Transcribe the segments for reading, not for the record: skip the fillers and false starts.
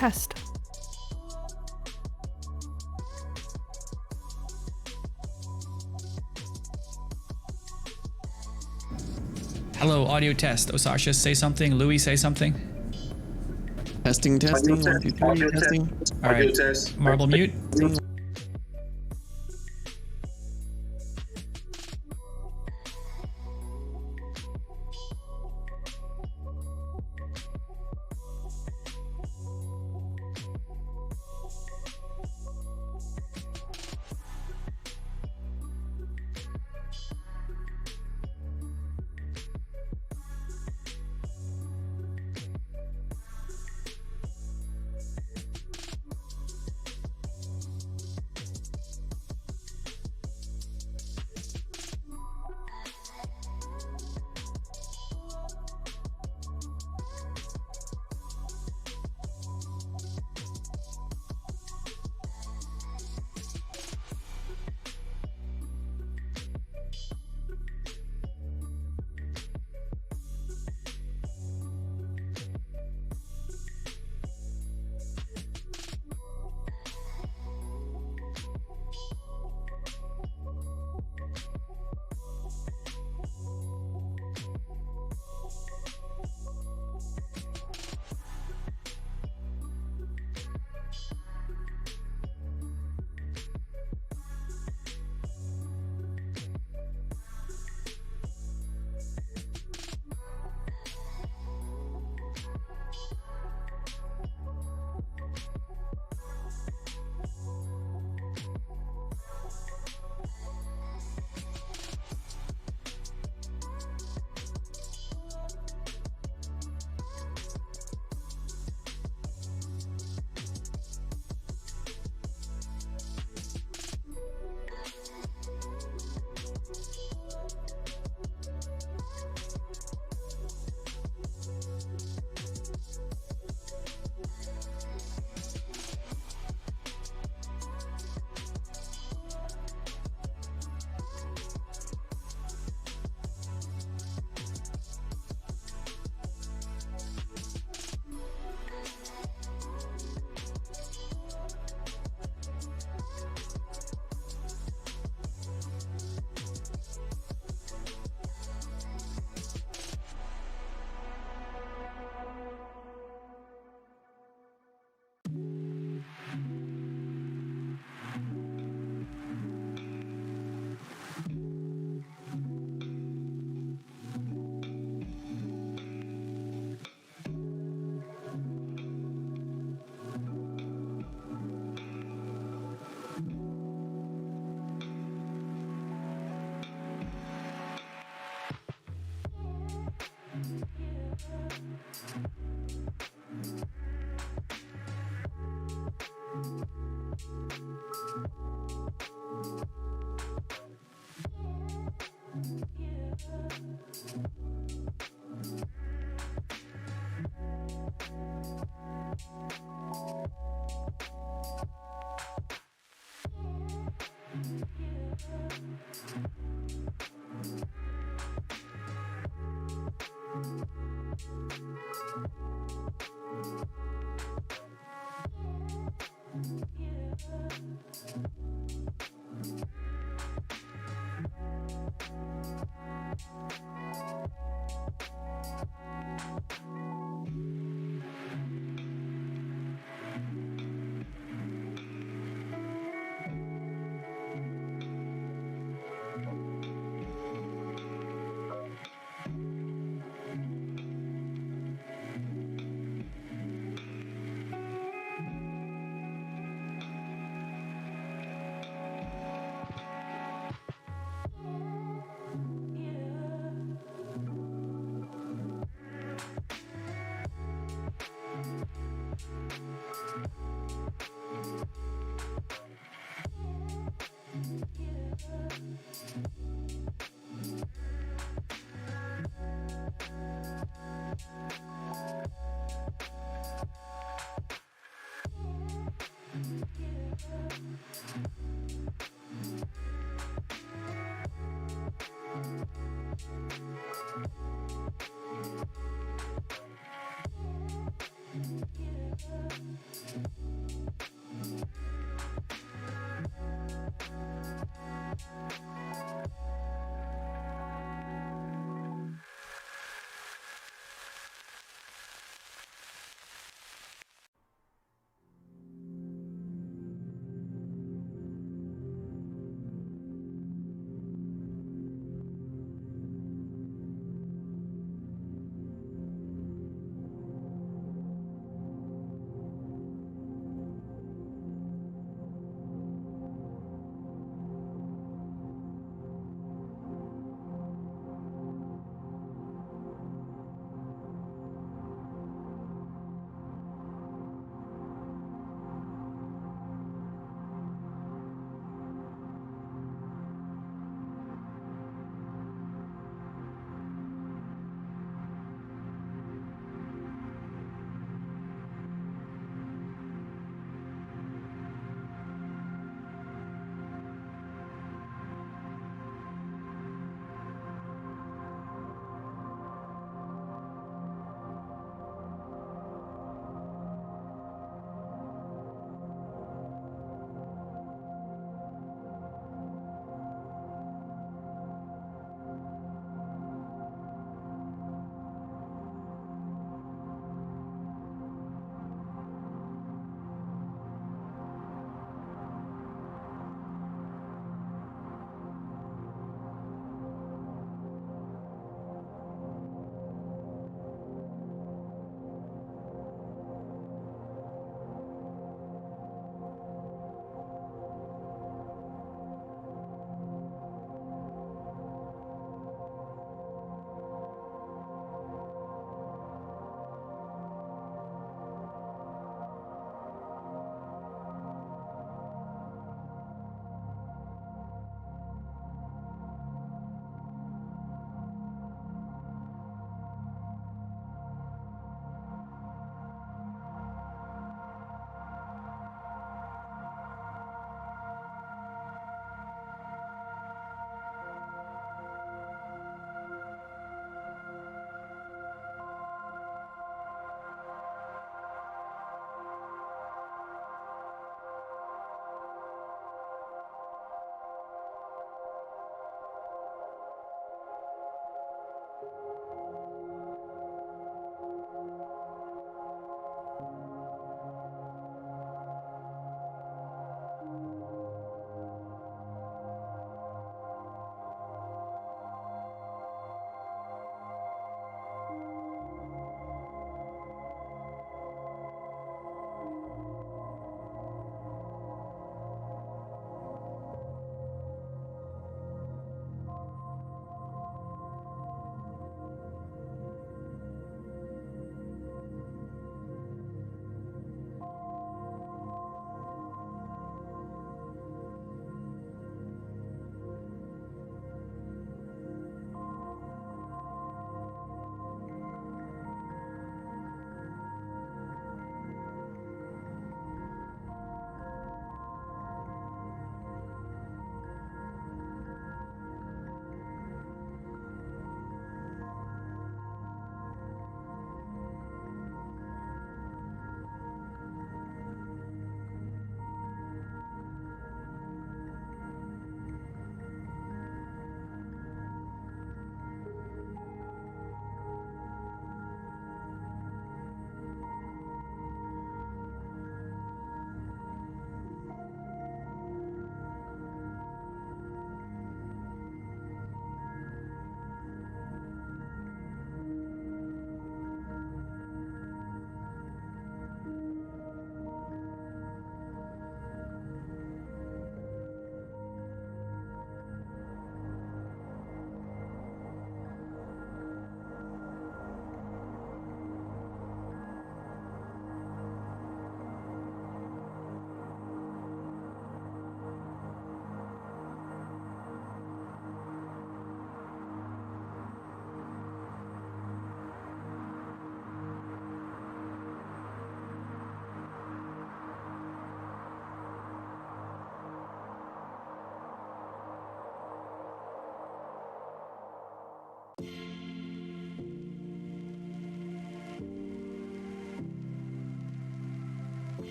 test. Hello, audio test. Osasha, say something. Louis, say something. Testing, testing. 1, 2, 3, testing. All right. Marble mute.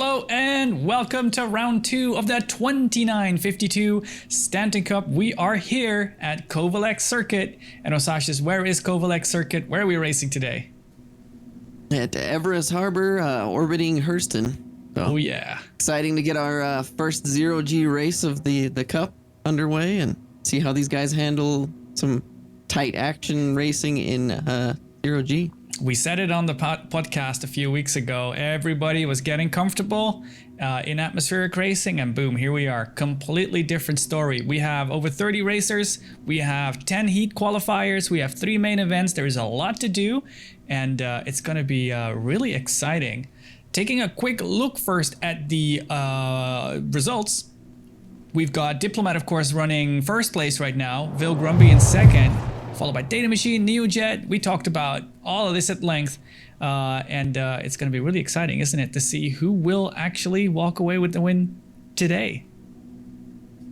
Hello and welcome to round 2 of the 2952 Stanton Cup. We are here at Kovalek Circuit. And Osashis, where is Kovalek Circuit? Where are we racing today? At Everest Harbor, orbiting Hurston. So, Oh yeah. exciting to get our first 0G race of the Cup underway and see how these guys handle some tight action racing in 0G. We said it on the podcast a few weeks ago. Everybody was getting comfortable in atmospheric racing, and boom, here we are. Completely different story. We have over 30 racers. We have 10 heat qualifiers. We have 3 main events. There is a lot to do, and it's going to be really exciting. Taking a quick look first at the results. We've got Diplomat, of course, running first place right now. Vil Grumby in second. Followed by Data Machine, Neojet. We talked about all of this at length, and it's going to be really exciting, isn't it, to see who will actually walk away with the win today.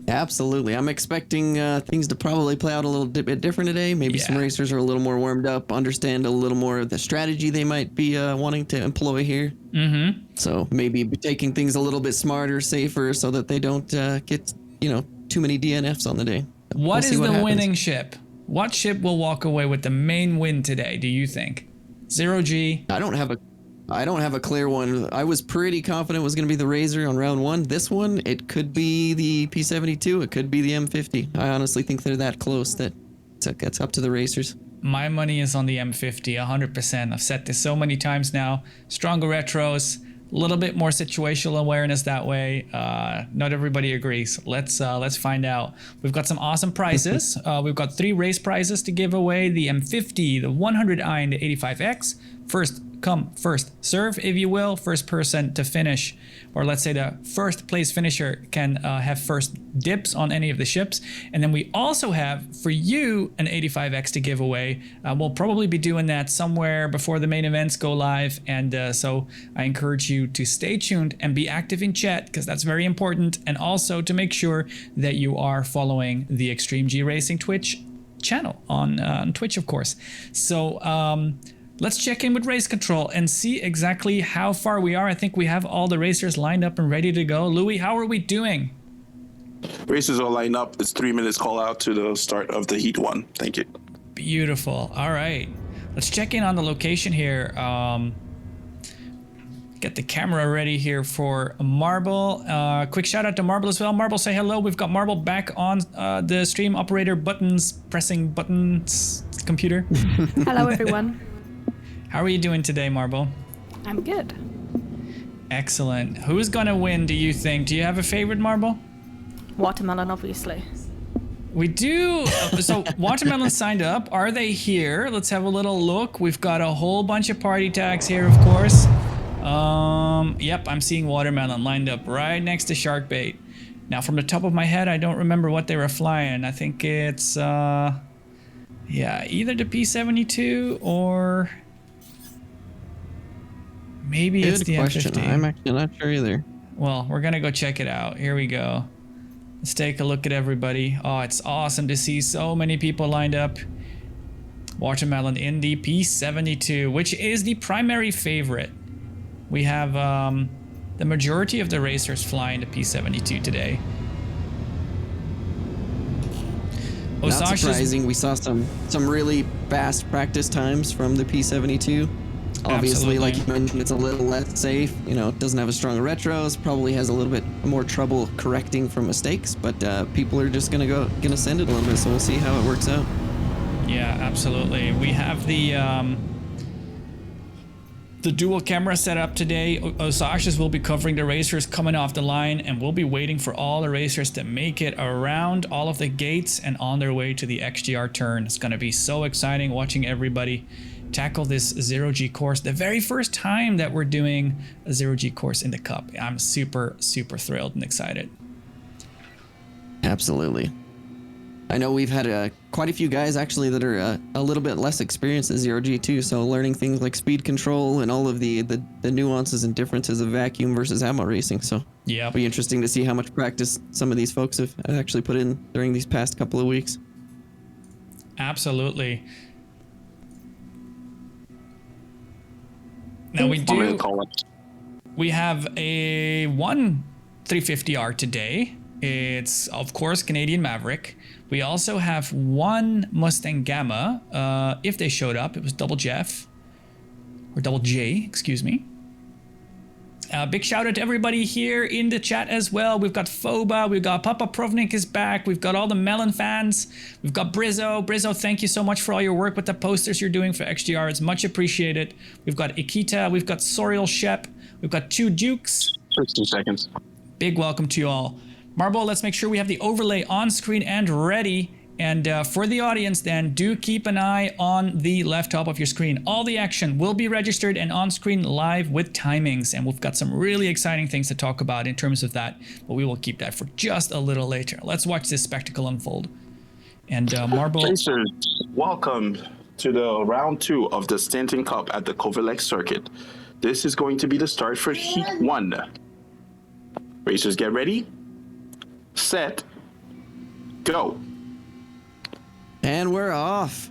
Absolutely. I'm expecting things to probably play out a little bit different today. Maybe some racers are a little more warmed up, understand a little more of the strategy they might be wanting to employ here. Mm-hmm. So maybe taking things a little bit smarter, safer, so that they don't get, too many DNFs on the day. What is the winning ship? What ship will walk away with the main win today, do you think? 0G? I don't have a clear one. I was pretty confident it was going to be the Razor on round 1. This one, it could be the P72. It could be the M50. I honestly think they're that close that it's up to the racers. My money is on the M50, 100%. I've said this so many times now. Stronger retros, a little bit more situational awareness that way. Not everybody agrees. Let's find out. We've got some awesome prizes. We've got 3 race prizes to give away: the M50, the 100i, and the 85X. First come, first serve, if you will. First person to finish, or let's say the first place finisher, can have first dibs on any of the ships. And then we also have for you an 85X to give away. We'll probably be doing that somewhere before the main events go live, and so I encourage you to stay tuned and be active in chat, because that's very important, and also to make sure that you are following the Extreme G Racing Twitch channel on Twitch, of course. So let's check in with race control and see exactly how far we are. I think we have all the racers lined up and ready to go. Louis, how are we doing? Racers are lined up. It's 3 minutes call out to the start of the heat 1. Thank you. Beautiful. All right. Let's check in on the location here. Get the camera ready here for Marble. Quick shout out to Marble as well. Marble, say hello. We've got Marble back on the stream operator pressing buttons computer. Hello, everyone. How are you doing today, Marble? I'm good. Excellent. Who's gonna win, do you think? Do you have a favorite, Marble? Watermelon, obviously. We do. So Watermelon signed up. Are they here? Let's have a little look. We've got a whole bunch of party tags here, of course. Yep, I'm seeing Watermelon lined up right next to Sharkbait. Now, from the top of my head, I don't remember what they were flying. I think it's, yeah, either the P72 or maybe it's the M50. I'm actually not sure either. Well, we're gonna go check it out. Here we go. Let's take a look at everybody. Oh, it's awesome to see so many people lined up. Watermelon in the P72, which is the primary favorite. We have the majority of the racers flying the P72 today. Not surprising. We saw some really fast practice times from the P72. Obviously, like you mentioned, it's a little less safe. It doesn't have as strong retros. Probably has a little bit more trouble correcting from mistakes. But people are just gonna send it a little bit. So we'll see how it works out. Yeah, absolutely. We have the dual camera set up today. Osashis will be covering the racers coming off the line, and we'll be waiting for all the racers to make it around all of the gates and on their way to the XGR turn. It's going to be so exciting watching everybody tackle this 0G course. The very first time that we're doing a 0G course in the Cup. I'm super, super thrilled and excited. Absolutely. I know we've had quite a few guys actually that are a little bit less experienced in 0G too, so learning things like speed control and all of the nuances and differences of vacuum versus ammo racing. So yeah, it'll be interesting to see how much practice some of these folks have actually put in during these past couple of weeks. Absolutely. Now we do. We have a one 350R today. It's, of course, Canadian Maverick. We also have one Mustang Gamma. If they showed up, it was Double Jeff. Or Double J, excuse me. Big shout out to everybody here in the chat as well. We've got Foba, we've got Papa Provnik is back, we've got all the Melon fans, we've got Brizzo. Brizzo, thank you so much for all your work with the posters you're doing for XGR. It's much appreciated. We've got Ikita, we've got Sorial Shep, we've got 2 Dukes. 60 seconds. Big welcome to you all. Marble, let's make sure we have the overlay on screen and ready. And for the audience then, do keep an eye on the left top of your screen. All the action will be registered and on screen live with timings. And we've got some really exciting things to talk about in terms of that, but we will keep that for just a little later. Let's watch this spectacle unfold. And Marble... Racers, welcome to the round 2 of the Stanton Cup at the Covelex circuit. This is going to be the start for Heat 1. Racers, get ready, set, go. And we're off.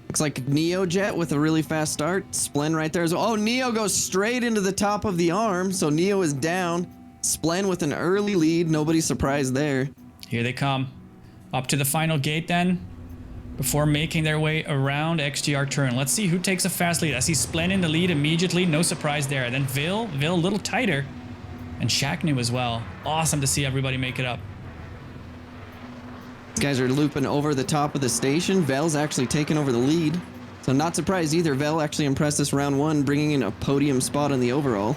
Looks like Neo Jet with a really fast start. Splen right there as well. Oh, Neo goes straight into the top of the arm. So Neo is down. Splen with an early lead. Nobody's surprised there. Here they come. Up to the final gate then. Before making their way around XGR turn. Let's see who takes a fast lead. I see Splen in the lead immediately. No surprise there. Then Vil a little tighter. And Shaqnu as well. Awesome to see everybody make it up. These guys are looping over the top of the station. Vel's actually taking over the lead. So not surprised either. Vel actually impressed us round 1, bringing in a podium spot on the overall.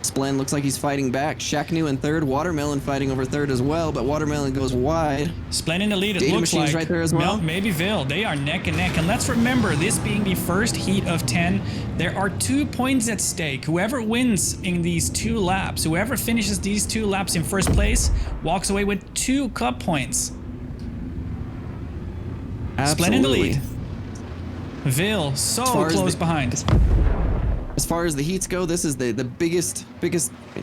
Splen looks like he's fighting back. Shaqnu in third. Watermelon fighting over third as well, but Watermelon goes wide. Splen in the lead, it Data looks Machine's like. right there as well. Maybe Vil. They are neck and neck. And let's remember, this being the first heat of 10, there are 2 points at stake. Whoever wins in these 2 laps, whoever finishes these 2 laps in first place, walks away with 2 cup points. Splen in the lead. Vil so close behind. As far as the heats go, this is the biggest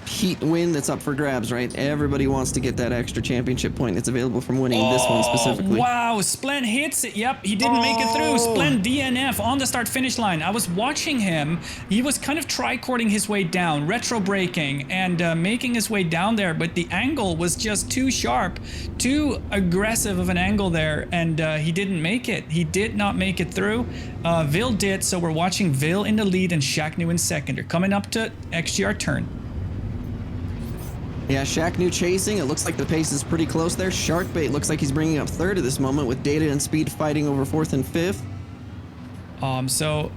heat win that's up for grabs, right? Everybody wants to get that extra championship point that's available from winning this one specifically. Wow, Splen hits it. Yep, he didn't make it through. Splen DNF on the start finish line. I was watching him. He was kind of tricording his way down, retro braking, and making his way down there, but the angle was just too sharp, too aggressive of an angle there, and he didn't make it. He did not make it through. Vil did, so we're watching Vil in the lead and Shaqnu in second. They're coming up to XGR turn. Yeah, Shaqnu chasing. It looks like the pace is pretty close there. Sharkbait looks like he's bringing up third at this moment with Data and Speed fighting over fourth and fifth. So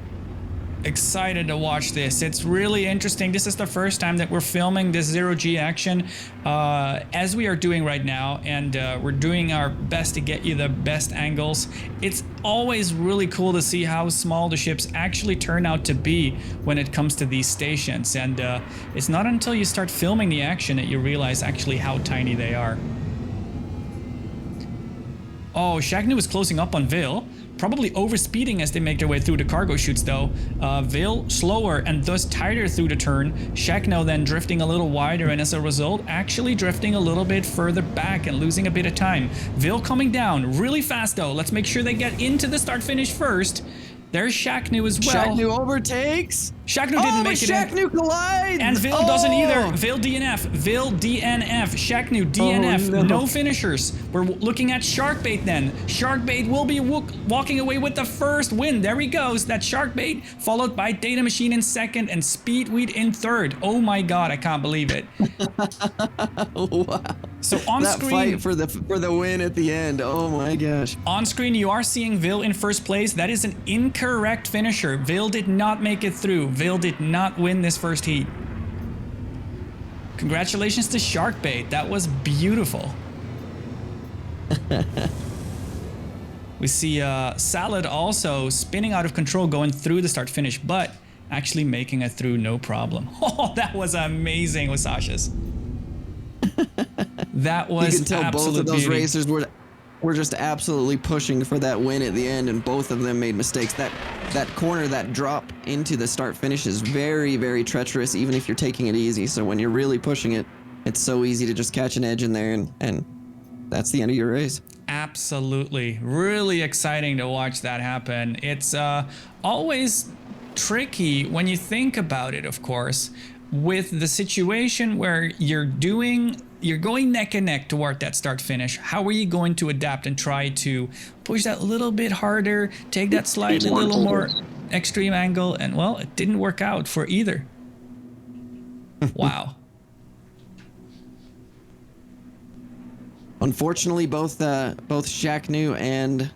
excited to watch this. It's really interesting. This is the first time that we're filming this zero-G action as we are doing right now, and we're doing our best to get you the best angles. It's always really cool to see how small the ships actually turn out to be when it comes to these stations, and it's not until you start filming the action that you realize actually how tiny they are. Oh, Shaqnu is closing up on Vil. Probably overspeeding as they make their way through the cargo chutes though. Vil slower and thus tighter through the turn. Shaqnu then drifting a little wider and as a result actually drifting a little bit further back and losing a bit of time. Vil coming down really fast though. Let's make sure they get into the start finish first. There's Shaqnu as well. Shaqnu overtakes. Shaqnu didn't make it in. Shaqnu collides. And Vil doesn't either. Vil DNF. Vil DNF. Shaqnu DNF. Oh, no. No finishers. We're looking at Sharkbait then. Sharkbait will be walking away with the first win. There he goes. That Sharkbait followed by Data Machine in second and Speedweed in third. Oh my god, I can't believe it. Wow. So on that screen fight for the win at the end. Oh my gosh. On screen you are seeing Vil in first place. That is an incorrect finisher. Vil did not make it through. Vil did not win this first heat. Congratulations to Sharkbait. That was beautiful. We see Salad also spinning out of control going through the start finish, but actually making it through no problem. Oh, that was amazing with Sasha's. That was you can tell both of those beauty. racers were just absolutely pushing for that win at the end, and both of them made mistakes. That corner, that drop into the start finish is very, very treacherous, even if you're taking it easy. So when you're really pushing it, it's so easy to just catch an edge in there, and that's the end of your race. Absolutely. Really exciting to watch that happen. It's always tricky when you think about it, of course. with the situation where you're going neck and neck toward that start finish, how are you going to adapt and try to push that a little bit harder, take that slightly little more extreme angle? And well, it didn't work out for either. Wow. Unfortunately, both Shaq and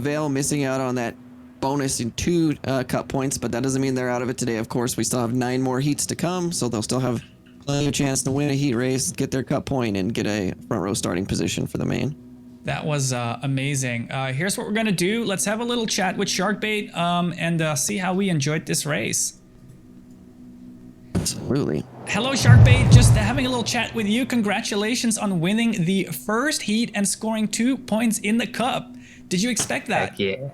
Vale missing out on that bonus in 2 cut points, but that doesn't mean they're out of it today. Of course, we still have 9 more heats to come, so they'll still have plenty of chance to win a heat race, get their cut point, and get a front row starting position for the main. That was amazing. Here's what we're gonna do. Let's have a little chat with Sharkbait and see how we enjoyed this race. Absolutely. Hello, Sharkbait. Just having a little chat with you. Congratulations on winning the first heat and scoring 2 points in the cup. Did you expect that? Heck yeah.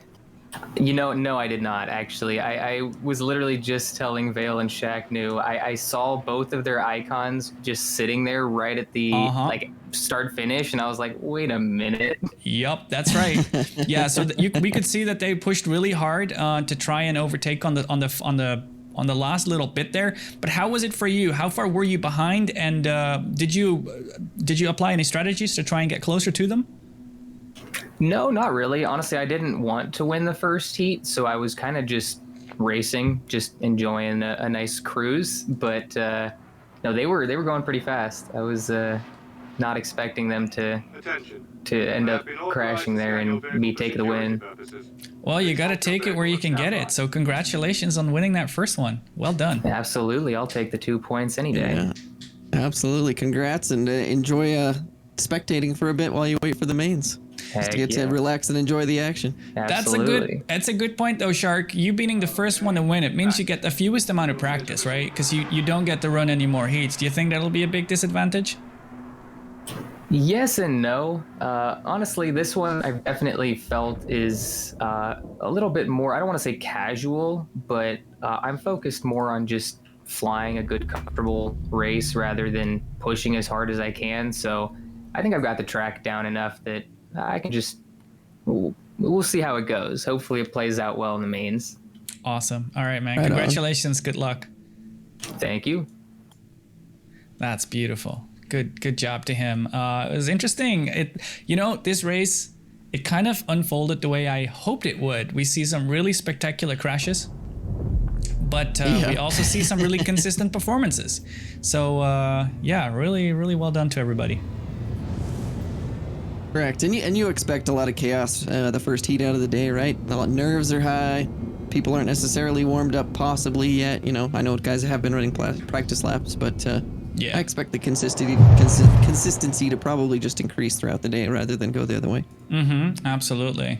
You know, no, I did not, actually. I was literally just telling Vale and Shaq New, I saw both of their icons just sitting there right at the like start finish, and I was like, wait a minute. Yup, that's right. Yeah, so we could see that they pushed really hard to try and overtake on the last little bit there. But how was it for you? How far were you behind? And did you apply any strategies to try and get closer to them? No, not really. Honestly, I didn't want to win the first heat, so I was kind of just racing, just enjoying a nice cruise. But no, they were going pretty fast. I was not expecting them to end up crashing there and me take the win. Well, you got to take it where you can get it. So congratulations on winning that first one. Well done. Absolutely, I'll take the 2 points any day. Yeah, absolutely. Congrats, and enjoy spectating for a bit while you wait for the mains. Just to get to relax and enjoy the action. Absolutely. That's a good point though, Shark. You being the first one to win, it means you get the fewest amount of practice, right? Because you don't get to run any more heats. Do you think that'll be a big disadvantage? Yes and no. Honestly, this one I've definitely felt is a little bit more, I don't want to say casual, but I'm focused more on just flying a good, comfortable race rather than pushing as hard as I can. So I think I've got the track down enough that I can just, we'll see how it goes. Hopefully it plays out well in the mains. Awesome. All right, man. Right Congratulations. Good luck. Thank you. That's beautiful. Good job to him. It was interesting. This race, it kind of unfolded the way I hoped it would. We see some really spectacular crashes, but we also see some really consistent performances. So yeah, really, really well done to everybody. Correct, and you expect a lot of chaos the first heat out of the day, right? A lot of nerves are high. People aren't necessarily warmed up possibly yet. I know guys have been running practice laps, but yeah, I expect the consistency to probably just increase throughout the day rather than go the other way. Mm-hmm. Absolutely.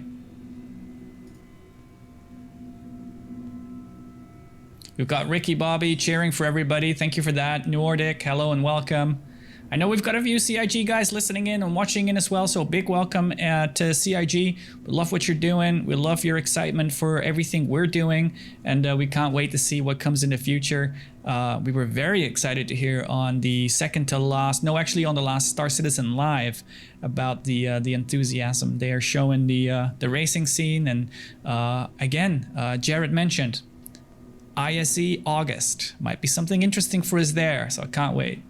We've got Ricky Bobby cheering for everybody. Thank you for that. Nordic, hello and welcome. I know we've got a few CIG guys listening in and watching in as well, so big welcome to CIG. We love what you're doing. We love your excitement for everything we're doing, and we can't wait to see what comes in the future. We were very excited to hear on the actually on the last Star Citizen Live about the enthusiasm they are showing the racing scene. And again, Jared mentioned ISE August might be something interesting for us there, so I can't wait.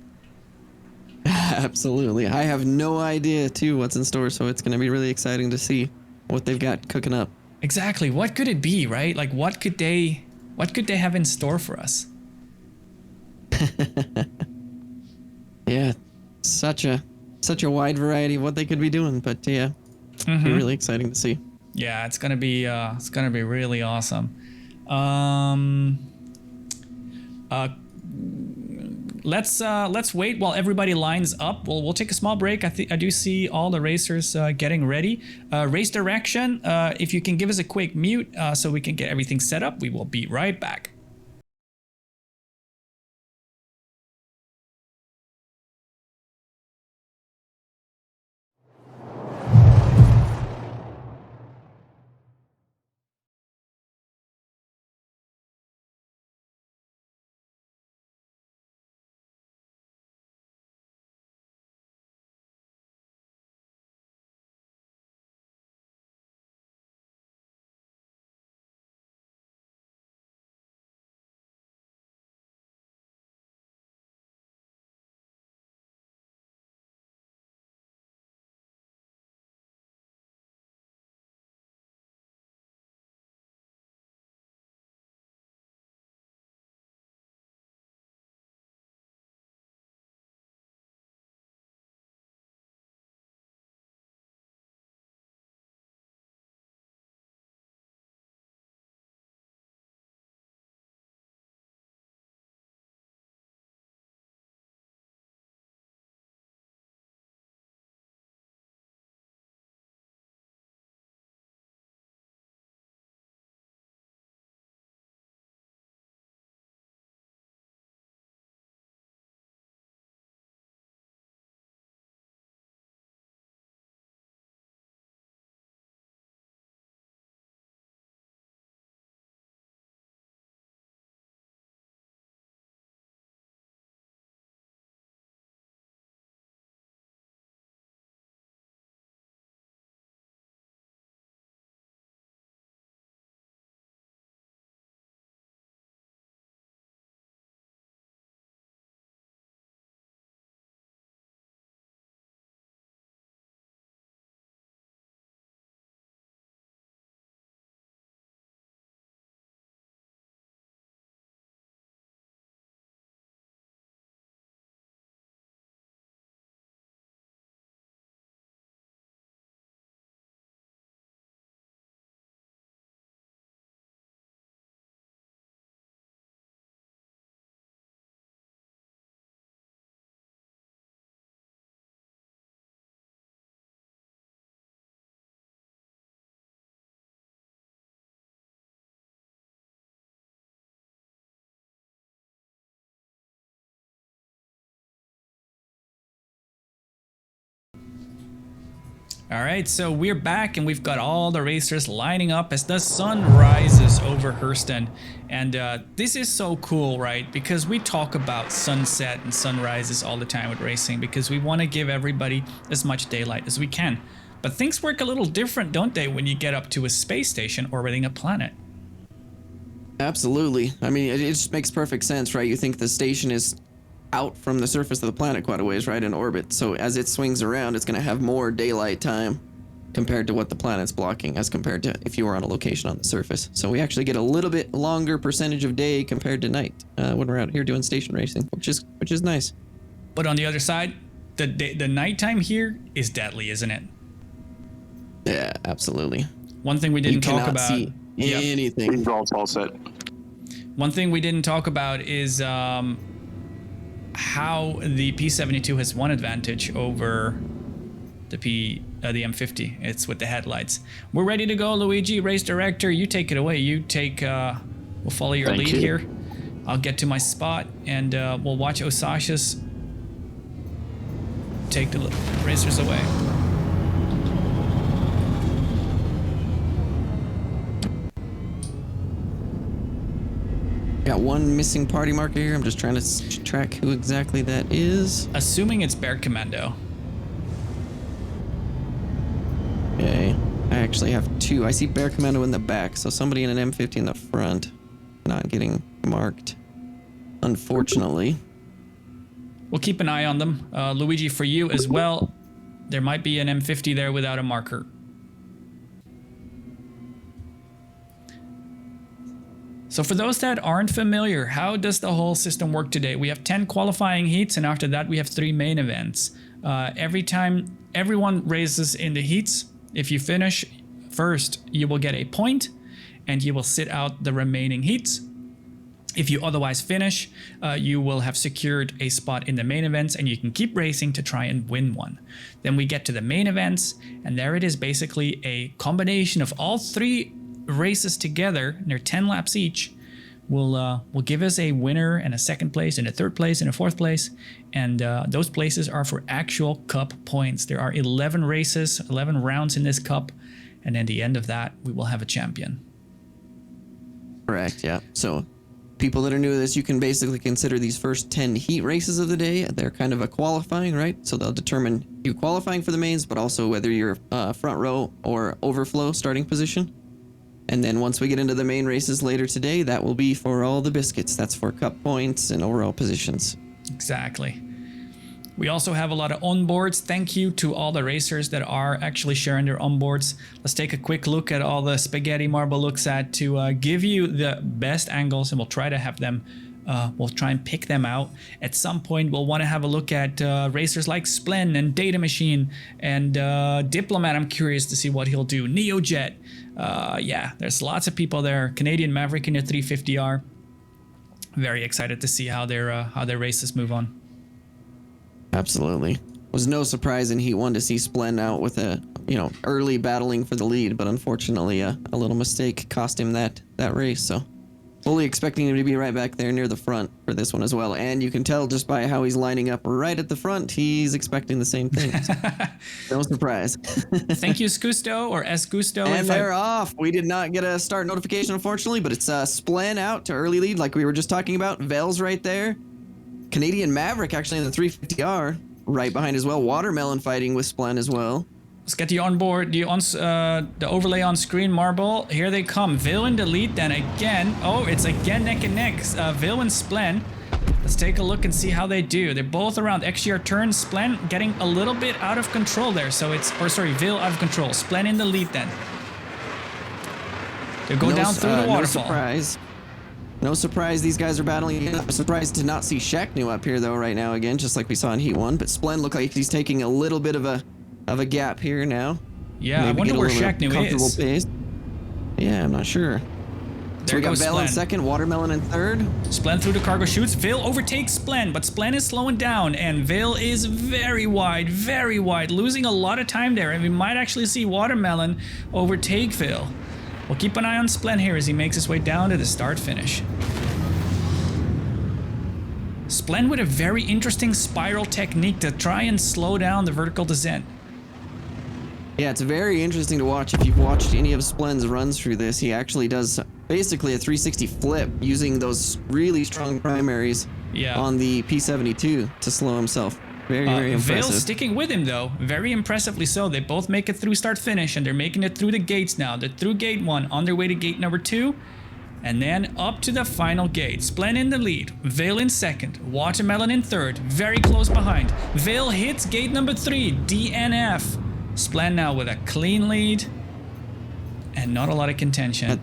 Absolutely. I have no idea too what's in store, so it's going to be really exciting to see what they've got cooking up. Exactly. What could it be, right? Like what could they have in store for us? Yeah. Such a wide variety of what they could be doing, but yeah. It'll be really exciting to see. Yeah, it's going to be really awesome. Let's wait while everybody lines up. We'll take a small break. I do see all the racers getting ready. Race direction. If you can give us a quick mute so we can get everything set up, we will be right back. All right, so we're back and we've got all the racers lining up as the sun rises over Hurston. And this is so cool, right? Because we talk about sunset and sunrises all the time with racing because we want to give everybody as much daylight as we can. But things work a little different, don't they, when you get up to a space station orbiting a planet? Absolutely. I mean, it just makes perfect sense, right? You think the station is out from the surface of the planet quite a ways, right, in orbit. So as it swings around, it's going to have more daylight time compared to what the planet's blocking as compared to if you were on a location on the surface. So we actually get a little bit longer percentage of day compared to night when we're out here doing station racing, which is nice. But on the other side, the nighttime here is deadly, isn't it? Yeah, absolutely. One thing we didn't talk cannot about. see anything. Results all set. One thing we didn't talk about is how the P72 has one advantage over the M50. It's with the headlights. We're ready to go, Luigi, race director. You take it away. You take. We'll follow your Thank lead you. here. I'll get to my spot and we'll watch Osasha's take the racers away. Got one missing party marker here. I'm just trying to track who exactly that is. Assuming it's Bear Commando. Okay. I actually have two. I see Bear Commando in the back, so somebody in an M50 in the front. Not getting marked, unfortunately. We'll keep an eye on them. Luigi, for you as well. There might be an M50 there without a marker. So for those that aren't familiar, how does the whole system work today? We have 10 qualifying heats, and after that we have 3 main events. Every time everyone races in the heats, if you finish first, you will get a point, and you will sit out the remaining heats. If you otherwise finish, you will have secured a spot in the main events, and you can keep racing to try and win one. Then we get to the main events, and there it is, basically a combination of all 3 races together, and they're 10 laps each, will give us a winner and a second place and a third place and a fourth place, and those places are for actual cup points. There are 11 races, 11 rounds in this cup, and at the end of that we will have a champion. Correct, yeah. So people that are new to this, you can basically consider these first 10 heat races of the day. They're kind of a qualifying, right? So they'll determine you qualifying for the mains, but also whether you're front row or overflow starting position. And then once we get into the main races later today, that will be for all the biscuits. That's for cup points and overall positions. Exactly. We also have a lot of onboards. Thank you to all the racers that are actually sharing their onboards. Let's take a quick look at all the spaghetti Marble looks at to give you the best angles, and we'll try to have them. We'll try and pick them out. At some point, we'll want to have a look at racers like Splen and Data Machine and Diplomat. I'm curious to see what he'll do. Neojet. Yeah, there's lots of people there. Canadian Maverick in the 350R. Very excited to see how their races move on. Absolutely. Was no surprise in Heat 1 to see Splen out with a, early battling for the lead, but unfortunately a little mistake cost him that race, so fully expecting him to be right back there near the front for this one as well. And you can tell just by how he's lining up right at the front, he's expecting the same thing. So, no surprise. Thank you, Scusto, or Esgusto. And they're off. We did not get a start notification, unfortunately, but it's Splen out to early lead like we were just talking about. Vel's right there. Canadian Maverick actually in the 350R right behind as well. Watermelon fighting with Splen as well. Let's get the onboard, the overlay on screen, Marble. Here they come. Vil in the lead then again. Oh, it's again neck and neck. Vil and Splen. Let's take a look and see how they do. They're both around XGR turn. Splen getting a little bit out of control there. So it's, Vil out of control. Splen in the lead then. They go down through the waterfall. No surprise these guys are battling. I'm surprised to not see Shacknew up here though right now again, just like we saw in Heat 1. But Splen looked like he's taking a little bit of a gap here now. Yeah, Maybe I wonder where Shacknew is. Pace. Yeah, I'm not sure. So we got Vel in second, Watermelon in third. Splen through the cargo chutes. Vil overtakes Splen, but Splen is slowing down, and Vil is very wide, losing a lot of time there, and we might actually see Watermelon overtake Vil. We'll keep an eye on Splen here as he makes his way down to the start-finish. Splen with a very interesting spiral technique to try and slow down the vertical descent. Yeah, it's very interesting to watch. If you've watched any of Splen's runs through this, he actually does basically a 360 flip using those really strong primaries on the P72 to slow himself. Very, very impressive. Vale's sticking with him, though. Very impressively so. They both make it through start-finish, and they're making it through the gates now. They're through gate 1, on their way to gate number 2, and then up to the final gate. Splen in the lead, Vale in second, Watermelon in third, very close behind. Vale hits gate number 3, DNF. Splen now with a clean lead, and not a lot of contention.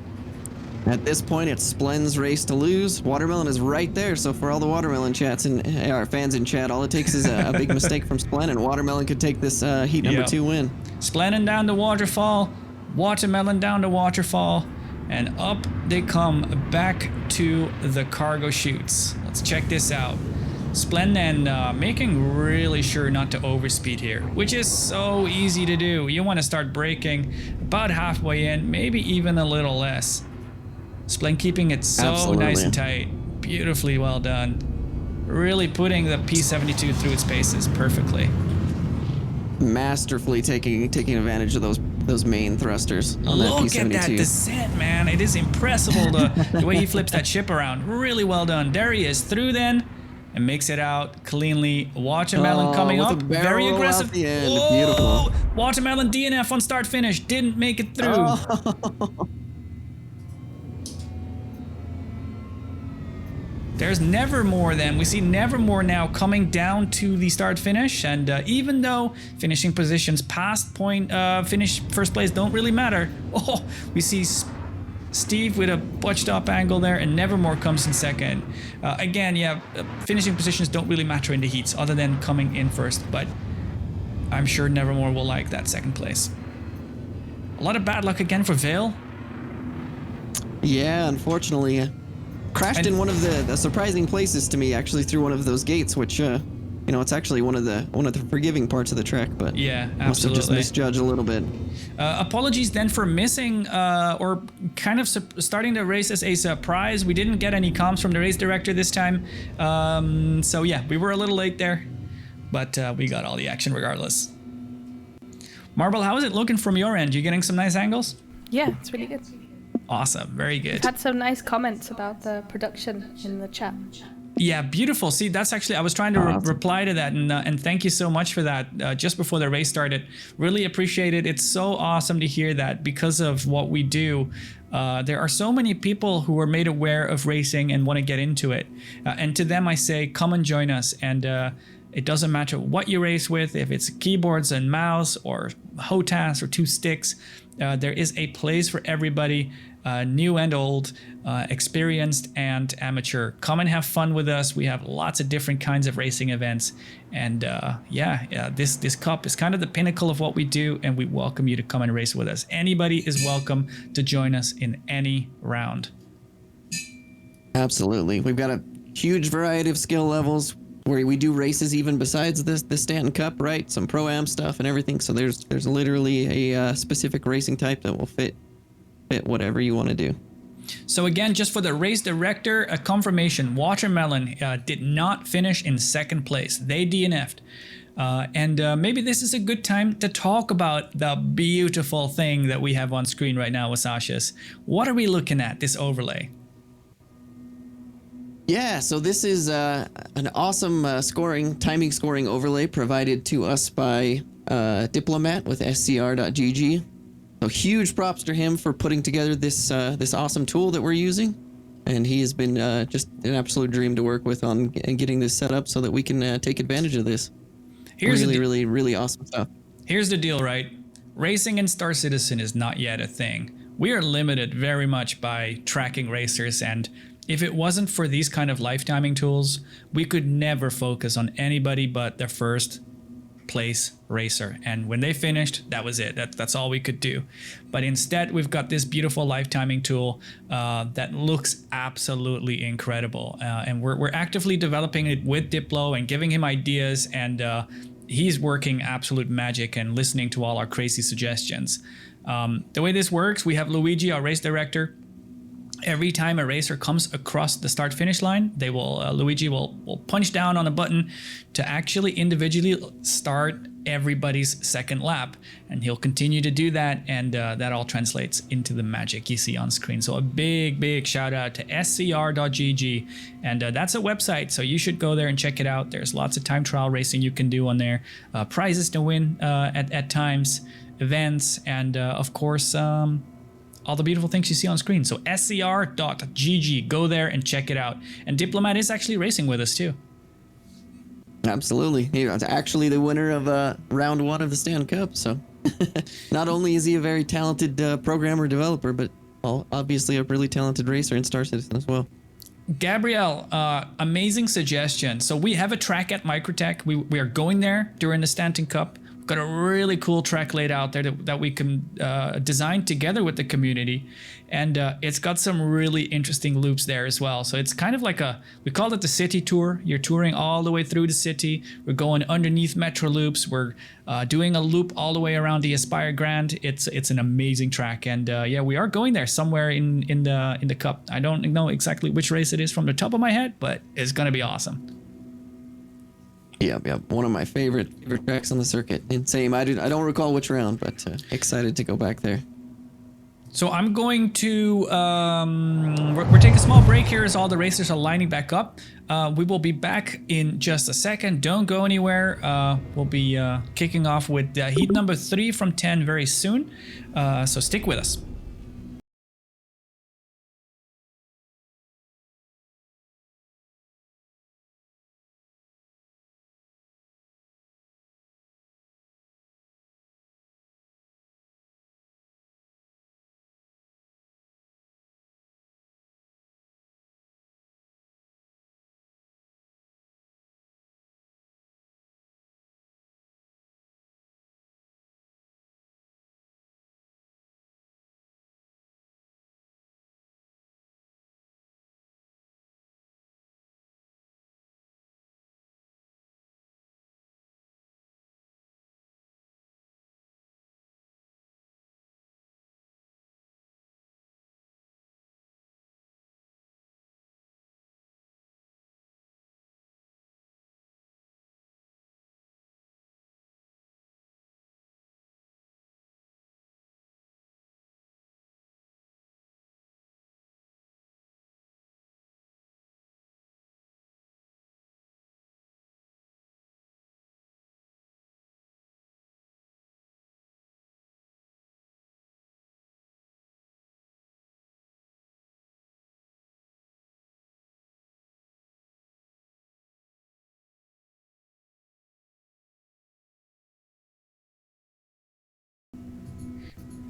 At this point, it's Splen's race to lose. Watermelon is right there, so for all the Watermelon chats and our fans in chat, all it takes is a big mistake from Splen, and Watermelon could take this heat number 2 win. Splen down to Waterfall, Watermelon down to Waterfall, and up they come back to the cargo chutes. Let's check this out. Splen then making really sure not to overspeed here, which is so easy to do. You want to start braking about halfway in, maybe even a little less. Splen keeping it so nice and tight. Beautifully well done. Really putting the P72 through its paces perfectly. Masterfully taking advantage of those main thrusters on that P72. Look at that descent, man. It is impressive the way he flips that ship around. Really well done. There he is through then. And makes it out cleanly. Watermelon coming up. Very aggressive. Beautiful. Watermelon DNF on start finish. Didn't make it through. There's Nevermore then. We see Nevermore now coming down to the start finish. And even though finishing positions past point finish first place don't really matter. Oh, we see Steve with a botched up angle there, and Nevermore comes in second. Again, yeah, finishing positions don't really matter in the heats other than coming in first, but I'm sure Nevermore will like that second place. A lot of bad luck again for Vale. Yeah, unfortunately. Crashed in one of the surprising places to me, actually, through one of those gates, which you know, it's actually one of the forgiving parts of the track, but yeah, absolutely. Must have just misjudged a little bit. Apologies then for missing or kind of starting the race as a surprise. We didn't get any comms from the race director this time, so yeah, we were a little late there, but we got all the action regardless. Marble, how is it looking from your end? You getting some nice angles? Yeah, it's really good. Awesome, very good. We've had some nice comments about the production in the chat. Yeah, beautiful. See, that's actually, I was trying to reply to that, and thank you so much for that just before the race started. Really appreciate it. It's so awesome to hear that because of what we do. There are so many people who are made aware of racing and want to get into it. And to them, I say, come and join us. And it doesn't matter what you race with, if it's keyboards and mouse or HOTAS or 2 sticks, there is a place for everybody. New and old, experienced and amateur. Come and have fun with us. We have lots of different kinds of racing events, and this cup is kind of the pinnacle of what we do, and we welcome you to come and race with us. Anybody is welcome to join us in any round. Absolutely, we've got a huge variety of skill levels where we do races even besides the Stanton Cup, right? Some Pro-Am stuff and everything. So there's literally a specific racing type that will fit whatever you want to do. So again, just for the race director, a confirmation, Watermelon did not finish in second place. They DNF'd. And maybe this is a good time to talk about the beautiful thing that we have on screen right now with Sasha's. What are we looking at, this overlay? Yeah, so this is an awesome timing scoring overlay provided to us by Diplomat with SCR.gg. So huge props to him for putting together this awesome tool that we're using, and he has been just an absolute dream to work with on getting this set up so that we can take advantage of this. Really awesome stuff. Here's the deal, right? Racing in Star Citizen is not yet a thing. We are limited very much by tracking racers, and if it wasn't for these kind of life timing tools, we could never focus on anybody but their first place racer, and when they finished, that was it. That's all we could do. But instead, we've got this beautiful life timing tool that looks absolutely incredible, and we're actively developing it with Diplo and giving him ideas, and he's working absolute magic and listening to all our crazy suggestions. The way this works, we have Luigi, our race director. Every time a racer comes across the start-finish line, Luigi will punch down on a button to actually individually start everybody's second lap, and he'll continue to do that, and that all translates into the magic you see on screen. So a big shout out to scr.gg, and that's a website, so you should go there and check it out. There's lots of time trial racing you can do on there, prizes to win at times, events, and of course all the beautiful things you see on screen. So scr.gg, go there and check it out. And Diplomat is actually racing with us too. Absolutely. He's actually the winner of round 1 of the Stanton Cup. So not only is he a very talented programmer developer, but obviously a really talented racer in Star Citizen as well. Gabrielle, amazing suggestion. So we have a track at Microtech. We are going there during the Stanton Cup. We've got a really cool track laid out there that we can design together with the community. And it's got some really interesting loops there as well. So it's kind of like we call it the city tour. You're touring all the way through the city. We're going underneath metro loops. We're doing a loop all the way around the Aspire Grand. It's an amazing track. And yeah, we are going there somewhere in the Cup. I don't know exactly which race it is from the top of my head, but it's going to be awesome. Yeah, one of my favorite tracks on the circuit. And same, I don't recall which round, but excited to go back there. So I'm going to we're taking a small break here as all the racers are lining back up. We will be back in just a second. Don't go anywhere. We'll be kicking off with heat number 3 from 10 very soon. So stick with us.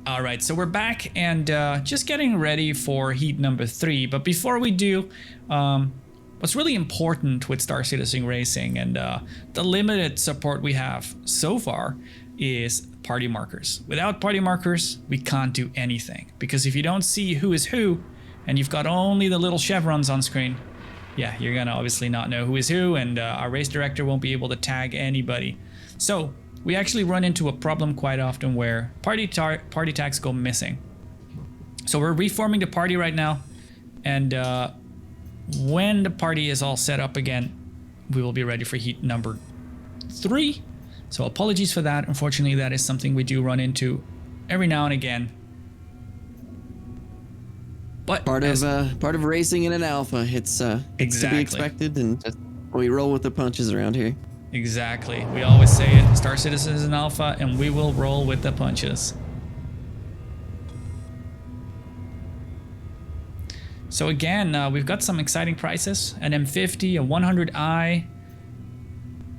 All right, so we're back and just getting ready for heat number 3. But before we do, what's really important with Star Citizen Racing and the limited support we have so far is party markers. Without party markers, we can't do anything. Because if you don't see who is who, and you've got only the little chevrons on screen, yeah, you're gonna obviously not know who is who, and our race director won't be able to tag anybody. So we actually run into a problem quite often where party tags go missing. So we're reforming the party right now, and when the party is all set up again, we will be ready for heat number 3. So apologies for that. Unfortunately, that is something we do run into every now and again. But part of racing in an alpha. It's to be expected, and just, we roll with the punches around here. Exactly. We always say it. Star Citizen is an alpha, and we will roll with the punches. So again, we've got some exciting prices: an M50, a 100i,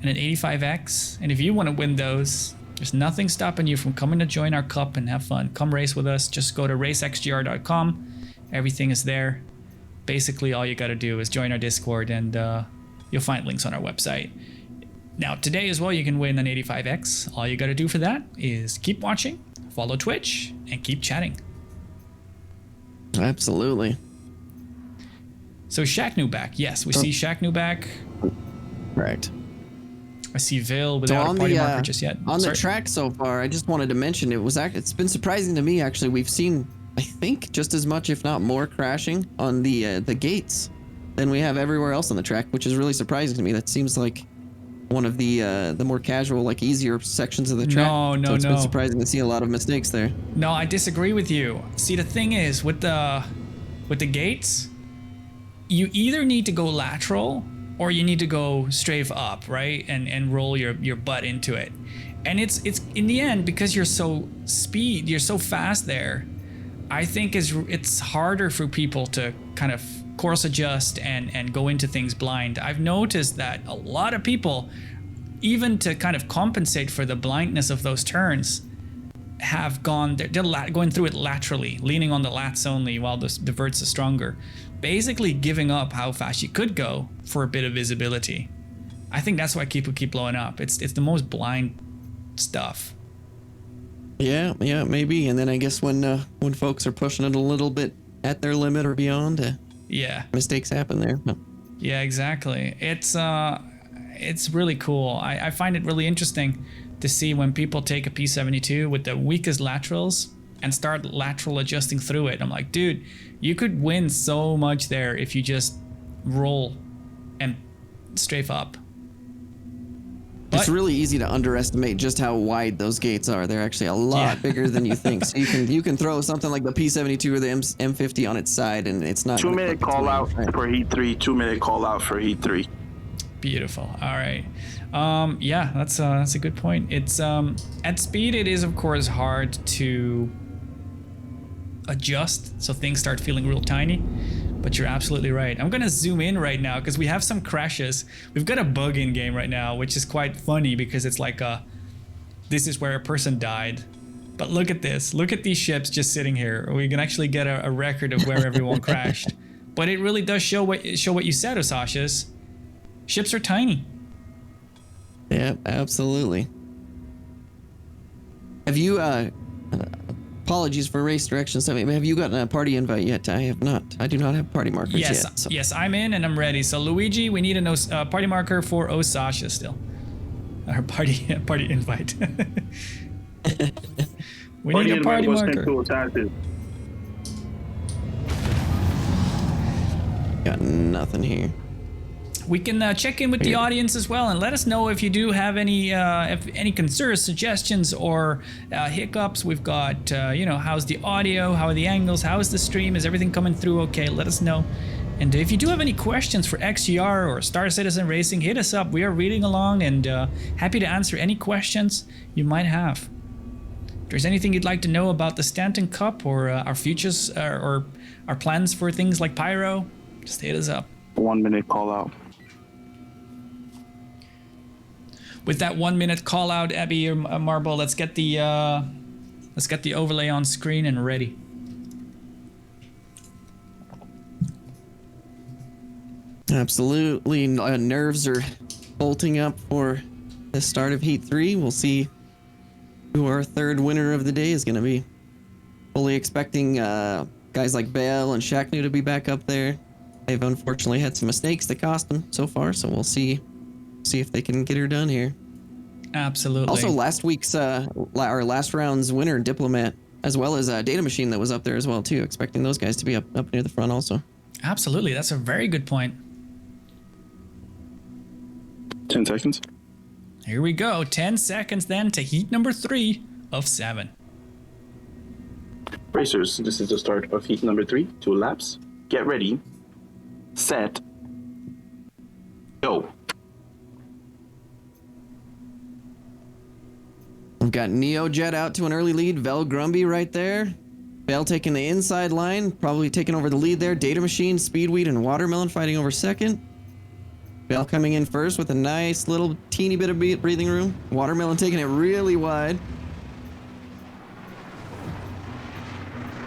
and an 85X. And if you want to win those, there's nothing stopping you from coming to join our cup and have fun. Come race with us. Just go to racexgr.com. Everything is there. Basically, all you got to do is join our Discord, and you'll find links on our website. Now, today as well, you can win an 85X. All you got to do for that is keep watching, follow Twitch, and keep chatting. Absolutely. So Shaq back. Yes, we see Shaq back. Right. I see Vale without a party marker just yet. On the track so far, I just wanted to mention it's been surprising to me, actually. We've seen, I think, just as much, if not more, crashing on the gates than we have everywhere else on the track, which is really surprising to me. That seems like one of the more casual, like easier sections of the track. No, so it's been no. surprising to see a lot of mistakes there. No, I disagree with you. See, the thing is, with the gates, you either need to go lateral or you need to go strafe up, right? And roll your butt into it. And it's in the end, because you're so fast there, I think it's harder for people to kind of course adjust and go into things blind. I've noticed that a lot of people, even to kind of compensate for the blindness of those turns, have they're going through it laterally, leaning on the lats only while the verts are stronger, basically giving up how fast you could go for a bit of visibility. I think that's why people keep blowing up. It's the most blind stuff. Yeah, maybe. And then I guess when folks are pushing it a little bit at their limit or beyond, mistakes happen there. Yeah, exactly. It's really cool. I find it really interesting to see when people take a P72 with the weakest laterals and start lateral adjusting through it. I'm like, dude, you could win so much there if you just roll and strafe up. It's really easy to underestimate just how wide those gates are. They're actually a lot bigger than you think. So you can throw something like the P72 or the M50 on its side, and it's not. 2 minute call out for heat 3. 2 minute call out for heat 3. Beautiful. All right. Yeah, that's a good point. It's at speed, it is of course hard to adjust, so things start feeling real tiny. But you're absolutely right. I'm gonna zoom in right now because we have some crashes. We've got a bug in game right now, which is quite funny because it's like this is where a person died. But look at this. Look at these ships just sitting here. We can actually get a record of where everyone crashed. But it really does show what you said, Osashas. Ships are tiny. Yeah, absolutely. Have you apologies for race directions. Have you gotten a party invite yet? I have not. I do not have party markers yet. So. Yes, I'm in and I'm ready. So Luigi, we need a party marker for Osasha still. Our party invite. We need a party marker. Got nothing here. We can check in with the audience as well and let us know if you do have any concerns, suggestions, or hiccups. We've got, how's the audio? How are the angles? How is the stream? Is everything coming through okay? Let us know. And if you do have any questions for XGR or Star Citizen Racing, hit us up. We are reading along and happy to answer any questions you might have. If there's anything you'd like to know about the Stanton Cup or our futures or our plans for things like Pyro, just hit us up. 1 minute call out. With that 1 minute call out, Abby or Marble, let's get the overlay on screen and ready. Absolutely, nerves are bolting up for the start of Heat 3. We'll see who our third winner of the day is going to be. Fully expecting guys like Bale and Shaknu to be back up there. They've unfortunately had some mistakes that cost them so far, so we'll see if they can get her done here. Absolutely. Also, last round's winner, Diplomat, as well as Data Machine that was up there as well too. Expecting those guys to be up near the front also. Absolutely, that's a very good point. 10 seconds. Here we go. 10 seconds then to heat number 3 of 7. Racers, this is the start of heat number 3. 2 laps. Get ready. Set. Go. We've got NeoJet out to an early lead. Vel Grumby right there. Bell taking the inside line, probably taking over the lead there. Data Machine, Speedweed, and Watermelon fighting over second. Bell coming in first with a nice little teeny bit of breathing room. Watermelon taking it really wide.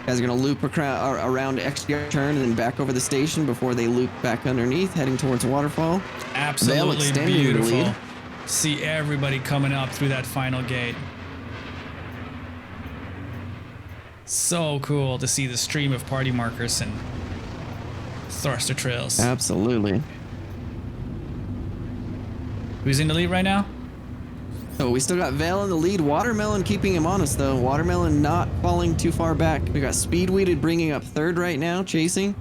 Guys are going to loop around XGR turn and then back over the station before they loop back underneath, heading towards Waterfall. Absolutely beautiful. See everybody coming up through that final gate. So cool to see the stream of party markers and thruster trails. Absolutely. Who's in the lead right now? So we still got Vale in the lead. Watermelon keeping him honest though. Watermelon not falling too far back. We got Speedweeded bringing up third right now, chasing.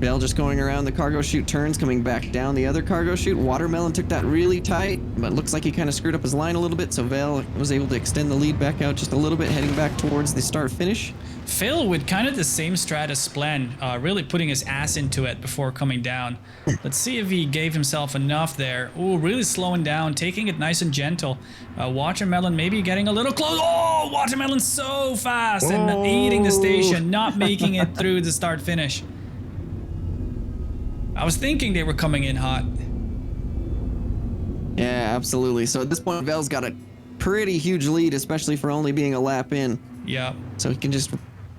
Bell just going around the cargo chute turns, coming back down the other cargo chute. Watermelon took that really tight, but looks like he kind of screwed up his line a little bit, so Vale was able to extend the lead back out just a little bit, heading back towards the start finish. Phil with kind of the same strat as Splen, really putting his ass into it before coming down. Let's see if he gave himself enough there. Ooh, really slowing down, taking it nice and gentle. Watermelon maybe getting a little close. Oh, Watermelon's so fast and eating the station, not making it through the start finish. I was thinking they were coming in hot. Yeah, absolutely. So at this point, Vale's got a pretty huge lead, especially for only being a lap in. Yeah. So he can just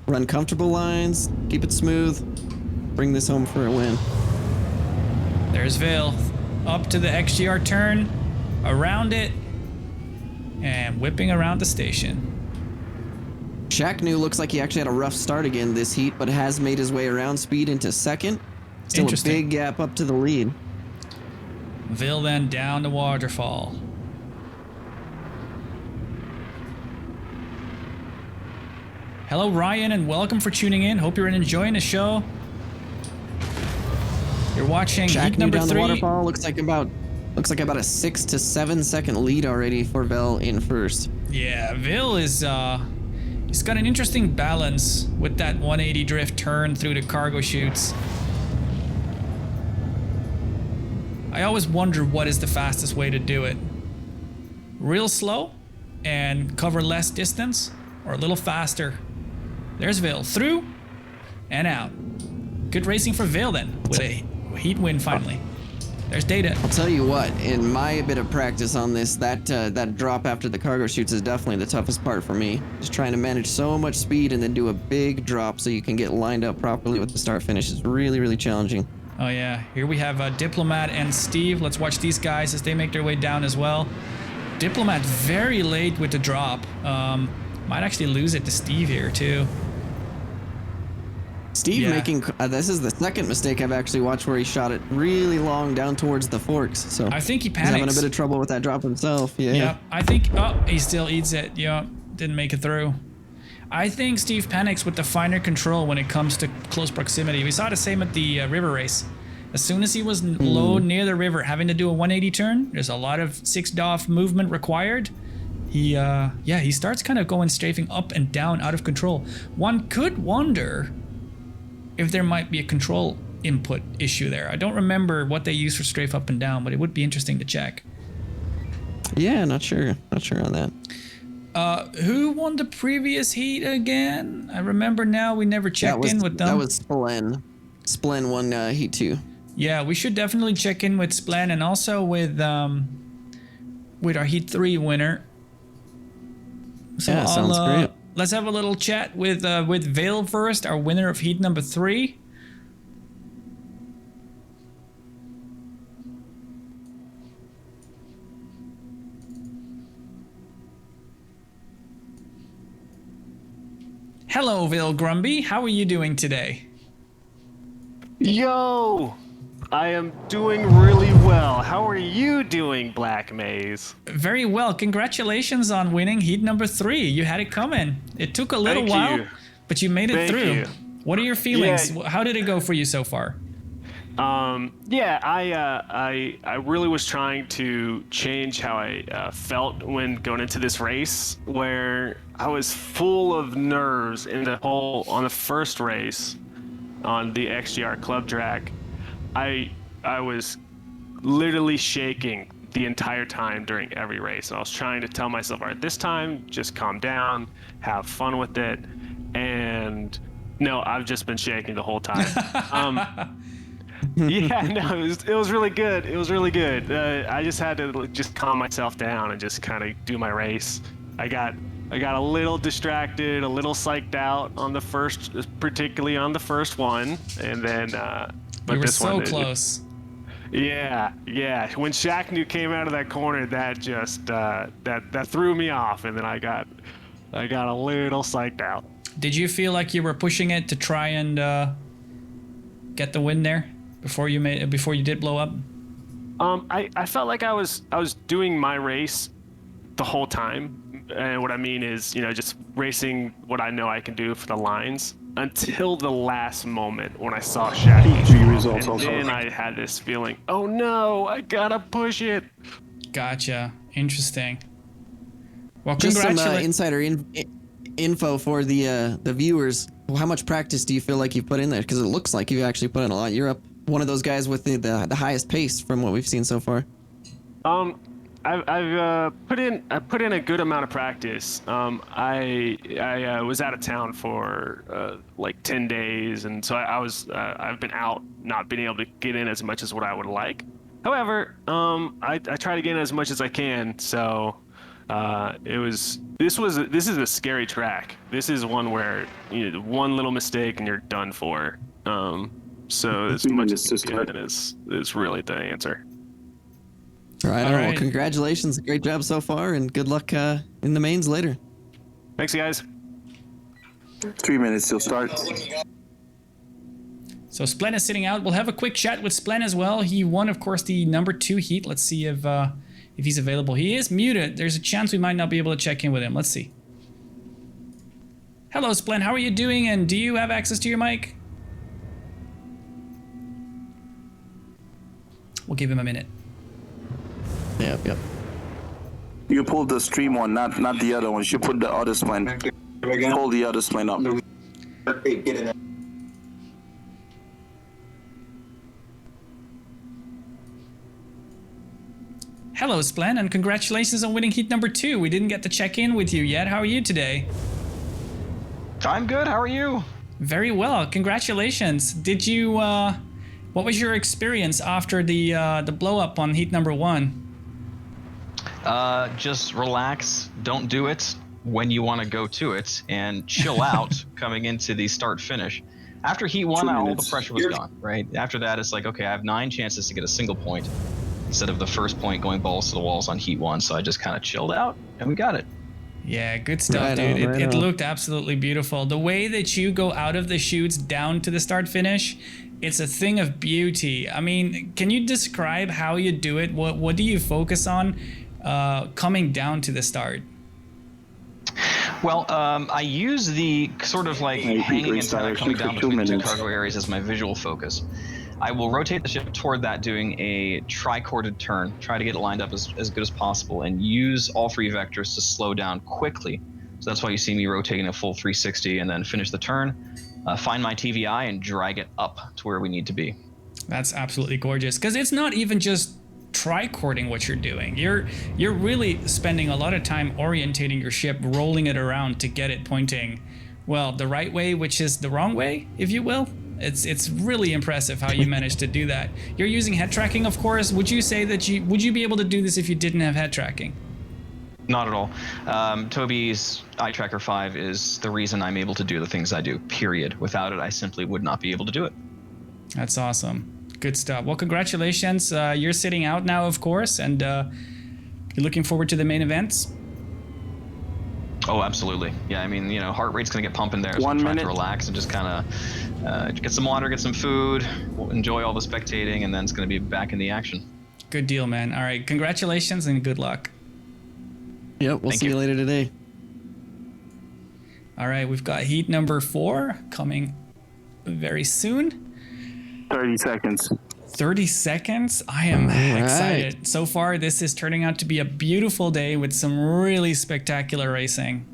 run comfortable lines, keep it smooth, bring this home for a win. There's Vale. Up to the XGR turn, around it, and whipping around the station. Shaq looks like he actually had a rough start again this heat, but has made his way around speed into second. Still a big gap up to the lead. Vale then down the waterfall. Hello Ryan and welcome for tuning in. Hope you're enjoying the show. You're watching heat number down 3. The waterfall. Looks like about a 6 to 7 second lead already for Vale in first. Yeah, Vale is he's got an interesting balance with that 180 drift turn through the cargo chutes. I always wonder what is the fastest way to do it. Real slow and cover less distance, or a little faster. There's Vale through and out. Good racing for Vale then with a heat win finally. There's Data. I'll tell you what, in my bit of practice on this, that drop after the cargo chutes is definitely the toughest part for me. Just trying to manage so much speed and then do a big drop so you can get lined up properly with the start finish is really, really challenging. Oh yeah, here we have Diplomat and Steve. Let's watch these guys as they make their way down as well. Diplomat very late with the drop. Might actually lose it to Steve here too. Steve making, this is the second mistake I've actually watched where he shot it really long down towards the forks. So I think he he's panics. having a bit of trouble with that drop himself. Yeah. Yep, I think, oh, he still eats it. Yep, didn't make it through. I think Steve panics with the finer control when it comes to close proximity. We saw the same at the river race. As soon as he was low near the river, having to do a 180 turn, there's a lot of 6-DOF movement required. He starts kind of going strafing up and down out of control. One could wonder if there might be a control input issue there. I don't remember what they use for strafe up and down, but it would be interesting to check. Yeah, not sure on that. Who won the previous heat again? I remember now we never checked in with them. That was Splen. Splen won heat 2. Yeah, we should definitely check in with Splen and also with our heat 3 winner. So yeah, sounds great. Let's have a little chat with Vale first, our winner of heat number 3. Hello, Vale Grumby. How are you doing today? Yo! I am doing really well. How are you doing, Black Maze? Very well. Congratulations on winning heat number 3. You had it coming. It took a little while, but you made it through. What are your feelings? Yeah. How did it go for you so far? I really was trying to change how I felt when going into this race, where I was full of nerves on the first race on the XGR club track. I was literally shaking the entire time during every race. And I was trying to tell myself, all right, this time, just calm down, have fun with it. And no, I've just been shaking the whole time. Yeah, no, it was really good. It was really good. I just had to just calm myself down and just kind of do my race. I got a little distracted, a little psyched out on the first, particularly on the first one, and then but You were this so one, close. Yeah. When Shaq came out of that corner, that just that threw me off, and then I got a little psyched out. Did you feel like you were pushing it to try and get the win there before you did blow up? I felt like I was doing my race the whole time, and what I mean is, just racing what I know I can do for the lines. until the last moment when I saw Shaq. Heat 3 results And also. then I had this feeling, oh no, I gotta push it. Gotcha. Interesting. Well, Just some congratulations. insider info for the viewers. How much practice do you feel like you've put in there? Because it looks like you've actually put in a lot. You're up one of those guys with the highest pace from what we've seen so far. I've put in a good amount of practice. I was out of town for like 10 days, and so I've been out, not being able to get in as much as what I would like. However, I try to get in as much as I can. So this is a scary track. This is one where one little mistake and you're done for. So as much as you can get in is really the answer. All right. All Well, right. congratulations. Great job so far, and good luck in the mains later. Thanks, guys. 3 minutes till start. So Splen is sitting out. We'll have a quick chat with Splen as well. He won, of course, the number 2 heat. Let's see if he's available. He is muted. There's a chance we might not be able to check in with him. Let's see. Hello, Splen. How are you doing? And do you have access to your mic? We'll give him a minute. Yep. You pulled the stream one, not the other one. You should put the other spline. Pull the other spline up. Hello, Splen, and congratulations on winning heat number 2. We didn't get to check in with you yet. How are you today? I'm good. How are you? Very well. Congratulations. Did you? What was your experience after the blow up on heat number 1? Just relax. Don't do it when you want to go to it, and chill out coming into the start finish. After heat 1, 2 all the minutes. pressure was gone. Right after that, it's like, okay, I have 9 chances to get a single point instead of the first point going balls to the walls on heat 1. So I just kind of chilled out, and we got it. Yeah, good stuff, Right dude. on, It on. looked absolutely beautiful. The way that you go out of the chutes down to the start finish, it's a thing of beauty. I mean, can you describe how you do it? What do you focus on coming down to the start? Well, I use the sort of like Hey, hanging great antenna start. coming Shoot for down 2 between the two minutes. cargo areas as my visual focus. I will rotate the ship toward that, doing a tri-chorded turn, try to get it lined up as good as possible, and use all 3 vectors to slow down quickly. So that's why you see me rotating a full 360 and then finish the turn, find my TVI, and drag it up to where we need to be. That's absolutely gorgeous, because it's not even just tri-chording what you're doing. You're really spending a lot of time orientating your ship, rolling it around to get it pointing, well, the right way, which is the wrong way, if you will. It's really impressive how you managed to do that. You're using head tracking, of course. Would you say that would you be able to do this if you didn't have head tracking? Not at all. Toby's Eye Tracker 5 is the reason I'm able to do the things I do, period. Without it, I simply would not be able to do it. That's awesome. Good stuff. Well, congratulations. You're sitting out now, of course, and you're looking forward to the main events. Oh, absolutely. Yeah, I mean, heart rate's going to get pumping there, so 1 I'm trying minute. to relax and just kind of get some water, get some food, we'll enjoy all the spectating, and then it's going to be back in the action. Good deal, man. All right, congratulations and good luck. Yep. We'll Thank see you you. later today. All right, we've got heat number 4 coming very soon. 30 seconds. 30 seconds. I am right. excited. So far, this is turning out to be a beautiful day with some really spectacular racing.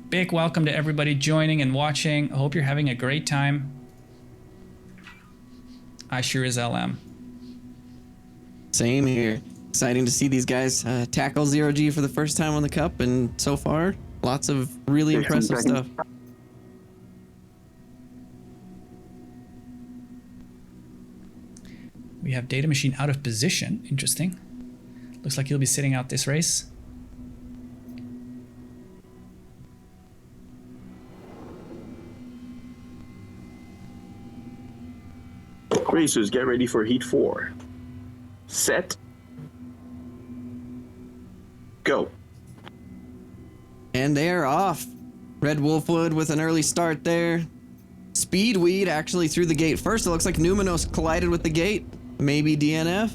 Big welcome to everybody joining and watching. I hope you're having a great time. I sure as hell am. Same here. Exciting to see these guys tackle 0G for the first time on the Cup, and so far, lots of really Take some impressive seconds. stuff. We have Data Machine out of position. Interesting. Looks like he'll be sitting out this race. Racers, get ready for heat 4. Set. Go. And they're off. Red Wolfwood with an early start there. Speedweed actually through the gate first. It looks like Numenos collided with the gate. Maybe DNF.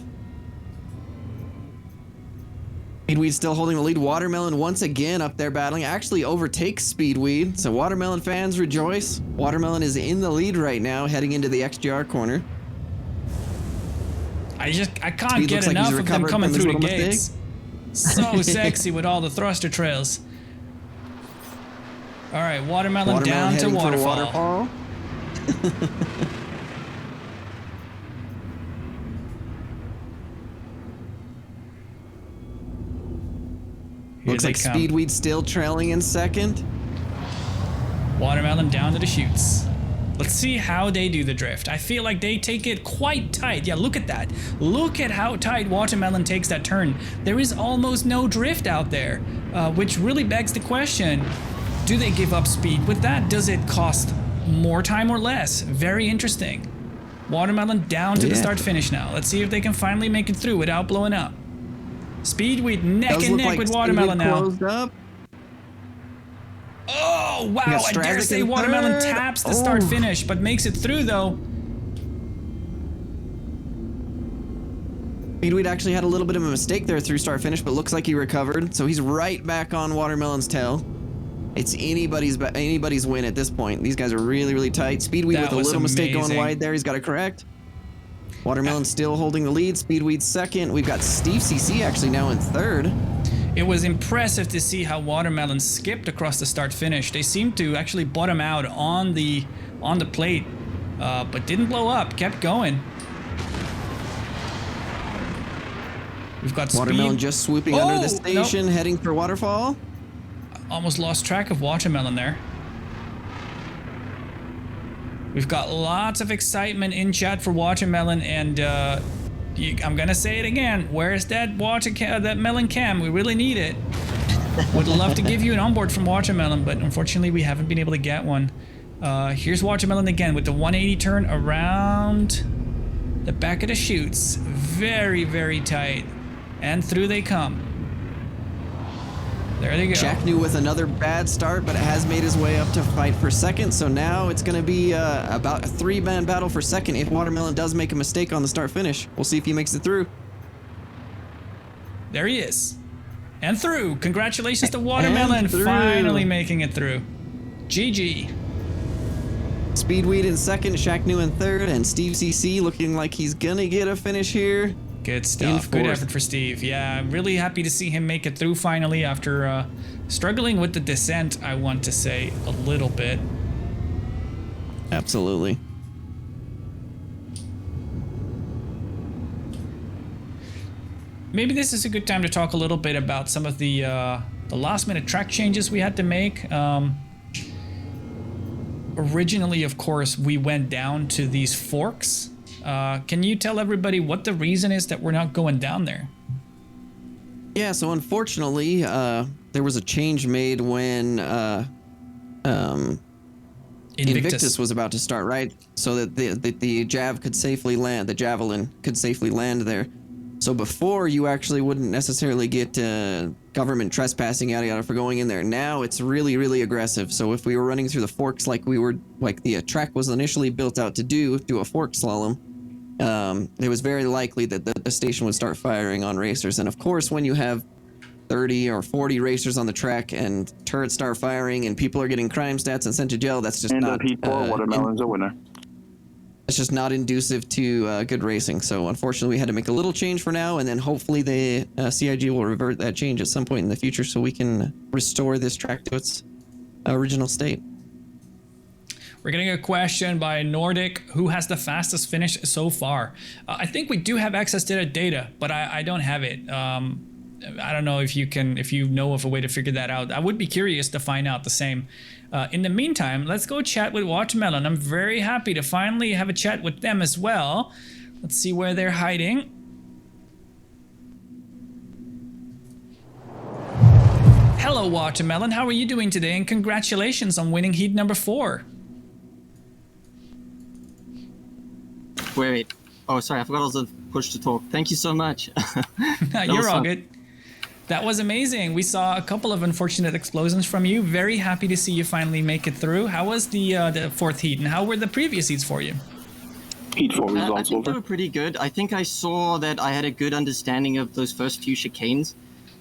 Speedweed still holding the lead. Watermelon once again up there battling. Actually overtakes Speedweed. So Watermelon fans rejoice. Watermelon is in the lead right now, heading into the XGR corner. I can't Speed get looks like enough he's of them recovered coming from his through the little gates. So sexy with all the thruster trails. All right, Watermelon down to heading for a waterfall. Looks like Speedweed still trailing in second. Watermelon down to the chutes. Let's see how they do the drift. I feel like they take it quite tight. Yeah, look at that. Look at how tight Watermelon takes that turn. There is almost no drift out there, which really begs the question, do they give up speed with that? Does it cost more time or less? Very interesting. Watermelon down to the start finish now. Let's see if they can finally make it through without blowing up. Speedweed neck and neck with Watermelon now. Closed up. Oh, wow. I dare say Watermelon taps the start finish, but makes it through though. Speedweed actually had a little bit of a mistake there through start finish, but looks like he recovered. So he's right back on Watermelon's tail. It's anybody's win at this point. These guys are really, really tight. Speedweed with a little mistake going wide there. He's got it correct. Watermelon still holding the lead. Speedweed second. We've got Steve CC actually now in third. It was impressive to see how Watermelon skipped across the start finish. They seemed to actually bottom out on the plate, but didn't blow up. Kept going. We've got Watermelon just swooping under the station, heading for waterfall. Almost lost track of Watermelon there. We've got lots of excitement in chat for Watermelon, and I'm gonna say it again. Where's that melon cam? We really need it. Would love to give you an onboard from Watermelon, but unfortunately we haven't been able to get one. Here's Watermelon again with the 180 turn around the back of the chutes. Very, very tight. And through they come. There they go. Jack New with another bad start, but has made his way up to fight for second. So now it's going to be about a 3-man battle for second if Watermelon does make a mistake on the start finish. We'll see if he makes it through. There he is. And through. Congratulations to Watermelon finally making it through. GG. Speedweed in second, Shaq New in third, and Steve CC looking like he's going to get a finish here. Good stuff. Good effort for Steve. Yeah, I'm really happy to see him make it through finally after struggling with the descent, I want to say, a little bit. Absolutely. Maybe this is a good time to talk a little bit about some of the last-minute track changes we had to make. Originally, of course, we went down to these forks. Can you tell everybody what the reason is that we're not going down there? Yeah, so unfortunately, there was a change made when Invictus was about to start, right? So that the javelin could safely land there. So before, you actually wouldn't necessarily get government trespassing, yada yada, for going in there. Now it's really, really aggressive. So if we were running through the forks like the track was initially built out to do a fork slalom, it was very likely that the station would start firing on racers. And of course, when you have 30 or 40 racers on the track and turrets start firing and people are getting crime stats and sent to jail, that's just not... Watermelon's a winner. It's just not inducive to good racing. So unfortunately, we had to make a little change for now, and then hopefully the CIG will revert that change at some point in the future so we can restore this track to its original state. We're getting a question by Nordic. Who has the fastest finish so far? I think we do have access to that data, but I don't have it. I don't know if you know of a way to figure that out. I would be curious to find out the same. In the meantime, let's go chat with Watermelon. I'm very happy to finally have a chat with them as well. Let's see where they're hiding. Hello, Watermelon. How are you doing today? And congratulations on winning heat number 4. Wait. Oh, sorry. I forgot I was on push to talk. Thank you so much. You're all good. That was amazing. We saw a couple of unfortunate explosions from you. Very happy to see you finally make it through. How was the 4th heat, and how were the previous heats for you? Heat 4 results I think they were pretty good. I think I saw that I had a good understanding of those first few chicanes.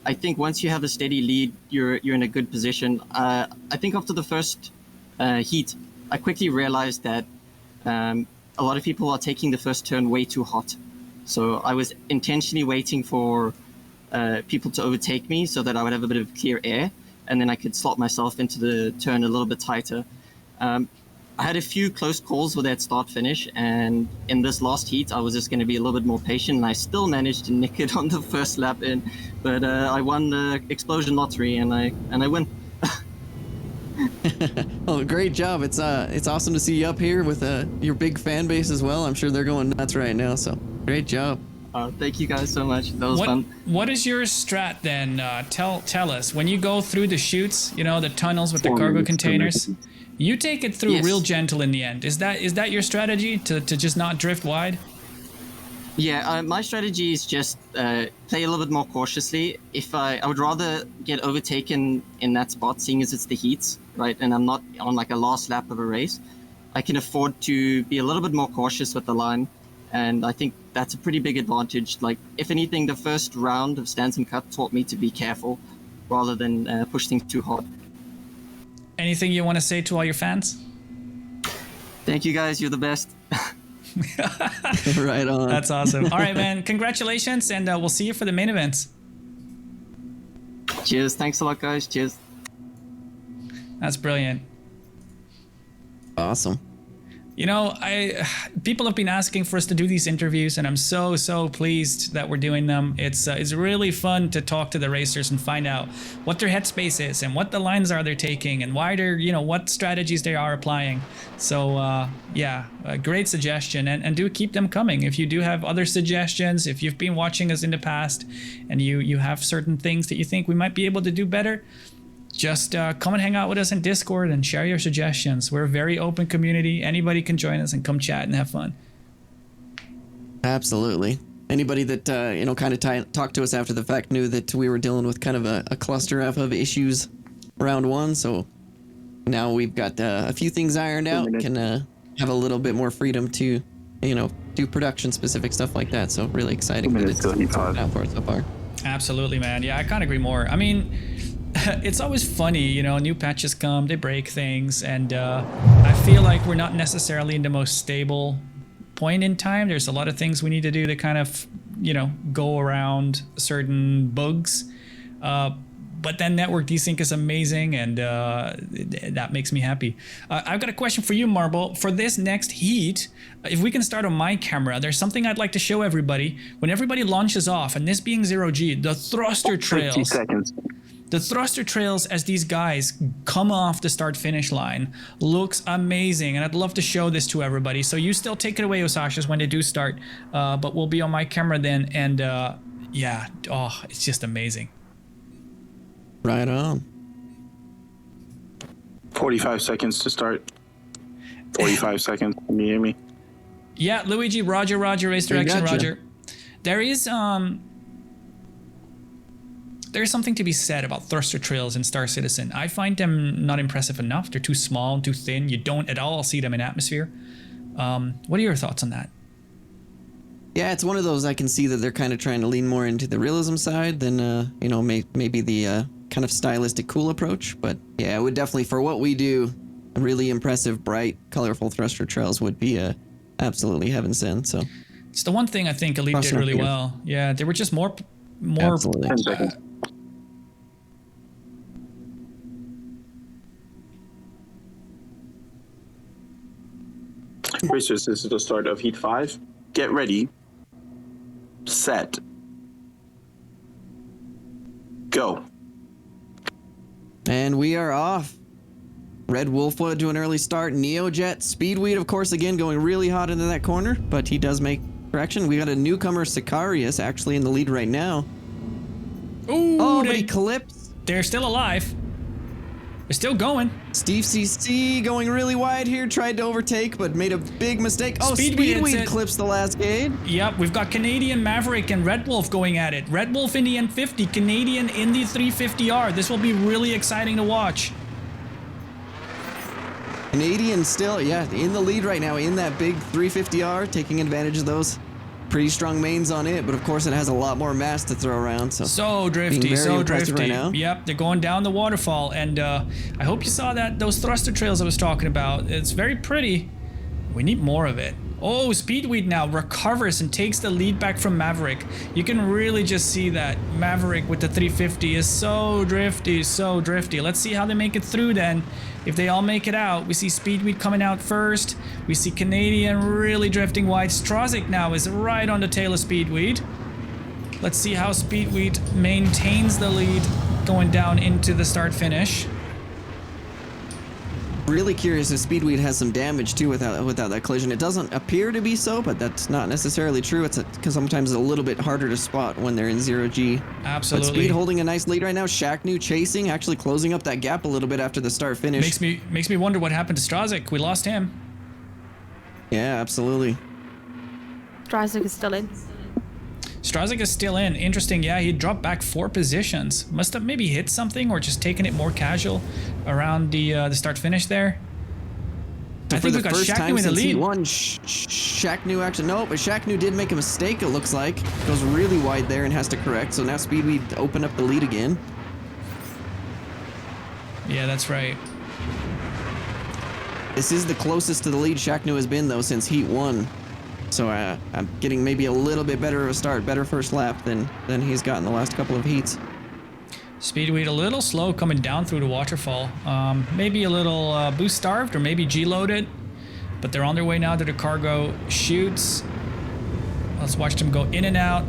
I think once you have a steady lead, you're in a good position. I think after the first heat, I quickly realized that a lot of people are taking the first turn way too hot. So I was intentionally waiting for people to overtake me so that I would have a bit of clear air, and then I could slot myself into the turn a little bit tighter. I had a few close calls with that start-finish, and in this last heat, I was just going to be a little bit more patient, and I still managed to nick it on the first lap in. But I won the explosion lottery, and I win. Oh, great job! It's awesome to see you up here with your big fan base as well. I'm sure they're going nuts right now. So great job. Thank you guys so much. That was fun. What is your strat then? Tell us. When you go through the chutes, the tunnels with the cargo containers, you take it through real gentle in the end. Is that your strategy to just not drift wide? Yeah, my strategy is just play a little bit more cautiously. If I would rather get overtaken in that spot, seeing as it's the heats, right? And I'm not on like a last lap of a race. I can afford to be a little bit more cautious with the line. And I think that's a pretty big advantage. Like, if anything, the first round of Stanton Cup taught me to be careful rather than push things too hard. Anything you want to say to all your fans? Thank you, guys. You're the best. Right on. That's awesome. All right, man. Congratulations, and we'll see you for the main events. Cheers. Thanks a lot, guys. Cheers. That's brilliant. Awesome. People have been asking for us to do these interviews, and I'm so pleased that we're doing them. It's really fun to talk to the racers and find out what their headspace is and what the lines are they're taking and why they're, what strategies they are applying. So a great suggestion, and do keep them coming. If you do have other suggestions, if you've been watching us in the past and you have certain things that you think we might be able to do better, just come and hang out with us in Discord and share your suggestions. We're a very open community. Anybody can join us and come chat and have fun. Absolutely. Anybody that kind of talked to us after the fact knew that we were dealing with kind of a cluster of issues round one. So now we've got a few things ironed out. Can have a little bit more freedom to do production specific stuff like that. So really exciting that it's working out for us so far. Absolutely, man. Yeah, I can't agree more. I mean, it's always funny, new patches come, they break things, and I feel like we're not necessarily in the most stable point in time. There's a lot of things we need to do to kind of, go around certain bugs. But then network desync is amazing, and that makes me happy. I've got a question for you, Marble. For this next heat, if we can start on my camera, there's something I'd like to show everybody. When everybody launches off, and this being 0G, the thruster trails. 50 seconds. The thruster trails as these guys come off the start-finish line looks amazing, and I'd love to show this to everybody. So you still take it away, Osashas, when they do start, but we'll be on my camera then, and it's just amazing. Right on. 45 seconds to start. 45 seconds. Can you hear me? Yeah, Luigi, Roger, race direction, Roger. There's something to be said about thruster trails in Star Citizen. I find them not impressive enough. They're too small and too thin. You don't at all see them in atmosphere. What are your thoughts on that? Yeah, it's one of those I can see that they're kind of trying to lean more into the realism side than, maybe the kind of stylistic cool approach. But yeah, it would definitely, for what we do, really impressive, bright, colorful thruster trails would be absolutely heaven sent. So it's the one thing I think Elite did really well. Yeah, they were just more. Absolutely. 10 seconds. Racers, this is the start of Heat 5. Get ready. Set. Go. And we are off. Red Wolf would do an early start. Neojet, Speedweed, of course, again going really hot into that corner, but he does make correction. We got a newcomer, Sicarius, actually in the lead right now. Ooh, but he clips. They're still alive. They're still going. Steve CC going really wide here, tried to overtake, but made a big mistake. Oh, Speedweed clips the last gate. Yep, we've got Canadian Maverick and Red Wolf going at it. Red Wolf in the N50, Canadian in the 350R. This will be really exciting to watch. Canadian still, in the lead right now in that big 350R, taking advantage of those pretty strong mains on it, but of course it has a lot more mass to throw around. So being drifty, very so impressive drifty. right now. Yep, they're going down the waterfall, and I hope you saw those thruster trails I was talking about. It's very pretty. We need more of it. Oh, Speedweed now recovers and takes the lead back from Maverick. You can really just see that Maverick with the 350 is so drifty, so drifty. Let's see how they make it through then. If they all make it out, we see Speedweed coming out first. We see Canadian really drifting wide. Strazik now is right on the tail of Speedweed. Let's see how Speedweed maintains the lead going down into the start finish. Really curious if Speedweed has some damage too without that collision. It doesn't appear to be so, but that's not necessarily true. It's because sometimes it's a little bit harder to spot when they're in 0G. Absolutely. But Speed holding a nice lead right now. Shaqnu chasing, actually closing up that gap a little bit after the start finish. Makes me wonder what happened to Strazik. We lost him. Yeah, absolutely. Strazik is still in. Strazik is still in. Interesting. Yeah, he dropped back 4 positions. Must have maybe hit something or just taken it more casual around the start finish there. So I think we got Shaqnu in the lead. Shaqnu actually, no, but Shaqnu did make a mistake, it looks like. Goes really wide there and has to correct. So now Speedweed opened up the lead again. Yeah, that's right. This is the closest to the lead Shaqnu has been, though, since Heat 1. So I'm getting maybe a little bit better of a start, better first lap than he's gotten the last couple of heats. Speedweed a little slow coming down through the waterfall. Maybe a little boost starved or maybe G-loaded. But they're on their way now to the cargo chutes. Let's watch them go in and out,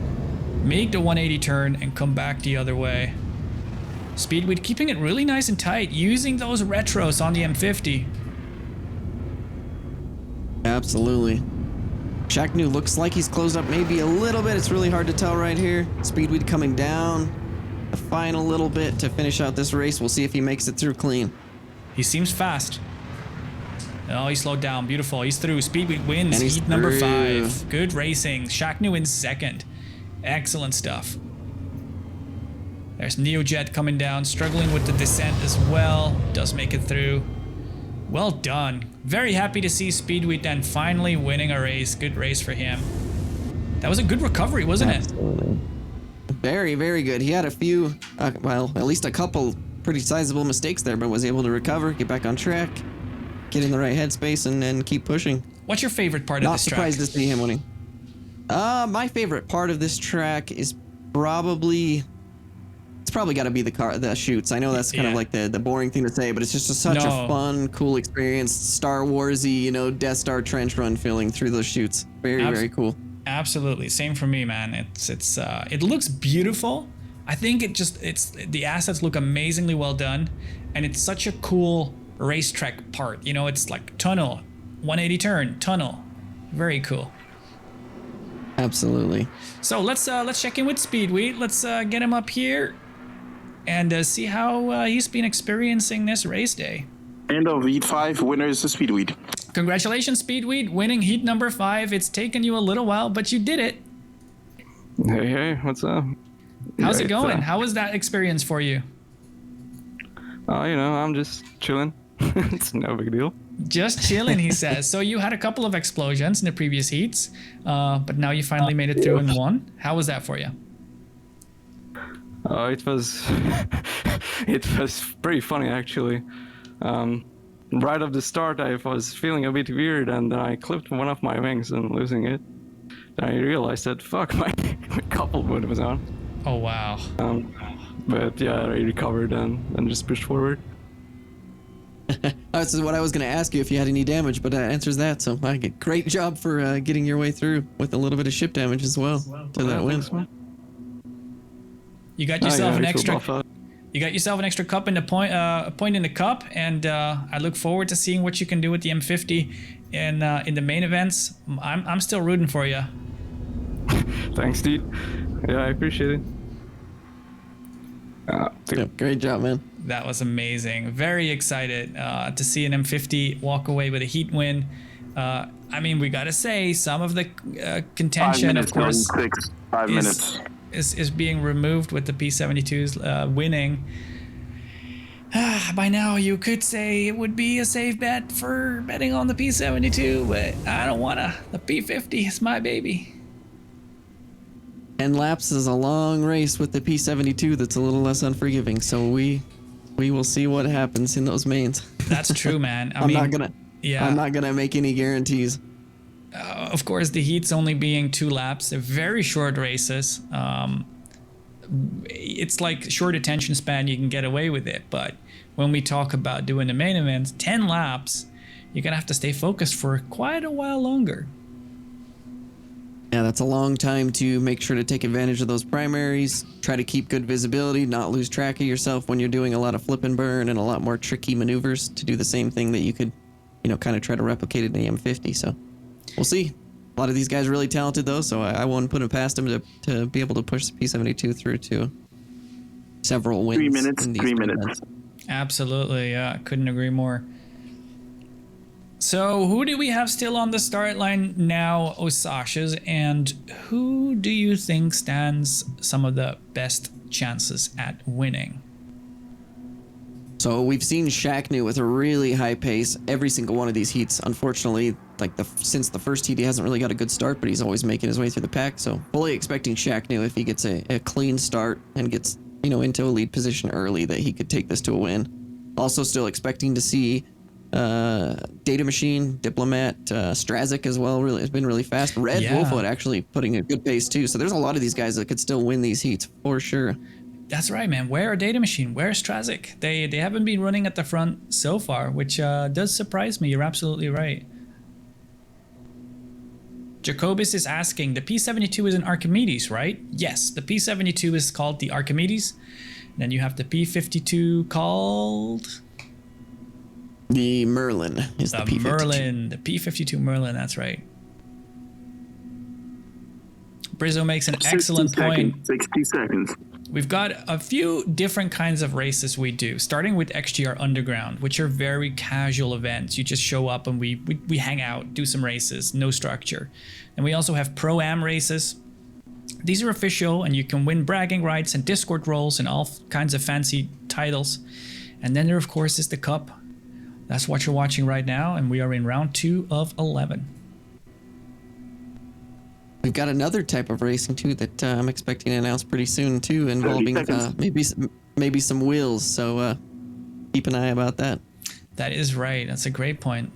make the 180 turn, and come back the other way. Speedweed keeping it really nice and tight, using those retros on the M50. Absolutely. Shaqnu looks like he's closed up maybe a little bit. It's really hard to tell right here. Speedweed coming down the final little bit to finish out this race. We'll see if he makes it through clean. He seems fast. Oh, he slowed down. Beautiful. He's through. Speedweed wins. And he's Heat number through. 5. Good racing. Shaqnu in second. Excellent stuff. There's Neojet coming down, struggling with the descent as well. Does make it through. Well done. Very happy to see Speedweed then finally winning a race. Good race for him. That was a good recovery, wasn't Absolutely. Very, very good. He had a few, well, at least a couple pretty sizable mistakes there, but was able to recover, get back on track, get in the right headspace, and then keep pushing. it? What's your favorite part of Not this track? surprised to see him winning. My favorite part of this track is probably... It's probably got to be the chutes. I know that's kind of like the boring thing to say, but it's just such a fun, cool experience. Star Warsy, you know, Death Star trench run feeling through those chutes. Very, very cool. Absolutely, same for me, man. It looks beautiful. I think the assets look amazingly well done, and it's such a cool racetrack part. You know, it's like tunnel, 180 turn, tunnel, very cool. Absolutely. So let's check in with Speedweed. Let's get him up here and see how he's been experiencing this race day. End of Heat 5, winner is the Speedweed. Congratulations, Speedweed, winning heat number 5. It's taken you a little while, but you did it. Hey, what's up? How's it going? How was that experience for you? You know, I'm just chilling. It's no big deal. Just chilling, he says. So you had a couple of explosions in the previous heats, but now you finally made it through and won. How was that for you? It was it was pretty funny actually. Right off the start, I was feeling a bit weird, and then I clipped one of my wings and losing it. Then I realized that fuck, my couple mode was on. Oh wow. But yeah, I recovered and just pushed forward. This is what I was going to ask you if you had any damage, but that answers that. So, great job for getting your way through with a little bit of ship damage as well to that win. You got yourself an extra. You got yourself an extra cup in the point in the cup, and I look forward to seeing what you can do with the M50 in the main events. I'm still rooting for you. Thanks, dude. Yeah, I appreciate it. Yeah, great job, man. That was amazing. Very excited to see an M50 walk away with a heat win. I mean, we gotta say some of the contention, 5 minutes, of course, 5 minutes. Is being removed with the P72s winning. By now, you could say it would be a safe bet for betting on the P72, but I don't wanna. The P50 is my baby. 10 laps is a long race with the P72 that's a little less unforgiving. So we will see what happens in those mains. That's true, man. I'm not gonna make any guarantees. Of course, the heat's only being 2 laps. They're very short races. It's like short attention span, you can get away with it. But when we talk about doing the main events, 10 laps, you're gonna have to stay focused for quite a while longer. Yeah, that's a long time to make sure to take advantage of those primaries, try to keep good visibility, not lose track of yourself when you're doing a lot of flip and burn and a lot more tricky maneuvers to do the same thing that you could, kind of try to replicate in the M50. So we'll see. A lot of these guys are really talented, though, so I won't put it past them to be able to push the P72 through to several wins. 3 minutes, 3 minutes. Absolutely, yeah, couldn't agree more. So who do we have still on the start line now, Osasha's, and who do you think stands some of the best chances at winning? So we've seen Shacknew with a really high pace every single one of these heats. Unfortunately, since the first heat, he hasn't really got a good start, but he's always making his way through the pack. So fully expecting Shacknew, if he gets a clean start and gets into a lead position early, that he could take this to a win. Also still expecting to see Data Machine, Diplomat, Strazik as well. Really has been really fast. Red Wolfwood actually putting a good pace too. So there's a lot of these guys that could still win these heats for sure. That's right, man. Where are Data Machine? Where's Strazik? They haven't been running at the front so far, which does surprise me. You're absolutely right. Jacobus is asking, the P72 is an Archimedes, right? Yes, the P72 is called the Archimedes. And then you have the P52 called... The Merlin is the P52. Merlin, the P52 Merlin, that's right. Brizzo makes an excellent point. 60 seconds. We've got a few different kinds of races we do, starting with XGR Underground, which are very casual events. You just show up and we hang out, do some races, no structure. And we also have Pro-Am races. These are official and you can win bragging rights and Discord roles and all kinds of fancy titles. And then there, of course, is the Cup. That's what you're watching right now, and we are in round 2 of 11. We've got another type of racing too that I'm expecting to announce pretty soon too, involving maybe some wheels. So keep an eye about that. That is right. That's a great point.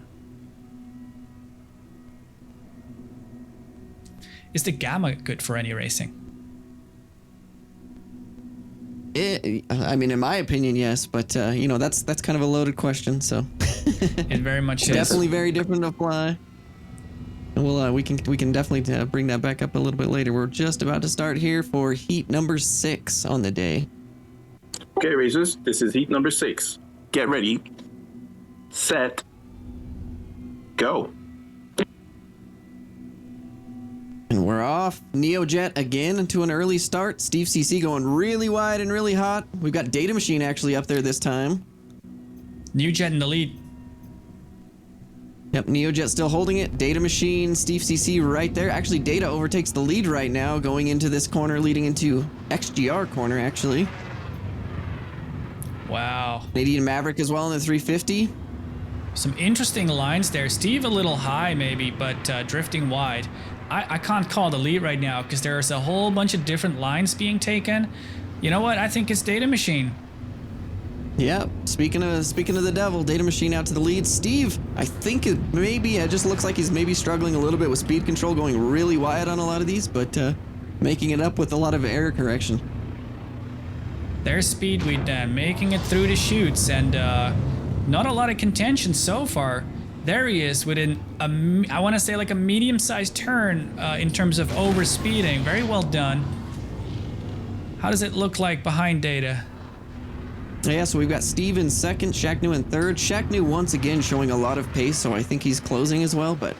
Is the Gamma good for any racing? I mean, in my opinion, yes, but that's kind of a loaded question. So it very much is. Definitely very different to fly. Well, we can definitely bring that back up a little bit later. We're just about to start here for heat number 6 on the day. Okay, racers, this is heat number 6. Get ready, set, go. And we're off. Neojet again to an early start. Steve CC going really wide and really hot. We've got Data Machine actually up there this time. Neojet in the lead. Yep, Neojet still holding it. Data Machine, Steve CC right there. Actually, Data overtakes the lead right now, going into this corner, leading into XGR corner, actually. Wow. Canadian Maverick as well in the 350. Some interesting lines there. Steve a little high maybe, but drifting wide. I can't call the lead right now because there's a whole bunch of different lines being taken. You know what? I think it's Data Machine. Yeah, speaking of the devil, Data Machine out to the lead. Steve, I think it just looks like he's maybe struggling a little bit with speed control, going really wide on a lot of these, but making it up with a lot of error correction. There's Speedweed then, making it through the chutes, and not a lot of contention so far. There he is with I want to say like a medium-sized turn in terms of overspeeding. Very well done. How does it look like behind Data? Yeah, so we've got Steve in second, Shacknew in third. Shacknew once again showing a lot of pace, so I think he's closing as well, but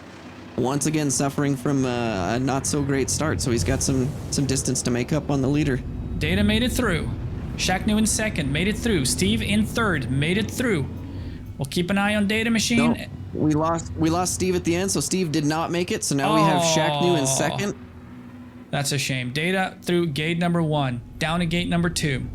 once again suffering from a not so great start, so he's got some distance to make up on the leader. Data made it through. Shacknew in second, made it through. Steve in third, made it through. We'll keep an eye on Data Machine. No, we lost Steve at the end, so Steve did not make it, so now we have Shacknew in second. That's a shame. Data through gate number 1, down to gate number 2.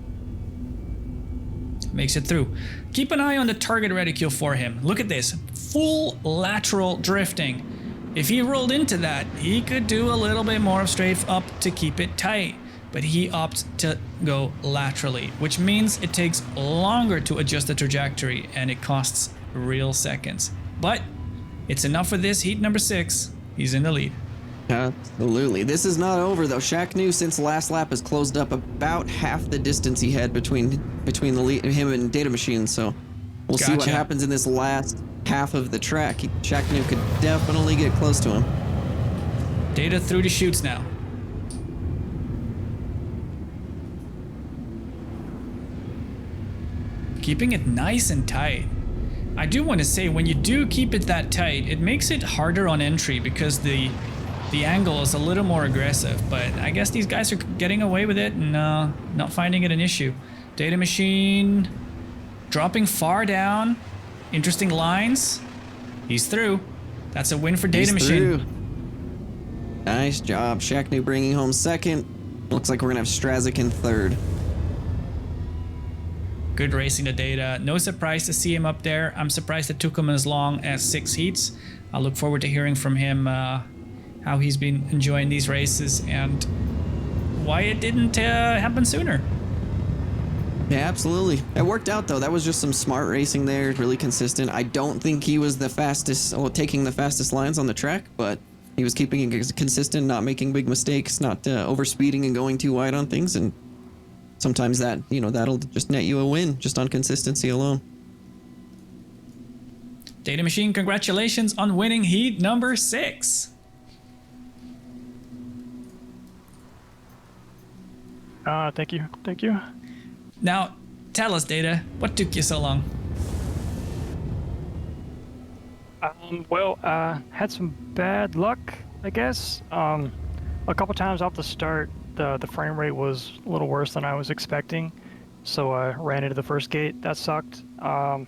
Makes it through. Keep an eye on the target reticule for him. Look at this. Full lateral drifting. If he rolled into that, he could do a little bit more of strafe up to keep it tight, but he opts to go laterally, which means it takes longer to adjust the trajectory and it costs real seconds. But it's enough for this heat number 6. He's in the lead. Absolutely. This is not over though. Shaq since last lap has closed up about half the distance he had between him and Data Machine. So we'll see what Gotcha. happens in this last half of the track. Shaq could definitely get close to him. Data through the chutes now. Keeping it nice and tight. I do want to say, when you do keep it that tight, it makes it harder on entry because the angle is a little more aggressive, but I guess these guys are getting away with it and not finding it an issue. Data Machine dropping far down. Interesting lines. He's through. That's a win for Data Machine. Through. Nice job. Shaq bringing home second. Looks like we're going to have Strazik in third. Good racing to Data. No surprise to see him up there. I'm surprised it took him as long as 6 heats. I look forward to hearing from him how he's been enjoying these races and why it didn't happen sooner. Yeah, absolutely. It worked out though. That was just some smart racing there, really consistent. I don't think he was the fastest, taking the fastest lines on the track, but he was keeping it consistent, not making big mistakes, not overspeeding and going too wide on things. And sometimes that, that'll just net you a win just on consistency alone. Data Machine, congratulations on winning heat number 6. Thank you. Now, tell us, Data, what took you so long? Had some bad luck, I guess. A couple times off the start, the frame rate was a little worse than I was expecting, so I ran into the first gate. That sucked. I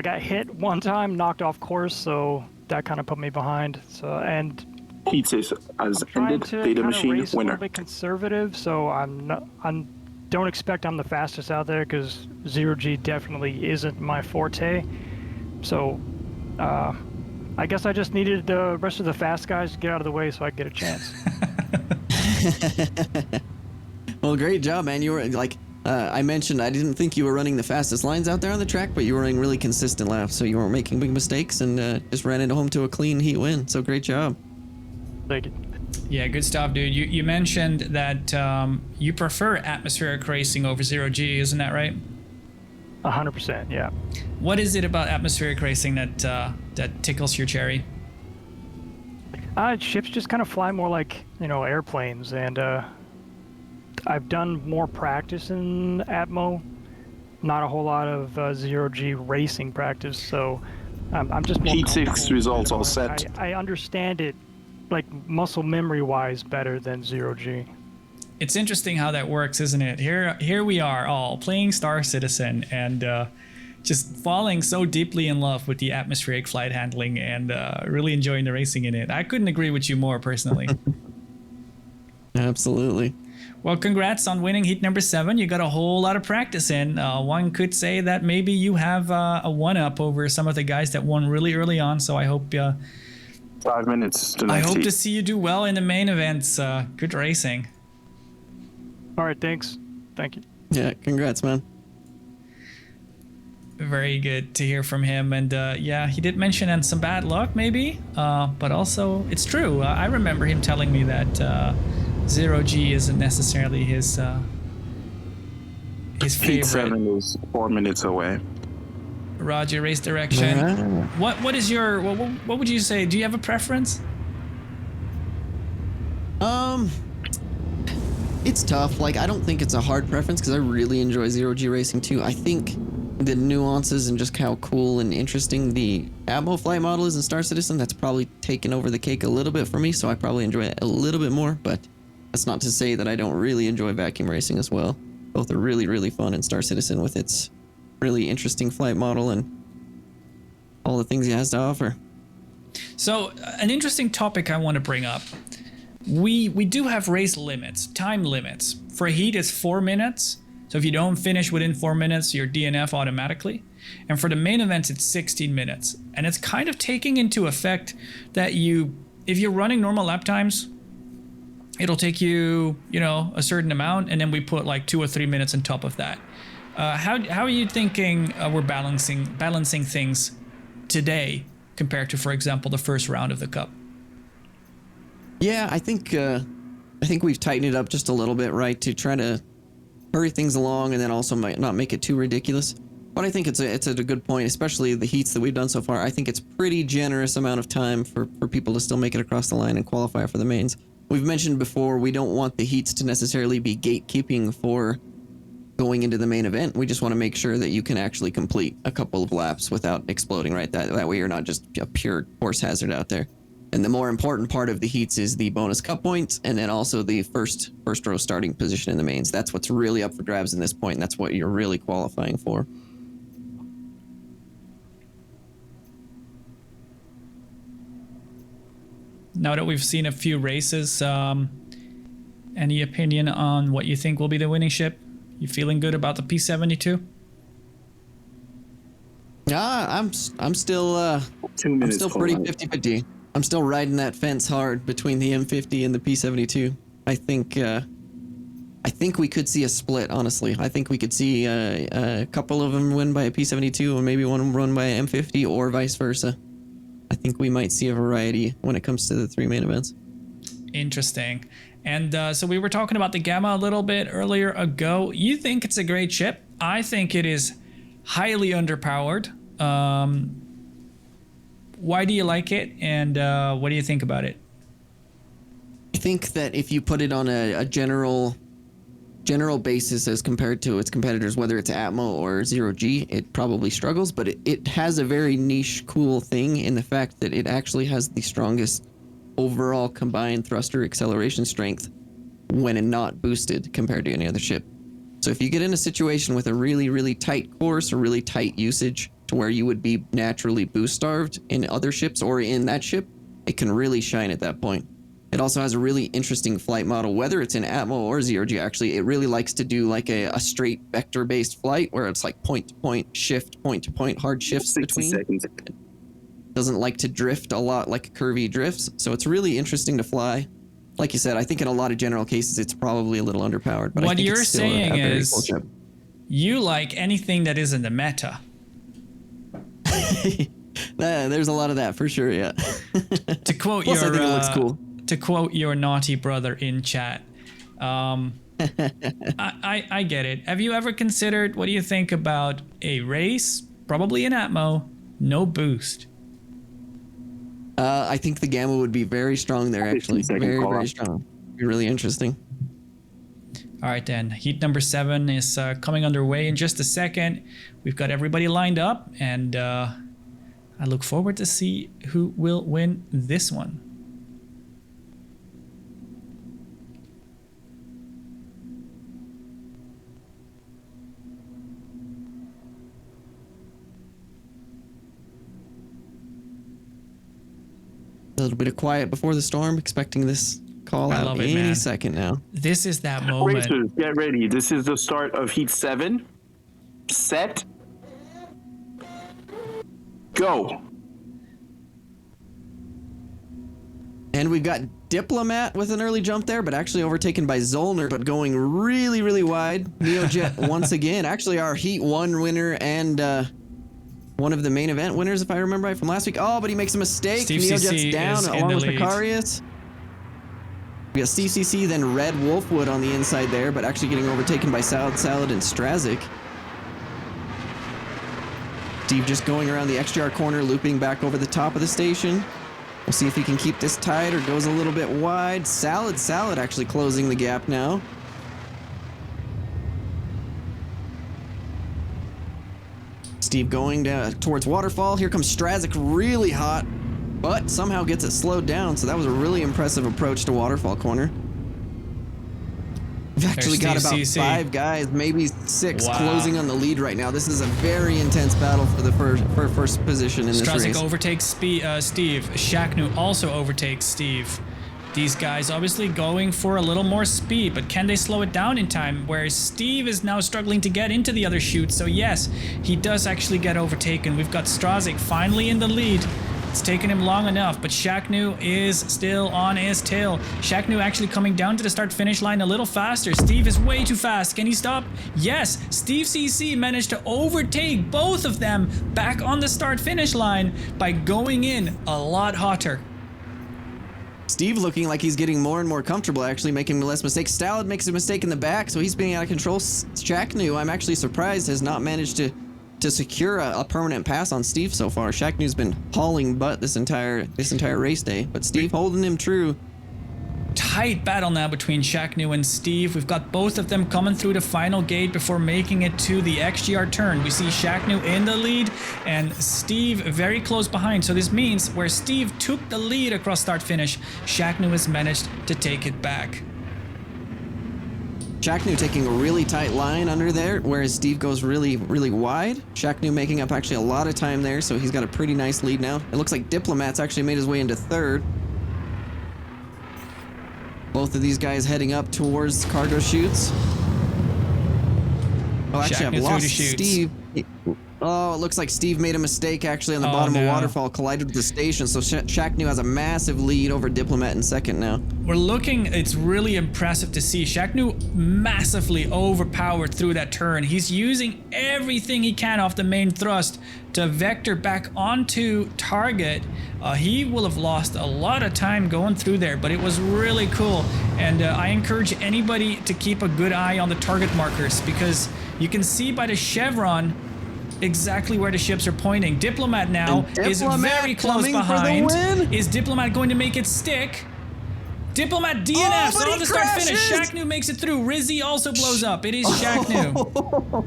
got hit one time, knocked off course, so that kind of put me behind. Heat 6 has ended. To Data Machine race a winner. little bit conservative, so don't expect I'm the fastest out there because 0G definitely isn't my forte. So I guess I just needed the rest of the fast guys to get out of the way so I could get a chance. Well, great job, man. You were I mentioned, I didn't think you were running the fastest lines out there on the track, but you were running really consistent laps, so you weren't making big mistakes and just ran into home to a clean heat win. So great job. Thank you. Yeah, good stuff, dude. You mentioned that you prefer atmospheric racing over 0G, isn't that right? 100%, yeah. What is it about atmospheric racing that tickles your cherry? Ships just kind of fly more like, airplanes, and I've done more practice in Atmo, not a whole lot of 0G racing practice, so I'm just more Heat 6 comfortable. results all set. I understand it, like, muscle memory-wise better than 0G. It's interesting how that works, isn't it? Here we are all playing Star Citizen and just falling so deeply in love with the atmospheric flight handling and really enjoying the racing in it. I couldn't agree with you more personally. Absolutely. Well, congrats on winning heat number 7. You got a whole lot of practice in. One could say that maybe you have a one-up over some of the guys that won really early on, so I hope 5 minutes to I next hope heat. to see you do well in the main events. Good racing. All right, thanks. Thank you. Yeah, congrats, man. Very good to hear from him. And yeah, he did mention some bad luck maybe, but also it's true. I remember him telling me that 0G isn't necessarily his Heat favorite. 7 is 4 minutes away. Roger, race direction. Wow. What is your what would you say? Do you have a preference? It's tough. Like, I don't think it's a hard preference because I really enjoy 0G racing too. I think the nuances and just how cool and interesting the Atmo flight model is in Star Citizen, that's probably taken over the cake a little bit for me, so I probably enjoy it a little bit more, but that's not to say that I don't really enjoy vacuum racing as well. Both are really, really fun in Star Citizen with its really interesting flight model and all the things it has to offer. So an interesting topic I want to bring up. We do have race limits, time limits. For heat it's 4 minutes. So if you don't finish within 4 minutes, you're DNF automatically. And for the main events, it's 16 minutes. And it's kind of taking into effect that if you're running normal lap times, it'll take you, a certain amount, and then we put like 2 or 3 minutes on top of that. How are you thinking we're balancing things today compared to, for example, the first round of the Cup? Yeah, I think we've tightened it up just a little bit, right, to try to hurry things along and then also might not make it too ridiculous. But I think it's a good point, especially the heats that we've done so far. I think it's pretty generous amount of time for people to still make it across the line and qualify for the mains. We've mentioned before, we don't want the heats to necessarily be gatekeeping for going into the main event. We just want to make sure that you can actually complete a couple of laps without exploding, right? That way you're not just a pure course hazard out there. And the more important part of the heats is the bonus Cup points, and then also the first row starting position in the mains. That's what's really up for grabs in this point, and that's what you're really qualifying for. Now that we've seen a few races, any opinion on what you think will be the winning ship? You feeling good about the P72? I'm still 2 minutes. I'm still pretty 50-50. I'm still riding that fence hard between the M50 and the P72. I think we could see a split, honestly. I think we could see a couple of them win by a P72 and maybe one run by a M50 or vice versa. I think we might see a variety when it comes to the 3 main events. Interesting. And so we were talking about the Gamma a little bit earlier ago. You think it's a great ship. I think it is highly underpowered. Why do you like it, and what do you think about it? I think that if you put it on a general basis as compared to its competitors, whether it's Atmo or 0G, it probably struggles, but it has a very niche, cool thing in the fact that it actually has the strongest overall combined thruster acceleration strength when not boosted compared to any other ship. So if you get in a situation with a really, really tight course or really tight usage to where you would be naturally boost starved in other ships or in that ship, it can really shine at that point. It also has a really interesting flight model, whether it's in Atmo or 0G. Actually, it really likes to do like a straight vector-based flight where it's like point-to-point, shift, point-to-point, hard shifts 60 between. seconds. Doesn't like to drift a lot like curvy drifts, so it's really interesting to fly. Like you said, I think in a lot of general cases, it's probably a little underpowered. But I What think you're it's still saying a very is cool ship. you like anything that is in the meta. There's a lot of that for sure, yeah. To quote Plus, I think it looks cool. To quote your naughty brother in chat, I get it. Have you ever considered, what do you think about a race, probably in Atmo, no boost? I think the Gamma would be very strong there, actually. Very, very strong. Be really interesting. All right, then. Heat number 7 is coming underway in just a second. We've got everybody lined up, and I look forward to see who will win this one. A little bit of quiet before the storm, expecting this call out any second now. This is that moment. Racers, get ready. This is the start of Heat 7. Set. Go. And we've got Diplomat with an early jump there, but actually overtaken by Zollner, but going really, really wide. Neojet once again. Actually, our Heat 1 winner and one of the main event winners, if I remember right from last week. Oh, but he makes a mistake. Steve Neojet's CC down along with Macarius. We got Steve CC, then Red Wolfwood on the inside there, but actually getting overtaken by Salad and Strazik. Steve just going around the XGR corner, looping back over the top of the station. We'll see if he can keep this tight or goes a little bit wide. Salad actually closing the gap now. Steve going down towards Waterfall. Here comes Strazik, really hot, but somehow gets it slowed down. So that was a really impressive approach to Waterfall corner. We've actually got about 5 guys, maybe 6, closing on the lead right now. This is a very intense battle for the first position in this race. Strazik overtakes Steve. Shaknu also overtakes Steve. These guys obviously going for a little more speed, but can they slow it down in time? Whereas Steve is now struggling to get into the other chute. So yes, he does actually get overtaken. We've got Strazik finally in the lead. It's taken him long enough, but Shaknu is still on his tail. Shaknu actually coming down to the start-finish line a little faster. Steve is way too fast. Can he stop? Yes, Steve CC managed to overtake both of them back on the start-finish line by going in a lot hotter. Steve looking like he's getting more and more comfortable, actually making less mistakes. Stallard makes a mistake in the back, so he's being out of control. Shaknu, I'm actually surprised, has not managed to secure a permanent pass on Steve so far. Shaknu's been hauling butt this entire race day, but Steve holding him true. Tight battle now between Shaknu and Steve. We've got both of them coming through the final gate before making it to the XGR turn. We see Shaknu in the lead and Steve very close behind. So this means where Steve took the lead across start finish, Shaknu has managed to take it back. Shaknu taking a really tight line under there, whereas Steve goes really, really wide. Shaknu making up actually a lot of time there, so he's got a pretty nice lead now. It looks like Diplomat's actually made his way into third. Both of these guys heading up towards cargo chutes. Oh, actually, I've lost Steve. Oh, it looks like Steve made a mistake actually on the bottom of Waterfall, collided with the station, so Shaknu has a massive lead over Diplomat in second now. We're looking, it's really impressive to see. Shaknu massively overpowered through that turn. He's using everything he can off the main thrust to vector back onto target. He will have lost a lot of time going through there, but it was really cool. And I encourage anybody to keep a good eye on the target markers, because you can see by the chevron exactly where the ships are pointing. Diplomat now is very close behind. Is Diplomat going to make it stick? Diplomat DNFs on the start finish. Shaknu makes it through. Rizzy also blows up. It is Shaknu.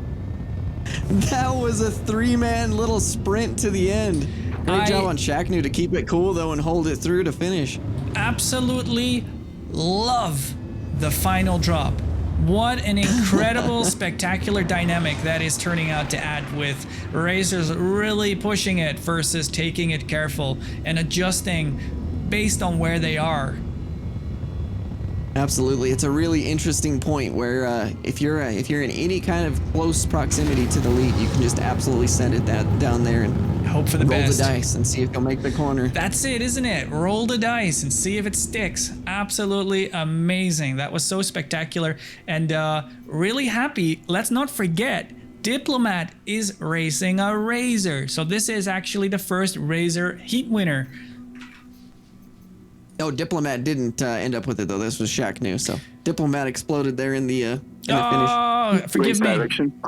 That was a three-man little sprint to the end. Great job on Shaknu to keep it cool though and hold it through to finish. Absolutely love the final drop. What an incredible, spectacular dynamic that is turning out to add, with racers really pushing it versus taking it careful and adjusting based on where they are. Absolutely, it's a really interesting point where if you're in any kind of close proximity to the lead, you can just absolutely send it down there and hope for the best. Roll the dice and see if you'll make the corner. That's it, isn't it? Roll the dice and see if it sticks. Absolutely amazing. That was so spectacular and really happy. Let's not forget, Diplomat is racing a Razor. So this is actually the first Razor heat winner. Oh, Diplomat didn't end up with it though. This was Shaknu. So Diplomat exploded there in the finish. Oh, forgive me. Direction.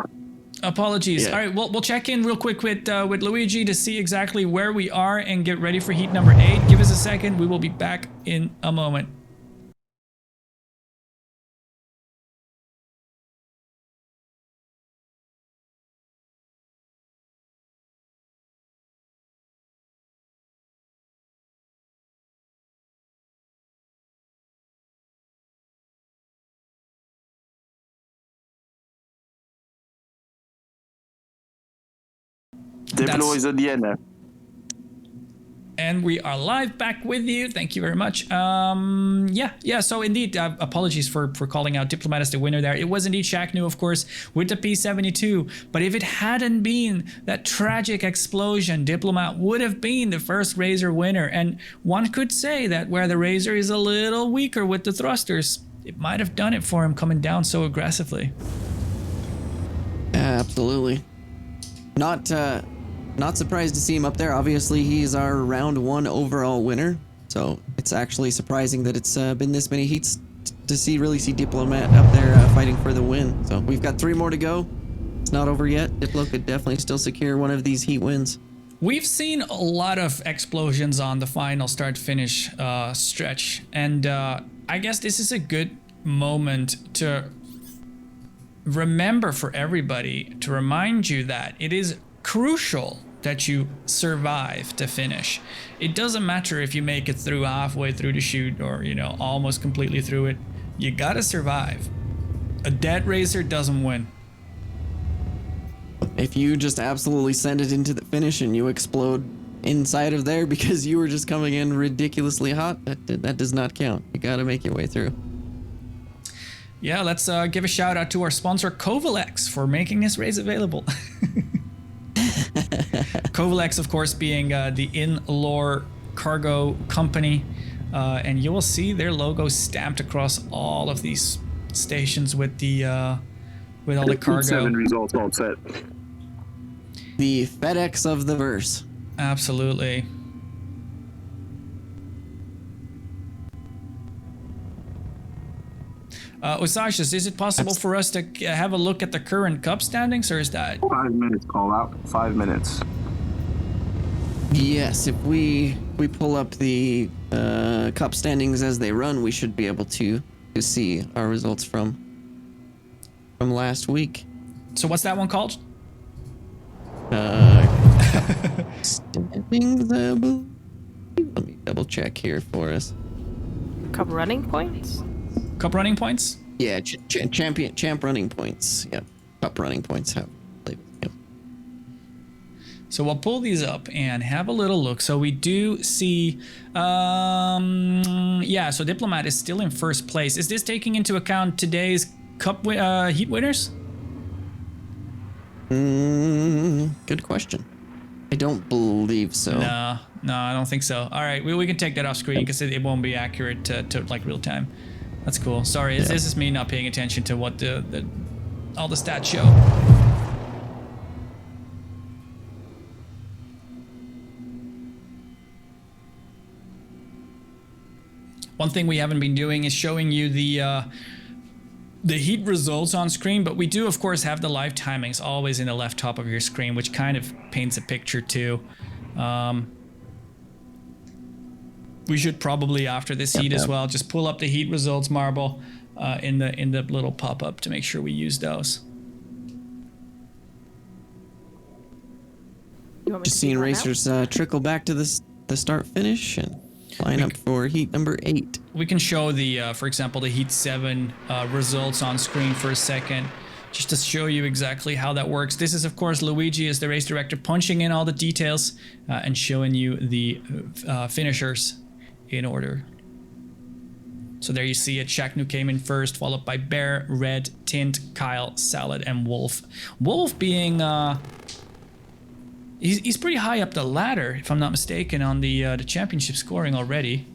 Apologies. Yeah. All right, we'll check in real quick with Luigi to see exactly where we are and get ready for heat number 8. Give us a second. We will be back in a moment. Diplo is at the end there. And we are live back with you. Thank you very much. Yeah. So indeed, apologies for calling out Diplomat as the winner there. It was indeed Shaknu, of course, with the P72. But if it hadn't been that tragic explosion, Diplomat would have been the first Razor winner. And one could say that where the Razor is a little weaker with the thrusters, it might have done it for him coming down so aggressively. Absolutely. Not surprised to see him up there. Obviously, he's our round 1 overall winner. So it's actually surprising that it's been this many heats to really see Diplomat up there fighting for the win. So we've got 3 more to go. It's not over yet. Diplo could definitely still secure one of these heat wins. We've seen a lot of explosions on the final start-finish stretch. And I guess this is a good moment to remember for everybody, to remind you that it is crucial that you survive to finish. It doesn't matter if you make it through halfway through the chute or, almost completely through it. You gotta survive. A dead Razor doesn't win. If you just absolutely send it into the finish and you explode inside of there because you were just coming in ridiculously hot, that does not count. You got to make your way through. Yeah, let's give a shout out to our sponsor Kovalex for making this race available. Kovalex, of course, being the in-lore cargo company, and you will see their logo stamped across all of these stations with the with all the cargo. 7 results all set. The FedEx of the verse. Absolutely. Osashis, is it possible for us to have a look at the current cup standings, or is that 5 minutes call out. 5 minutes. Yes, if we pull up the cup standings as they run, we should be able to see our results from last week. So what's that one called? Standings, I believe. Let me double check here for us. Cup running points? Cup running points? Yeah, champ running points. Yep, cup running points. Yep. So we'll pull these up and have a little look. So we do see, yeah, so Diplomat is still in first place. Is this taking into account today's cup heat winners? Good question. I don't believe so. No, I don't think so. All right, we can take that off screen because it won't be accurate to like real time. That's cool. Sorry, this is me not paying attention to what all the stats show. One thing we haven't been doing is showing you the heat results on screen, but we do of course have the live timings always in the left top of your screen, which kind of paints a picture too. We should probably, after this heat as well, just pull up the heat results, Marble, in the little pop-up to make sure we use those. Just seeing racers trickle back to the start finish and line up for heat number 8. We can show the, for example, the heat 7 results on screen for a second, just to show you exactly how that works. This is, of course, Luigi as the race director punching in all the details and showing you the finishers in order. So there you see it. Shaqnu came in first, followed by Bear, Red, Tint, Kyle, Salad, and Wolf. Wolf being he's pretty high up the ladder, if I'm not mistaken, on the championship scoring already.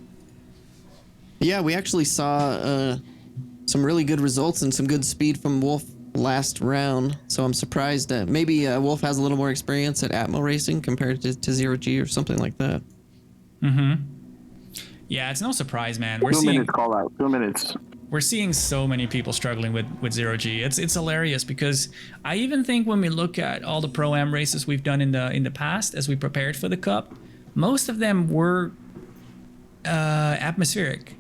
Yeah, we actually saw some really good results and some good speed from Wolf last round. So I'm surprised that maybe Wolf has a little more experience at Atmo racing compared to Zero G or something like that. Mm-hmm. Yeah, it's no surprise, man. 2 minutes call out. 2 minutes. We're seeing so many people struggling with Zero G. It's hilarious because I even think when we look at all the Pro-Am races we've done in the past as we prepared for the Cup, most of them were atmospheric.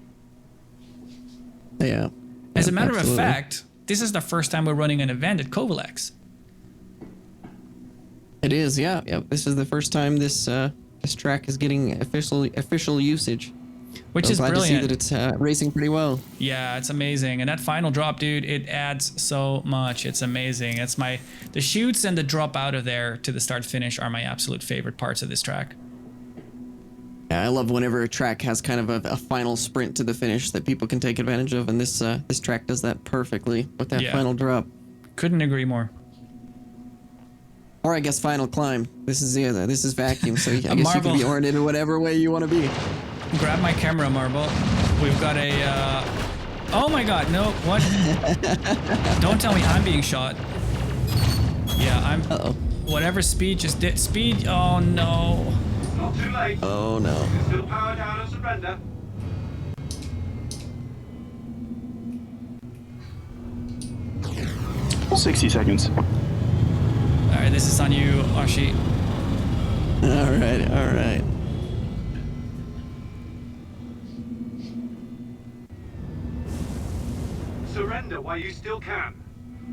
Yeah. As a matter of fact, this is the first time we're running an event at Kovalex. It is, yeah. This is the first time this track is getting official usage. Which is glad brilliant. to see that it's racing pretty well. Yeah, it's amazing. And that final drop, dude, it adds so much. It's amazing. It's the shoots and the drop out of there to the start finish are my absolute favorite parts of this track. Yeah, I love whenever a track has kind of a final sprint to the finish that people can take advantage of, and this track does that perfectly with that final drop. Couldn't agree more. Or I guess final climb. This is vacuum, so I guess you can be oriented in whatever way you want to be. Grab my camera, Marble. We've got a... Oh my god, no, what? Don't tell me I'm being shot. Yeah, I'm... Uh-oh. Whatever speed just did... Speed... Oh no. Not too late. Oh no. You can still power down and surrender. $60 seconds. Alright, this is on you, Ashi. Alright. Surrender while you still can.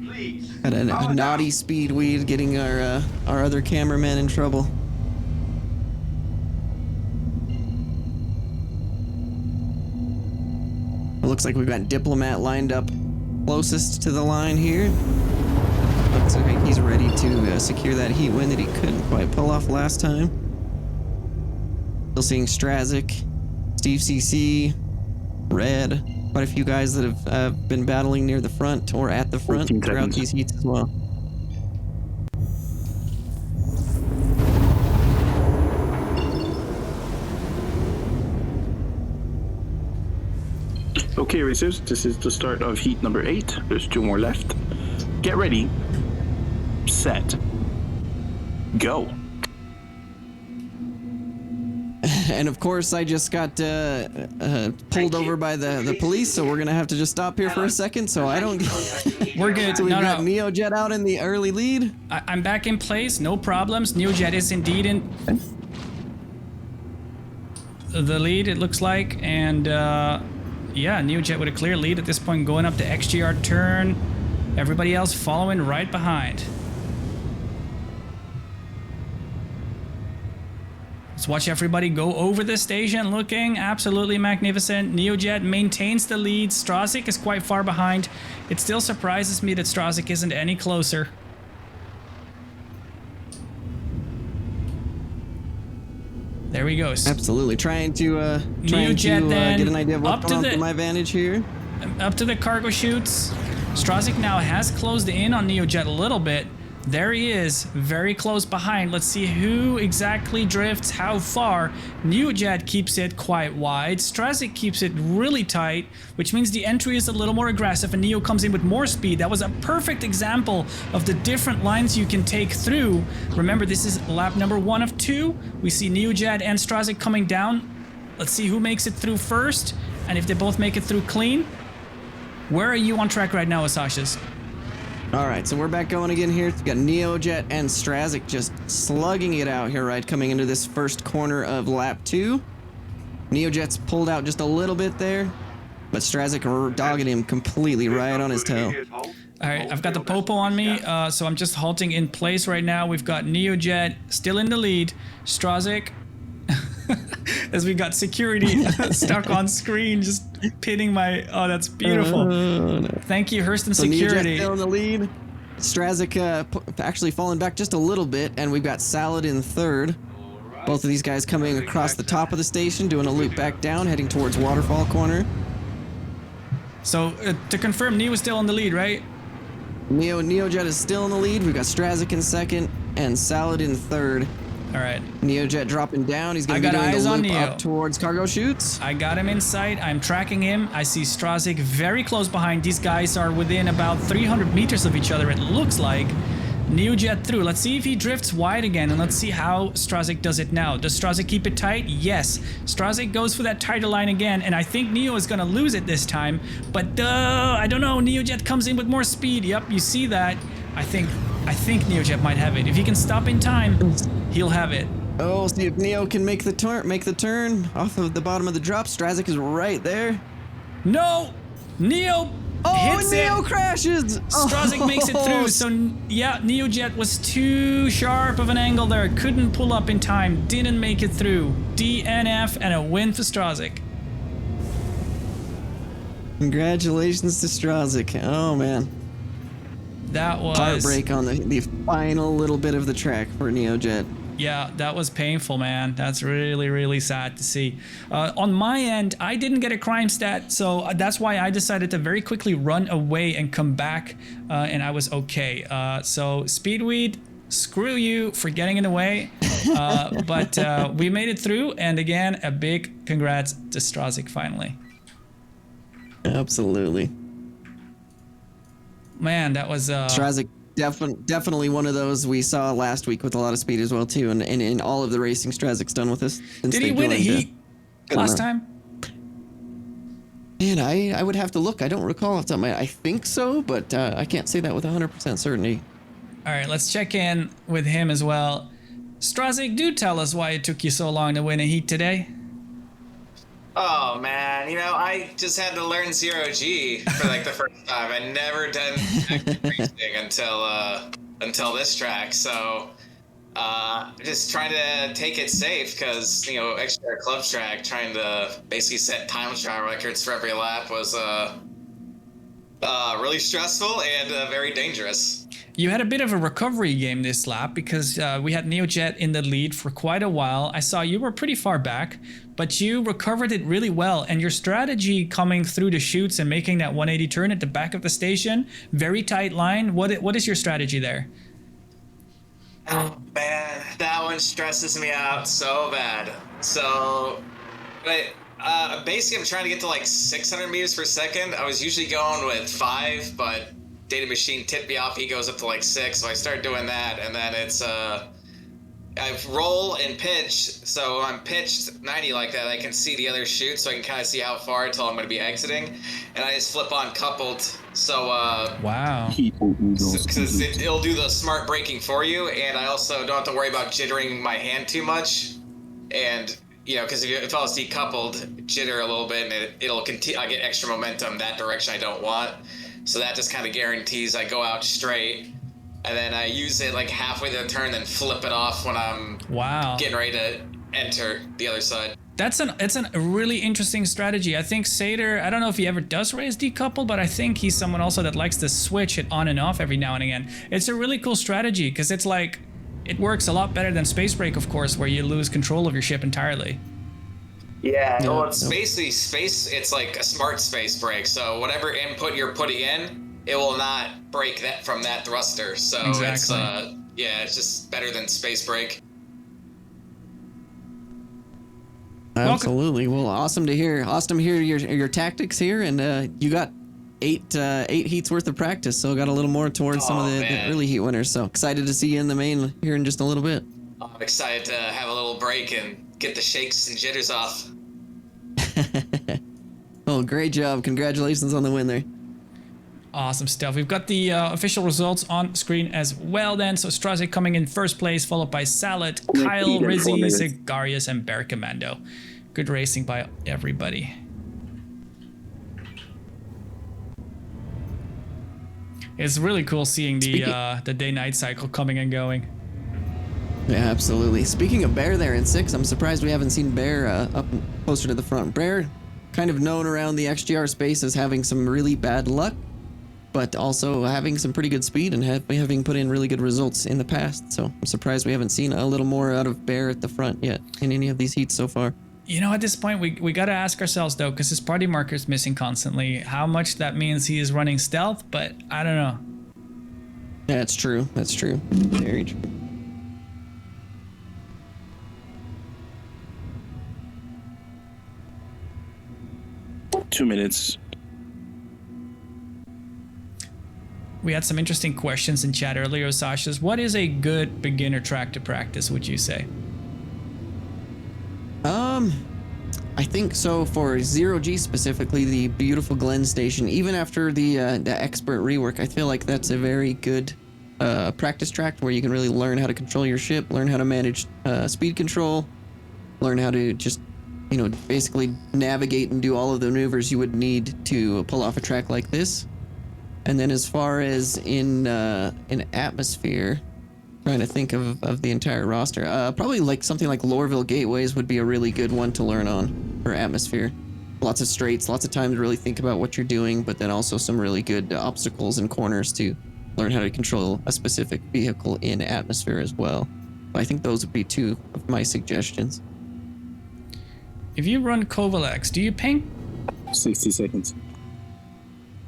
Please. Had a naughty speed weed getting our other cameraman in trouble. It looks like we've got Diplomat lined up closest to the line here. Looks like he's ready to secure that heat win that he couldn't quite pull off last time. Still seeing Strazik, Steve CC, Red. Quite a few guys that have been battling near the front or at the front 14 throughout seconds. these heats as well. Okay, racers, this is the start of heat number 8. There's 2 more left. Get ready, set, go. And of course, I just got pulled over by the police, so we're gonna have to just stop here for a second. So I don't. We're good. So we've No, got no. NeoJet out in the early lead. I'm back in place. No problems. NeoJet is indeed in the lead, it looks like. And yeah, NeoJet with a clear lead at this point, going up the XGR turn. Everybody else following right behind. Let's watch everybody go over the station, looking absolutely magnificent. NeoJet maintains the lead. Strazik is quite far behind. It still surprises me that Strazik isn't any closer. There he goes. Absolutely, trying to NeoJet then get an idea of up what's to going on the- from my vantage here. Up to the cargo chutes. Strazik now has closed in on NeoJet a little bit. There he is, very close behind. Let's see who exactly drifts how far. NeoJet keeps it quite wide. Strazik keeps it really tight, which means the entry is a little more aggressive and Neo comes in with more speed. That was a perfect example of the different lines you can take through. Remember, this is lap number 1 of 2. We see NeoJet and Strazik coming down. Let's see who makes it through first, and if they both make it through clean. Where are you on track right now, Asashas? All right, so we're back going again here. We've got NeoJet and Strazik just slugging it out here, right, coming into this first corner of lap 2. NeoJet's pulled out just a little bit there, but Strazik dogging him completely right on his toe. All right, I've got the popo on me, so I'm just halting in place right now. We've got NeoJet still in the lead. Strazik, as we got security stuck on screen, just pinning my... Oh, that's beautiful. No. Thank you, Hurston So Security. NeoJet still in the lead. Strazik actually falling back just a little bit, and we've got Salad in third. Both of these guys coming across the top of the station, doing a loop back down, heading towards Waterfall Corner. So, to confirm, Neo is still in the lead, right? NeoJet is still in the lead. We've got Strazik in second, and Salad in third. All right. NeoJet dropping down. He's going I to be got doing eyes the on loop Neo. up towards cargo chutes. I got him in sight. I'm tracking him. I see Strazik very close behind. These guys are within about 300 meters of each other, it looks like. NeoJet through. Let's see if he drifts wide again, and let's see how Strazik does it now. Does Strazik keep it tight? Yes. Strazik goes for that tighter line again, and I think Neo is going to lose it this time. But I don't know. NeoJet comes in with more speed. Yep, you see that. I think NeoJet might have it. If he can stop in time, he'll have it. Oh, see if Neo can make the turn off of the bottom of the drop. Strazik is right there. No! Neo hits Neo it. crashes. Strazik makes it through. So yeah, NeoJet was too sharp of an angle there. Couldn't pull up in time. Didn't make it through. DNF and a win for Strazik. Congratulations to Strazik. Oh man, That was heartbreak on the final little bit of the track for NeoJet. Yeah, that was painful, man. That's really, really sad to see. On my end, I didn't get a crime stat, so that's why I decided to very quickly run away and come back, and I was okay. So Speedweed, screw you for getting in the way, but we made it through, and again, a big congrats to Strazik finally. Absolutely. Man, that was... Strazik, definitely one of those we saw last week with a lot of speed as well too, and in all of the racing Strazik's done with us. Did he win a heat last time? Man, I would have to look. I don't recall off the top of my head. I think so, but I can't say that with 100% certainty. All right, let's check in with him as well. Strazik, do tell us why it took you so long to win a heat today. Oh man, you know, I just had to learn 0G for like the first time. I'd never done active racing until this track, so just trying to take it safe because, you know, XGR club track, trying to basically set time trial records for every lap was really stressful and very dangerous. You had a bit of a recovery game this lap because we had NeoJet in the lead for quite a while. I saw you were pretty far back, but you recovered it really well. And your strategy coming through the chutes and making that 180 turn at the back of the station, very tight line. What is your strategy there? Oh man, that one stresses me out so bad. So, basically I'm trying to get to like 600 meters per second. I was usually going with 5, but Data Machine tipped me off. He goes up to like 6, so I start doing that, and then it's I roll and pitch. So when I'm pitched 90 like that, I can see the other chute, so I can kind of see how far until I'm going to be exiting, and I just flip on coupled. So wow, because it'll do the smart braking for you, and I also don't have to worry about jittering my hand too much, and you know, because if I was decoupled, jitter a little bit, and it'll continue. I get extra momentum that direction I don't want. So that just kind of guarantees I go out straight, and then I use it like halfway through the turn, then flip it off when I'm getting ready to enter the other side. It's a really interesting strategy. I think Sater, I don't know if he ever does race decoupled, but I think he's someone also that likes to switch it on and off every now and again. It's a really cool strategy because it's like, it works a lot better than Space Brake, of course, where you lose control of your ship entirely. Yeah, well, it's basically it's like a smart space brake. So whatever input you're putting in, it will not break that from that thruster. So exactly. it's just better than space brake. Absolutely. Well, awesome to hear. Awesome to hear your tactics here, and you got eight heats worth of practice, so got a little more towards some of the early heat winners. So excited to see you in the main here in just a little bit. I'm excited to have a little break and get the shakes and jitters off. Oh, great job. Congratulations on the win there. Awesome stuff. We've got the official results on screen as well then. So Strazik coming in first place, followed by Salad, Kyle, Rizzy, Zagarius, and Bear Commando. Good racing by everybody. It's really cool seeing the day-night cycle coming and going. Yeah, absolutely. Speaking of Bear there in 6, I'm surprised we haven't seen Bear up closer to the front. Bear, kind of known around the XGR space as having some really bad luck, but also having some pretty good speed and having put in really good results in the past. So I'm surprised we haven't seen a little more out of Bear at the front yet in any of these heats so far. You know, at this point, we got to ask ourselves, though, because his party marker is missing constantly, how much that means he is running stealth, but I don't know. Yeah, that's true. That's true. Very true. Two minutes. We had some interesting questions in chat earlier, Sasha's. What is a good beginner track to practice, would you say? I think so for 0G specifically, the beautiful Glen Station, even after the expert rework, I feel like that's a very good practice track where you can really learn how to control your ship, learn how to manage speed control, learn how to just, you know, basically navigate and do all of the maneuvers you would need to pull off a track like this. And then as far as in atmosphere, trying to think of the entire roster, probably like something like Lorville Gateways would be a really good one to learn on for atmosphere. Lots of straights, lots of time to really think about what you're doing, but then also some really good obstacles and corners to learn how to control a specific vehicle in atmosphere as well. I think those would be two of my suggestions. If you run Kovalex, do you ping? 60 seconds.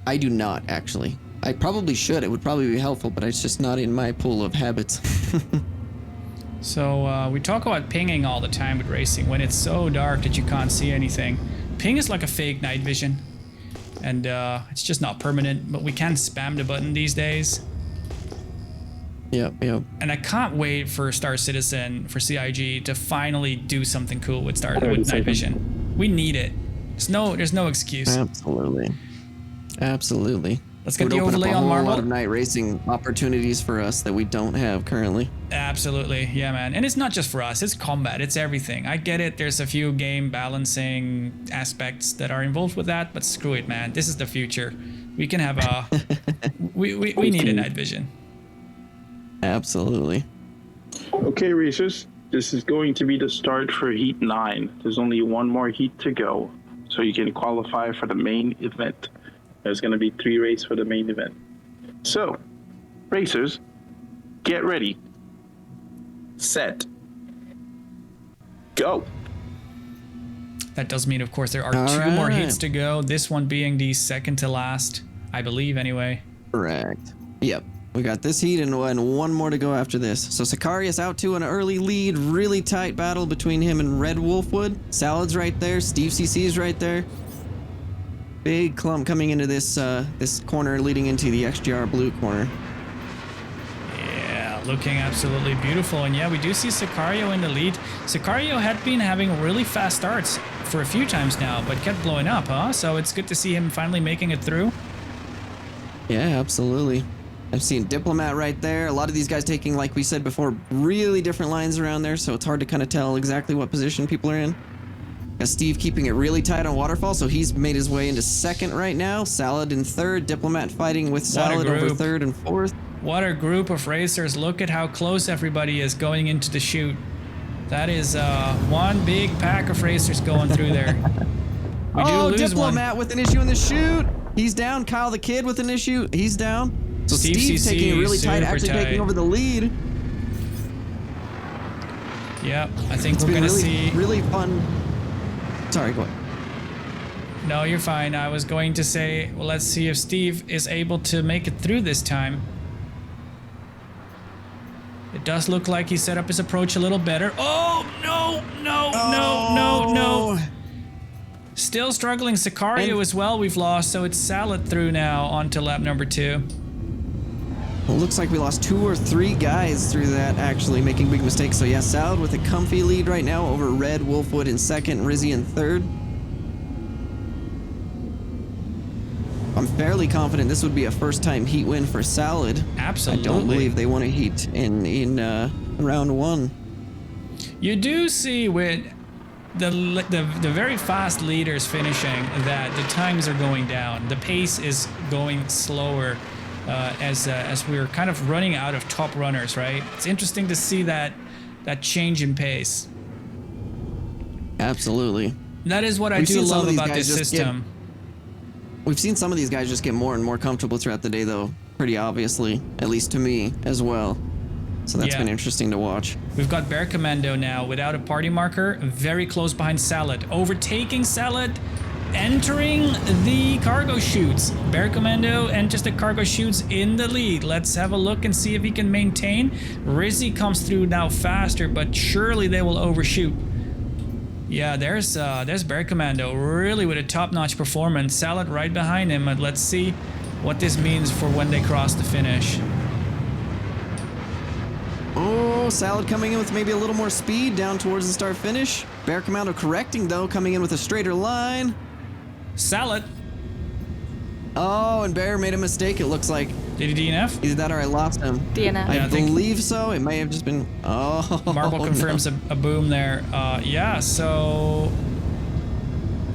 I do not, actually. I probably should. It would probably be helpful, but it's just not in my pool of habits. So we talk about pinging all the time with racing when it's so dark that you can't see anything. Ping is like a fake night vision, and it's just not permanent, but we can spam the button these days. Yep. And I can't wait for Star Citizen, for CIG, to finally do something cool with night vision. We need it. There's no excuse. Absolutely. Let's get the overlay on Marvel. There's a lot of night racing opportunities for us that we don't have currently. Absolutely. Yeah, man. And it's not just for us. It's combat. It's everything. I get it. There's a few game balancing aspects that are involved with that, but screw it, man. This is the future. We can have a... we need a night vision. Absolutely. Okay, racers. This is going to be the start for Heat 9. There's only one more heat to go, so you can qualify for the main event. There's going to be 3 races for the main event. So, Racers, get ready. Set. Go. That does mean, of course, there are All two more right. heats to go. This one being the second to last, I believe, anyway. Correct. Yep. We got this heat and one more to go after this. So Sicarius out to an early lead. Really tight battle between him and Red Wolfwood. Salad's right there. Steve CC's right there. Big clump coming into this this corner leading into the XGR blue corner. Yeah, looking absolutely beautiful. And yeah, we do see Sicario in the lead. Sicario had been having really fast starts for a few times now, but kept blowing up, huh? So it's good to see him finally making it through. Yeah, absolutely. I'm seeing Diplomat right there. A lot of these guys taking, like we said before, really different lines around there, so it's hard to kind of tell exactly what position people are in. Got Steve keeping it really tight on Waterfall, so he's made his way into second right now. Salad in third. Diplomat fighting with Salad over third and fourth. What a group of racers. Look at how close everybody is going into the chute. That is one big pack of racers going through there. We do lose Diplomat one. with an issue in the chute. He's down. Kyle the Kid with an issue. He's down. So Steve Steve's CC taking it really tight, super actually tight. taking over the lead. Yep, I think It's we're been going to really, see... really fun. Sorry, go ahead. No, you're fine. I was going to say, well, let's see if Steve is able to make it through this time. It does look like he set up his approach a little better. Oh, no, no, no, no, no. Still struggling. Sicario as well we've lost, so it's Salad through now onto lap number 2. Well, looks like we lost 2 or 3 guys through that, actually, making big mistakes. So yeah, Salad with a comfy lead right now over Red, Wolfwood in second, Rizzy in third. I'm fairly confident this would be a first-time heat win for Salad. Absolutely. I don't believe they won a heat in round 1. You do see with the very fast leaders finishing that the times are going down. The pace is going slower as we're kind of running out of top runners, right? It's interesting to see that change in pace. Absolutely. That is what I We've do seen some love of these about guys this just system. We've seen some of these guys just get more and more comfortable throughout the day, though, pretty obviously, at least to me as well. So that's been interesting to watch. We've got Bear Commando now without a party marker, very close behind Salad. Overtaking Salad, entering the cargo chutes. Bear Commando enters the cargo chutes in the lead. Let's have a look and see if he can maintain. Rizzy comes through now faster, but surely they will overshoot. Yeah, there's Bear Commando, really with a top-notch performance. Salad right behind him, but let's see what this means for when they cross the finish. Oh, Salad coming in with maybe a little more speed down towards the start finish. Bear Commando correcting, though, coming in with a straighter line. Salad. Oh, and Bear made a mistake, it looks like. Did he DNF? Either that or I lost him. DNF. I believe so. It may have just been... Oh, Marble confirms a boom there. Yeah, so...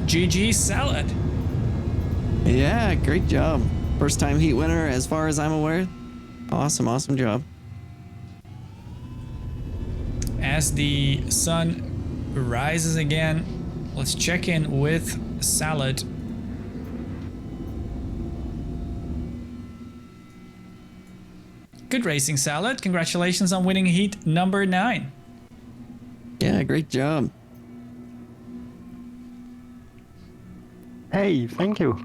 GG Salad. Yeah, great job. First time heat winner as far as I'm aware. Awesome, awesome job. As the sun rises again, let's check in with Salad. Good racing, Salad. Congratulations on winning heat number 9. Yeah, great job. Hey, thank you.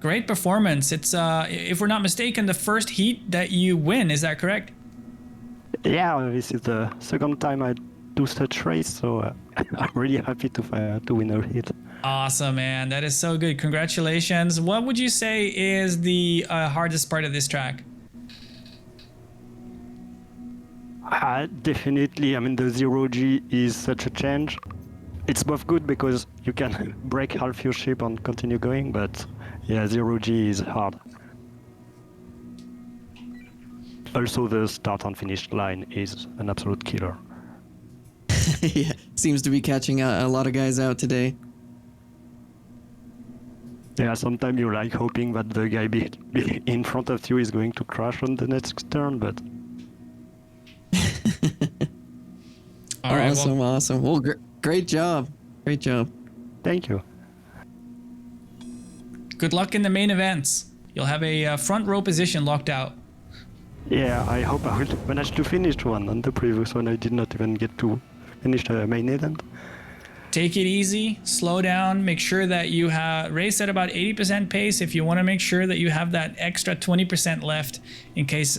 Great performance. It's, if we're not mistaken, the first heat that you win. Is that correct? Yeah, this is the second time I do such race, so I'm really happy to win a hit. Awesome, man. That is so good. Congratulations. What would you say is the hardest part of this track? Definitely, I mean, the 0G is such a change. It's both good because you can break half your ship and continue going, but yeah, 0G is hard. Also, the start and finish line is an absolute killer. Yeah, seems to be catching a lot of guys out today. Yeah, sometimes you're like hoping that the guy in front of you is going to crash on the next turn, but... All right, awesome, awesome. Well, great job. Great job. Thank you. Good luck in the main events. You'll have a front row position locked out. Yeah, I hope I will manage to finish one. On the previous one, I did not even get to finish the main event. Take it easy, slow down, make sure that you race at about 80% pace if you want to make sure that you have that extra 20% left in case,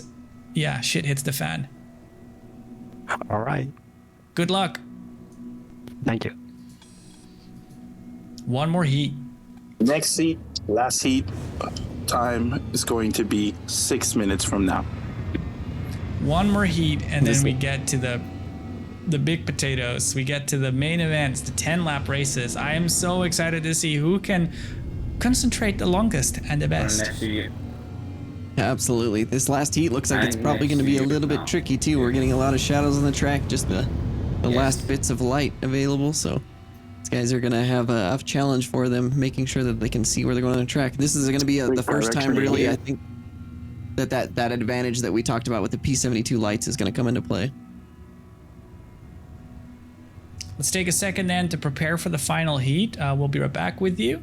yeah, shit hits the fan. All right. Good luck. Thank you. One more heat. Next heat, last heat, time is going to be 6 minutes from now. One more heat, and then we get to the big potatoes. We get to the main events, the 10-lap races. I am so excited to see who can concentrate the longest and the best. Absolutely. This last heat looks like it's probably going to be a little bit tricky too. We're getting a lot of shadows on the track, just the last bits of light available. So these guys are going to have a challenge for them, making sure that they can see where they're going on the track. This is going to be the first time really, I think, that advantage that we talked about with the P72 lights is going to come into play. Let's take a second then to prepare for the final heat. We'll be right back with you.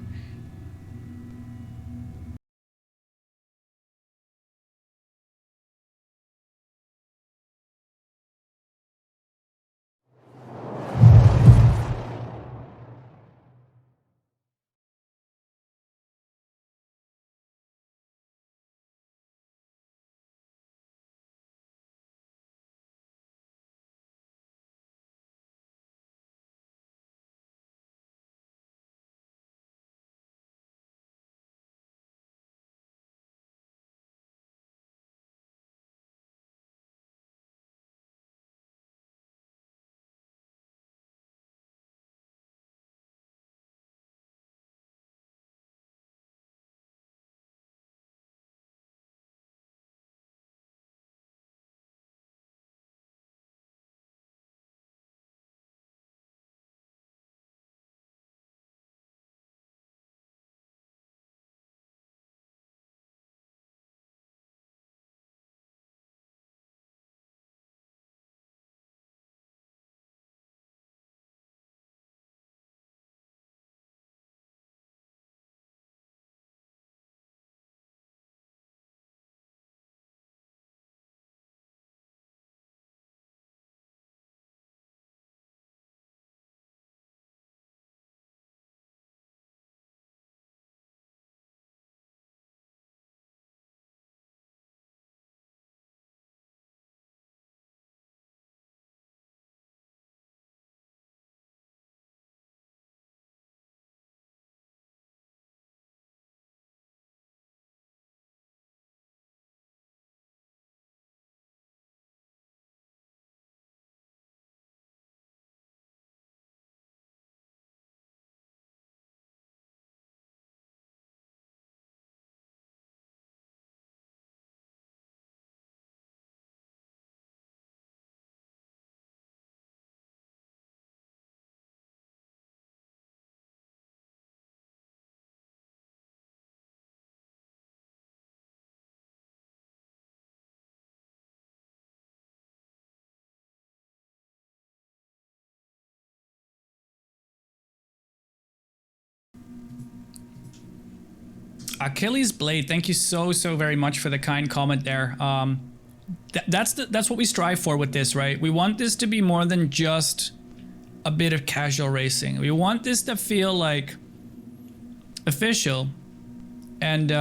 Achilles Blade, thank you so very much for the kind comment there. That's what we strive for with this, right? We want this to be more than just a bit of casual racing. We want this to feel like official, and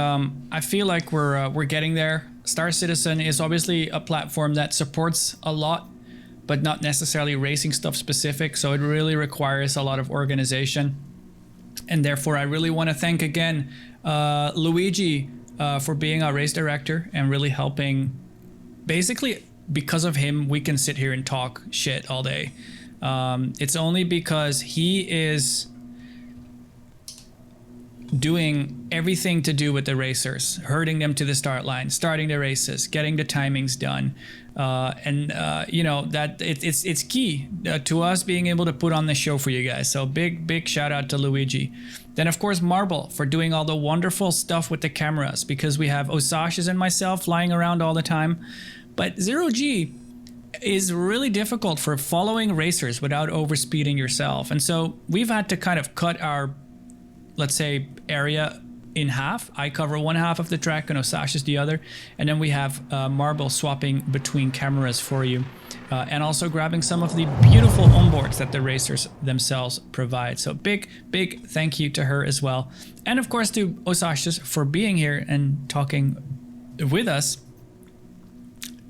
I feel like we're getting there. Star Citizen is obviously a platform that supports a lot, but not necessarily racing stuff specific. So it really requires a lot of organization, and therefore I really want to thank again Luigi for being our race director and really helping. Basically, because of him, we can sit here and talk shit all day. It's only because he is doing everything to do with the racers, herding them to the start line, starting the races, getting the timings done, you know that it's key to us being able to put on the show for you guys. So big shout out to Luigi. Then of course Marble for doing all the wonderful stuff with the cameras, because we have Osashes and myself flying around all the time, but Zero G is really difficult for following racers without overspeeding yourself, and so we've had to kind of cut our, let's say, area in half. I cover one half of the track and Osasha's the other. And then we have Marble swapping between cameras for you. And also grabbing some of the beautiful onboards that the racers themselves provide. So big thank you to her as well. And of course to Osasha's for being here and talking with us.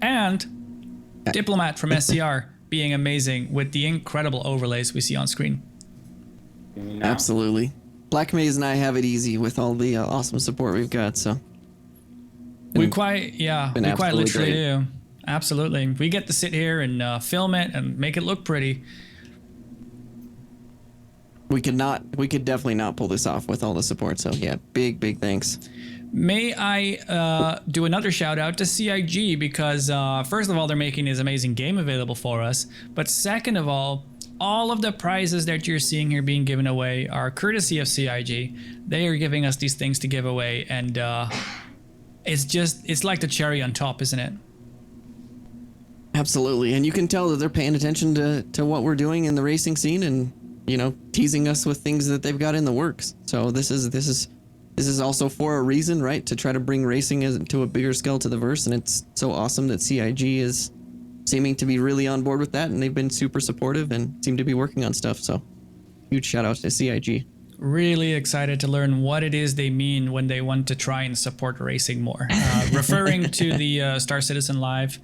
And Diplomat from SCR being amazing with the incredible overlays we see on screen. Absolutely. Black Maze and I have it easy with all the awesome support we've got, so. We quite literally great. do. Absolutely. We get to sit here and film it and make it look pretty. We could definitely not pull this off with all the support, so yeah, big thanks. May I do another shout out to CIG because first of all, they're making this amazing game available for us. But second of all of the prizes that you're seeing here being given away are courtesy of CIG. They are giving us these things to give away. And it's like the cherry on top, isn't it? Absolutely. And you can tell that they're paying attention to what we're doing in the racing scene and, you know, teasing us with things that they've got in the works. So this is also for a reason, right? To try to bring racing to a bigger scale to the verse, and it's so awesome that CIG is seeming to be really on board with that, and they've been super supportive and seem to be working on stuff. So, huge shout out to CIG. Really excited to learn what it is they mean when they want to try and support racing more. Referring to the Star Citizen Live,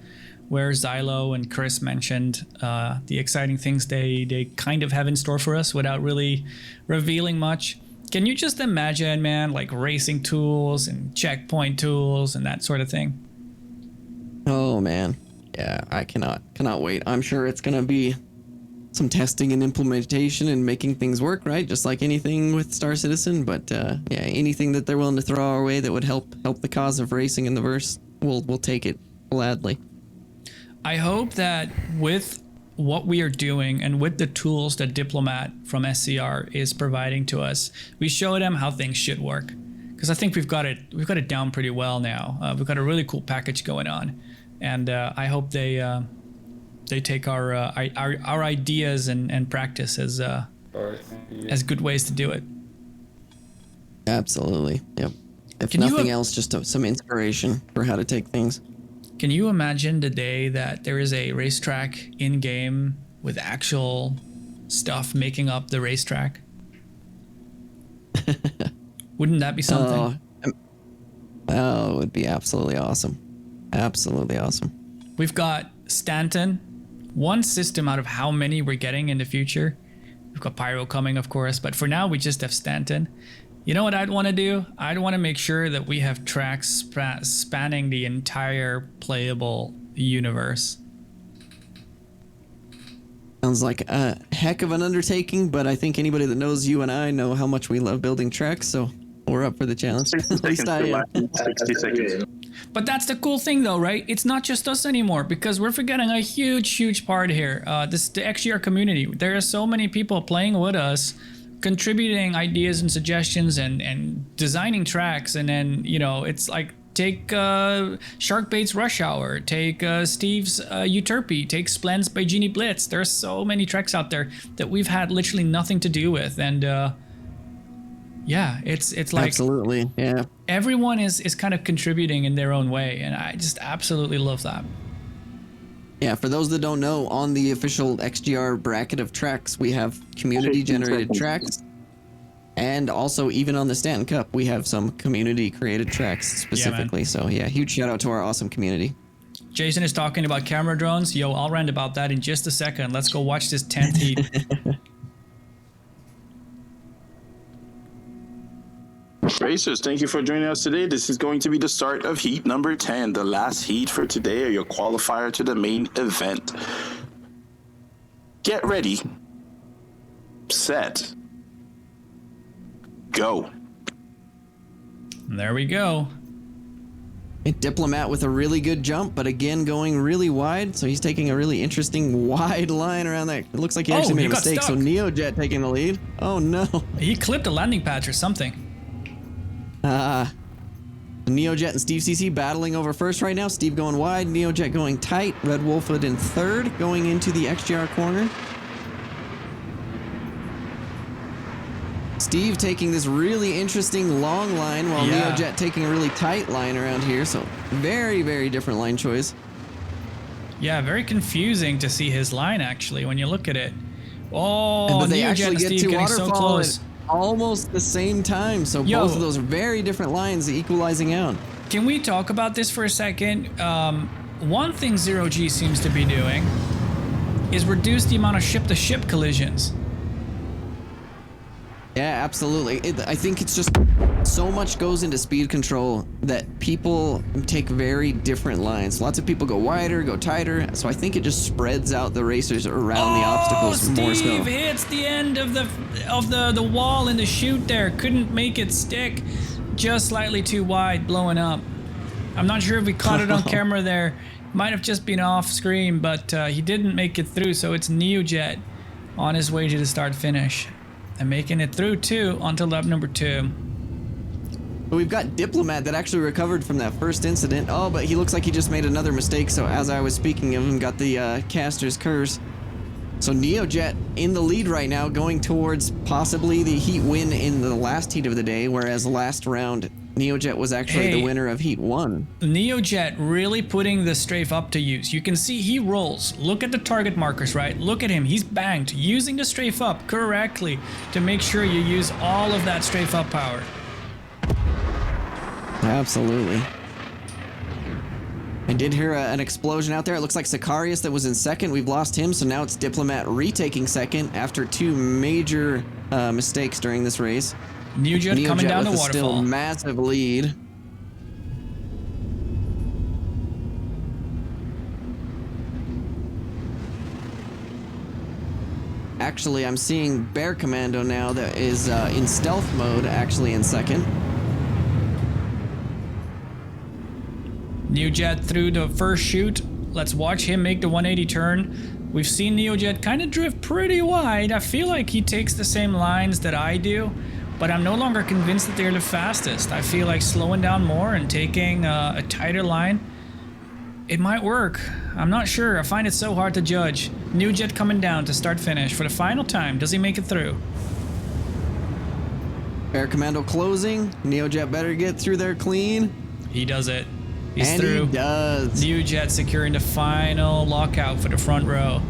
where Xylo and Chris mentioned the exciting things they kind of have in store for us without really revealing much. Can you just imagine, man, like racing tools and checkpoint tools and that sort of thing? Oh man, yeah, I cannot wait. I'm sure it's gonna be some testing and implementation and making things work, right? Just like anything with Star Citizen, but yeah, anything that they're willing to throw our way that would help the cause of racing in the verse, we'll take it gladly. I hope that with what we are doing and with the tools that Diplomat from SCR is providing to us, we show them how things should work. Because I think we've got it down pretty well now. We've got a really cool package going on, and I hope they take our ideas and practice as good ways to do it. Absolutely, yep. If nothing else, just some inspiration for how to take things. Can you imagine the day that there is a racetrack in-game with actual stuff making up the racetrack? Wouldn't that be something? Oh, it would be absolutely awesome. Absolutely awesome. We've got Stanton, one system out of how many we're getting in the future. We've got Pyro coming, of course, but for now we just have Stanton. You know what I'd want to do? I'd want to make sure that we have tracks spanning the entire playable universe. Sounds like a heck of an undertaking, but I think anybody that knows you and I know how much we love building tracks, so we're up for the challenge. At least I am. 60 seconds. But that's the cool thing though, right? It's not just us anymore, because we're forgetting a huge part here. The XGR community. There are so many people playing with us, contributing ideas and suggestions and designing tracks, and then, you know, it's like take Sharkbait's Rush Hour, take Steve's Euterpe, take Splens by Genie Blitz. There are so many tracks out there that we've had literally nothing to do with, and yeah, it's like absolutely, yeah. Everyone is kind of contributing in their own way, and I just absolutely love that. Yeah, for those that don't know, on the official XGR bracket of tracks, we have community-generated tracks. And also, even on the Stanton Cup, we have some community-created tracks specifically. So, yeah, huge shout-out to our awesome community. Jason is talking about camera drones. Yo, I'll rant about that in just a second. Let's go watch this 10th heat. Racers, thank you for joining us today. This is going to be the start of heat number 10, the last heat for today, or your qualifier to the main event. Get ready, set, go. There we go. A Diplomat with a really good jump, but again going really wide, so he's taking a really interesting wide line around that. It looks like he actually made a mistake, so Neojet taking the lead. Oh no. He clipped a landing patch or something. Neojet and Steve CC battling over first right now. Steve going wide, Neojet going tight. Red Wolfhood in third, going into the XGR corner. Steve taking this really interesting long line while Yeah. Neojet taking a really tight line around here. So very, very different line choice. Yeah, very confusing to see his line actually when you look at it. Oh, But they Neojet actually and get Steve to getting so waterfall close. at almost the same time. So Yo. both of those are very different lines equalizing out. Can we talk about this for a second? One thing Zero G seems to be doing is reduce the amount of ship-to-ship collisions. Yeah, absolutely. I think it's just so much goes into speed control that people take very different lines. Lots of people go wider, go tighter. So I think it just spreads out the racers around the obstacles more so. Steve hits the end of the wall in the chute there. Couldn't make it stick. Just slightly too wide, blowing up. I'm not sure if we caught it on camera there. Might have just been off screen, but he didn't make it through. So it's Neojet on his way to the start finish. And making it through too onto lap number 2. We've got Diplomat that actually recovered from that first incident. Oh, but he looks like he just made another mistake. So as I was speaking of him, got the caster's curse. So Neojet in the lead right now, going towards possibly the heat win in the last heat of the day, whereas last round Neojet was actually the winner of heat 1. Neojet really putting the strafe up to use. You can see he rolls. Look at the target markers, right? Look at him. He's banked, using the strafe up correctly to make sure you use all of that strafe up power. Absolutely. I did hear an explosion out there. It looks like Sicarius that was in second. We've lost him, so now it's Diplomat retaking second after 2 major mistakes during this race. Neojet coming down the with a waterfall. Still massive lead. Actually, I'm seeing Bear Commando now that is in stealth mode, actually in second. Neojet through the first chute. Let's watch him make the 180 turn. We've seen Neojet kind of drift pretty wide. I feel like he takes the same lines that I do, but I'm no longer convinced that they're the fastest. I feel like slowing down more and taking a tighter line, it might work. I'm not sure. I find it so hard to judge. Neojet coming down to start finish for the final time. Does he make it through? Bear Commando closing. Neojet better get through there clean. He does it. He's and through. He does. Neojet securing the final lockout for the front row.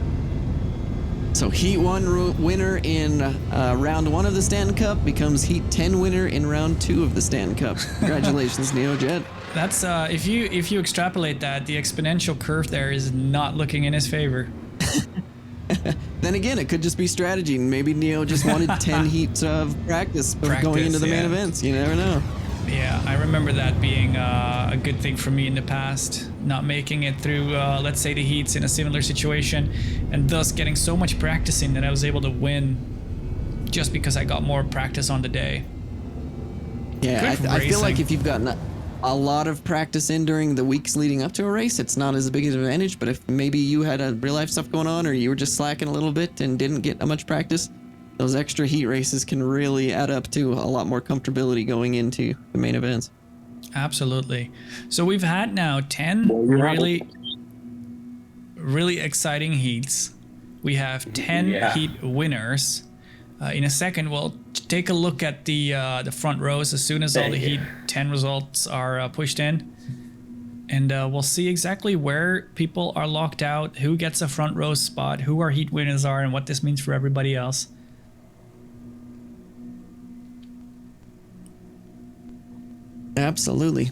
So Heat 1 winner in round 1 of the Stanton Cup becomes Heat 10 winner in round 2 of the Stanton Cup. Congratulations, Neojet. That's if you extrapolate that, the exponential curve there is not looking in his favor. Then again, it could just be strategy. Maybe Neo just wanted 10 heats of practice going into the main events. You never know. Yeah, I remember that being a good thing for me in the past, not making it through, let's say, the heats in a similar situation, and thus getting so much practice in that I was able to win just because I got more practice on the day. Yeah, I feel like if you've gotten a lot of practice in during the weeks leading up to a race, it's not as big of an advantage, but if maybe you had a real life stuff going on or you were just slacking a little bit and didn't get much practice, those extra heat races can really add up to a lot more comfortability going into the main events. Absolutely. So we've had now 10 really exciting heats. We have 10 heat winners. In a second, we'll take a look at the front rows as soon as all the heat 10 results are pushed in. And we'll see exactly where people are locked out, who gets a front row spot, who our heat winners are, and what this means for everybody else. Absolutely.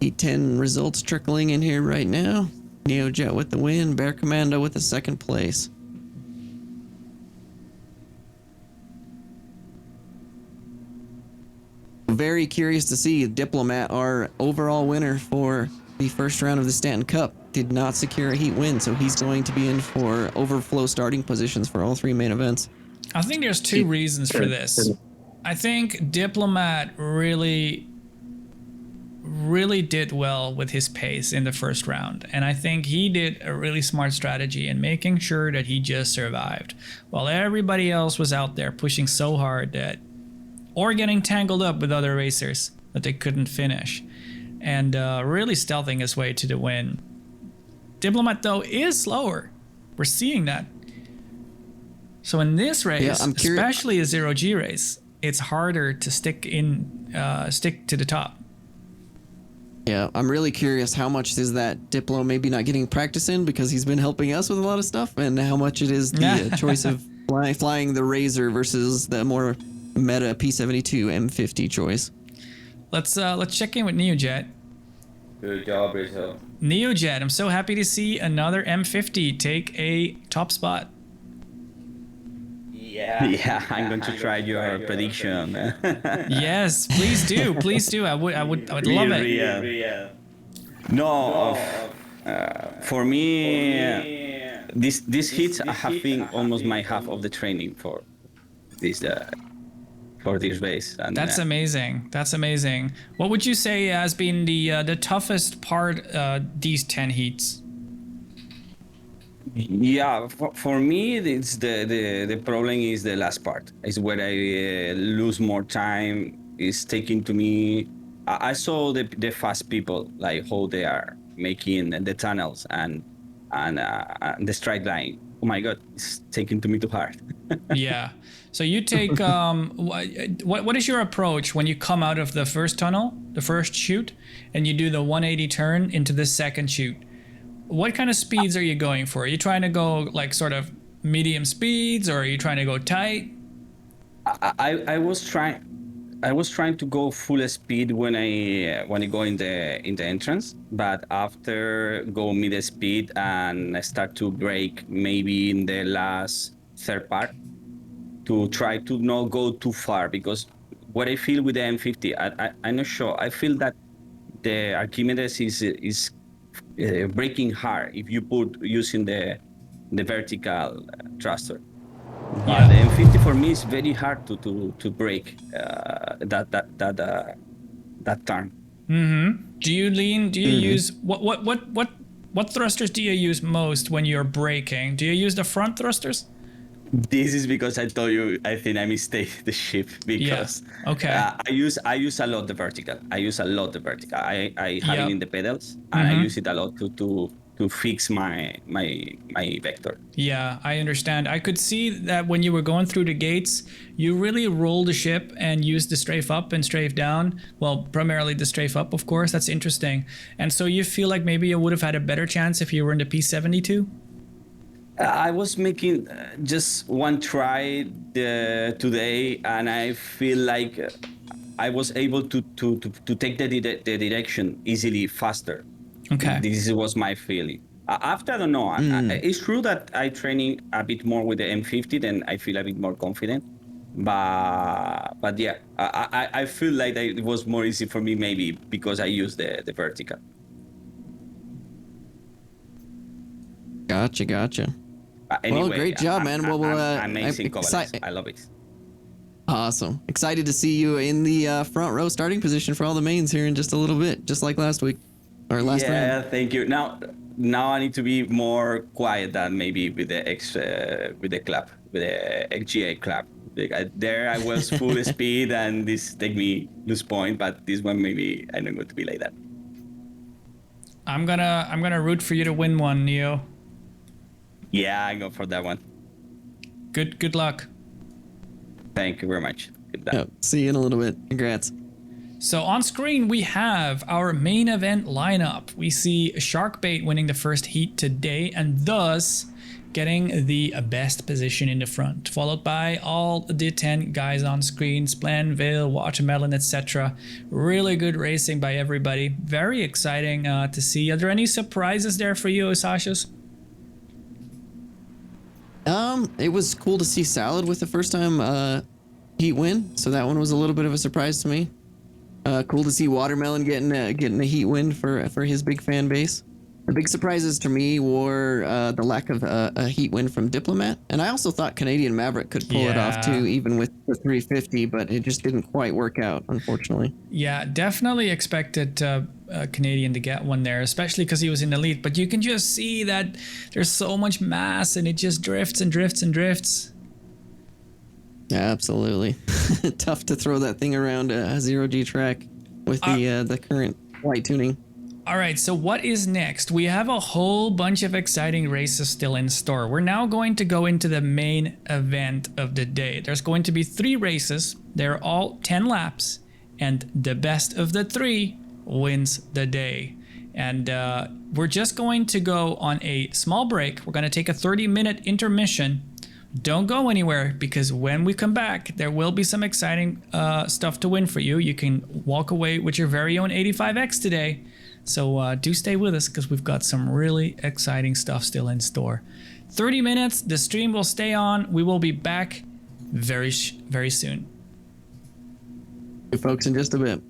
Heat 10 results trickling in here right now. Neojet with the win, Bear Commando with the second place. Very curious to see Diplomat, our overall winner for the first round of the Stanton Cup, did not secure a heat win, so he's going to be in for overflow starting positions for all 3 main events. I think there's 2 reasons for this. I think Diplomat really did well with his pace in the first round, and I think he did a really smart strategy in making sure that he just survived while everybody else was out there pushing so hard that, or getting tangled up with other racers that they couldn't finish, and really stealthing his way to the win. Diplomat though is slower. We're seeing that. So in this race, I'm curious. especially a 0G race, it's harder to stick to the top. Yeah, I'm really curious how much is that Diplo maybe not getting practice in because he's been helping us with a lot of stuff, and how much it is the choice of flying the Razor versus the more meta P72 M50 choice. Let's check in with NeoJet. Good job, Rizzo. NeoJet, I'm so happy to see another M50 take a top spot. Yeah, I'm going to try your prediction. Yes, please do. I would love it. No, for me, these hits have been almost my half of the training for this race. And, That's amazing. That's amazing. What would you say has been the toughest part these 10 heats? Yeah, for me, it's the problem is the last part. It's where I lose more time. It's taking to me. I saw the fast people, like how they are making the tunnels and the straight line. Oh my God, it's taking to me too hard. Yeah. So you take what is your approach when you come out of the first tunnel, the first chute, and you do the 180 turn into the second chute? What kind of speeds are you going for? Are you trying to go like sort of medium speeds, or are you trying to go tight? I was trying to go full speed when I go in the entrance, but after go mid speed and I start to brake maybe in the last third part to try to not go too far, because what I feel with the M50, I'm not sure. I feel that the Archimedes is braking hard if you put using the vertical thruster. Yeah. The M50 for me is very hard to brake that turn. Mm-hmm. Do you use what thrusters do you use most when you're braking? Do you use the front thrusters? This is because I told you I think I mistake the ship because Okay. I use a lot the vertical. I have it in the pedals and I use it a lot to fix my vector. Yeah, I understand. I could see that when you were going through the gates, you really rolled the ship and used the strafe up and strafe down. Well, primarily the strafe up, of course. That's interesting. And so you feel like maybe you would have had a better chance if you were in the P72? I was making just one try today, and I feel like I was able to take the direction easily faster. Okay. This was my feeling. After, I don't know. It's true that I training a bit more with the M50, then I feel a bit more confident. But yeah, I feel like it was more easy for me maybe because I used the vertical. Gotcha. Anyway, well, great job, man. Well, amazing coverage. I love it. Awesome. Excited to see you in the front row starting position for all the mains here in just a little bit, just like last week or last round. Yeah, thank you. Now I need to be more quiet than maybe with the XGR club. There I was full speed and this take me lose point, but this one maybe I'm not going to be like that. I'm gonna root for you to win one, Neo. Yeah, I go for that one. Good luck. Thank you very much. Good luck. Yep. See you in a little bit. Congrats. So on screen we have our main event lineup. We see Sharkbait winning the first heat today and thus getting the best position in the front, followed by all the 10 guys on screen, Splanville, Watermelon, etc. Really good racing by everybody. Very exciting to see. Are there any surprises there for you, Osashas? It was cool to see Salad with the first time heat win, so that one was a little bit of a surprise to me. Cool to see Watermelon getting a heat win for his big fan base. The big surprises to me were the lack of a heat win from Diplomat, and I also thought Canadian Maverick could pull it off too, even with the 350, but it just didn't quite work out, unfortunately. Yeah, definitely expected Canadian to get one there, especially because he was in the lead, but you can just see that there's so much mass and it just drifts and drifts and drifts. Yeah, absolutely. Tough to throw that thing around a 0G track with the current flight tuning. All right, so what is next? We have a whole bunch of exciting races still in store. We're now going to go into the main event of the day. There's going to be 3 races. They're all 10 laps, and the best of the 3 wins the day. And we're just going to go on a small break. We're going to take a 30-minute intermission. Don't go anywhere, because when we come back, there will be some exciting stuff to win for you. You can walk away with your very own 85X today. So do stay with us, because we've got some really exciting stuff still in store. 30 minutes, the stream will stay on. We will be back very soon. Hey, folks, in just a bit.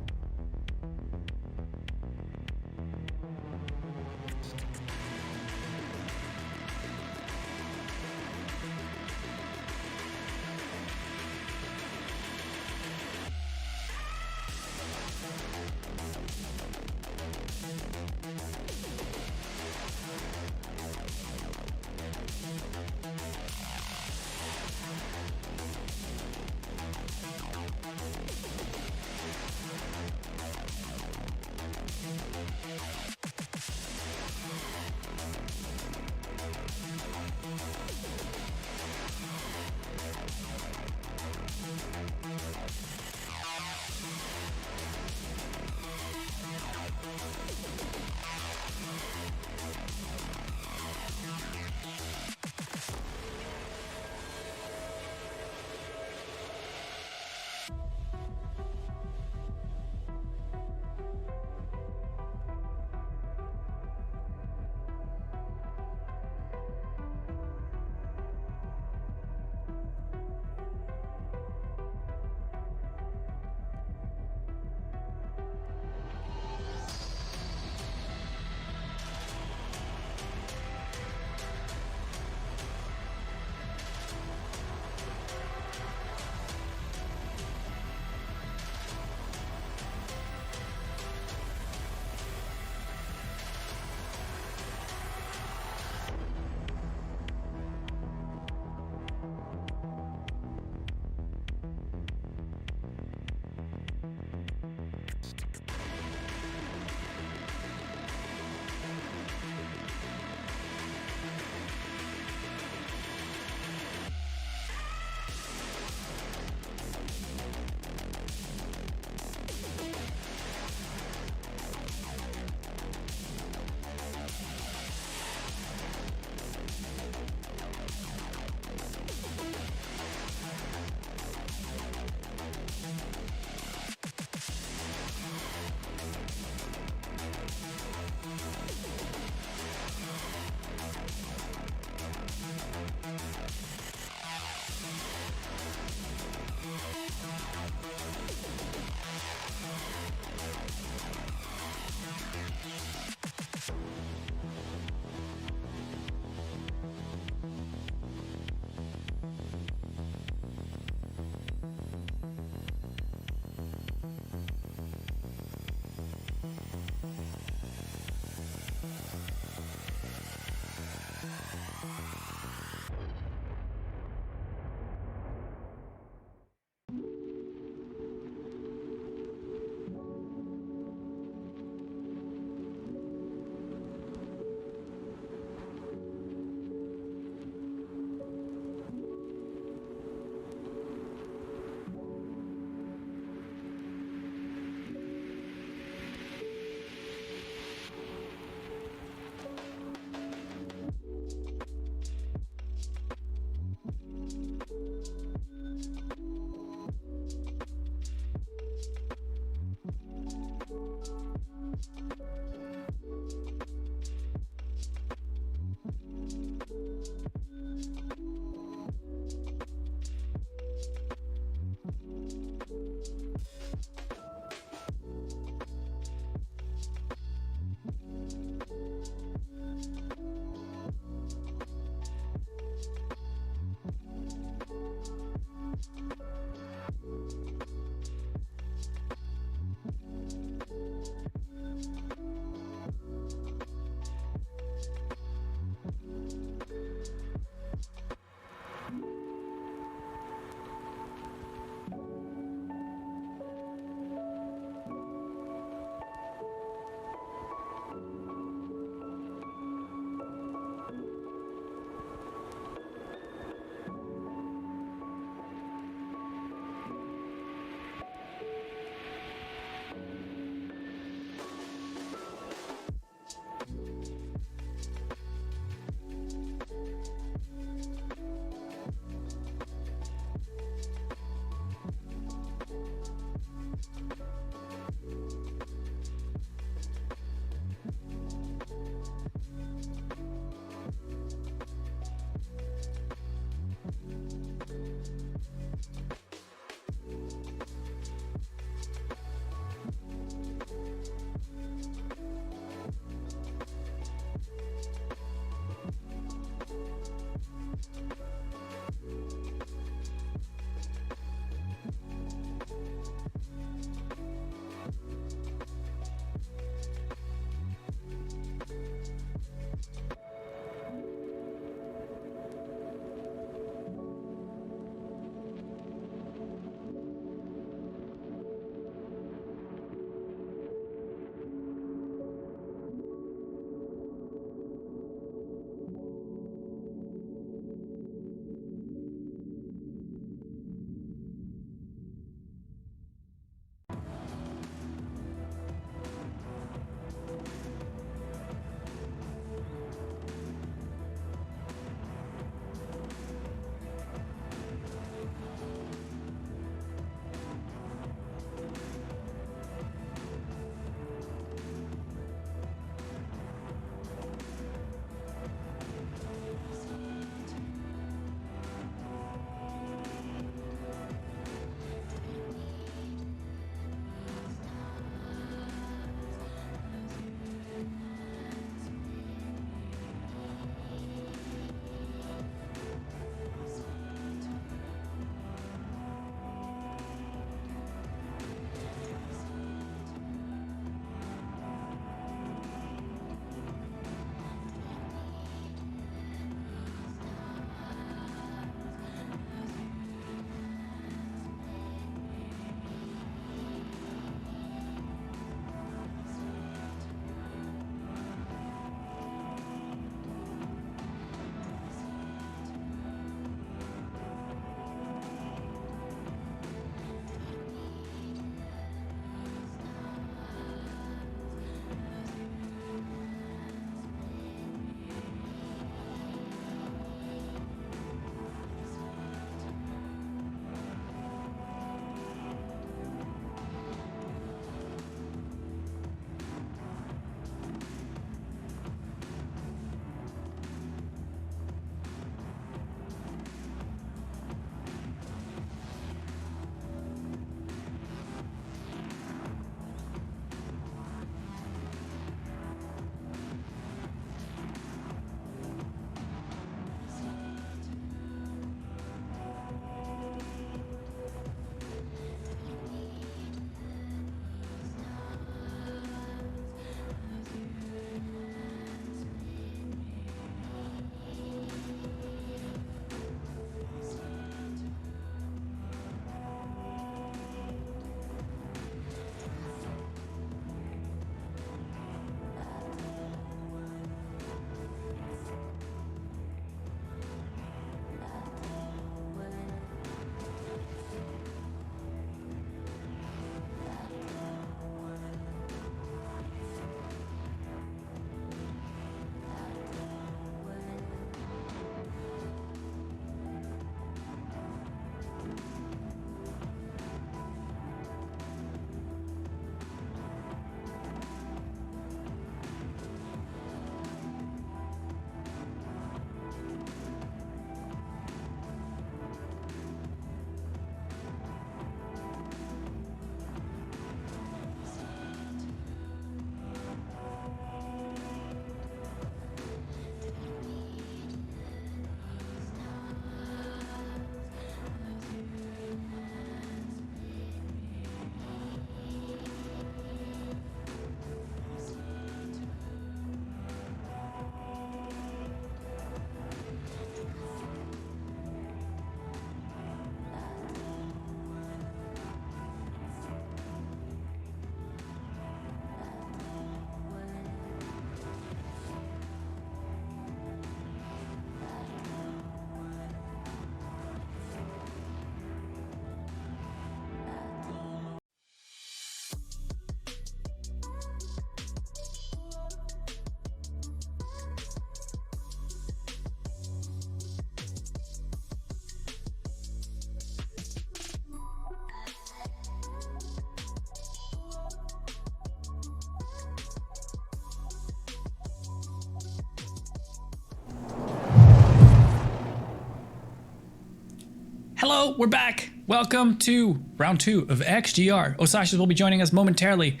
Hello, we're back. Welcome to round 2 of XGR. Osashis will be joining us momentarily.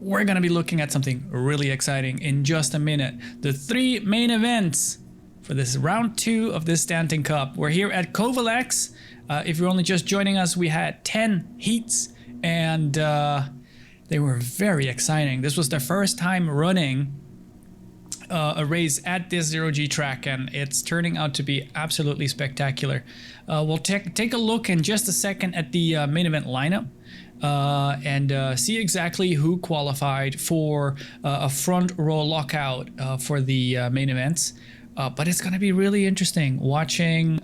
We're going to be looking at something really exciting in just a minute. The 3 main events for this round 2 of this Stanton Cup. We're here at Kovalex. If you're only just joining us, we had 10 heats and they were very exciting. This was their first time running a race at this 0G track, and it's turning out to be absolutely spectacular. We'll take a look in just a second at the main event lineup and see exactly who qualified for a front row lockout for the main events. But it's going to be really interesting watching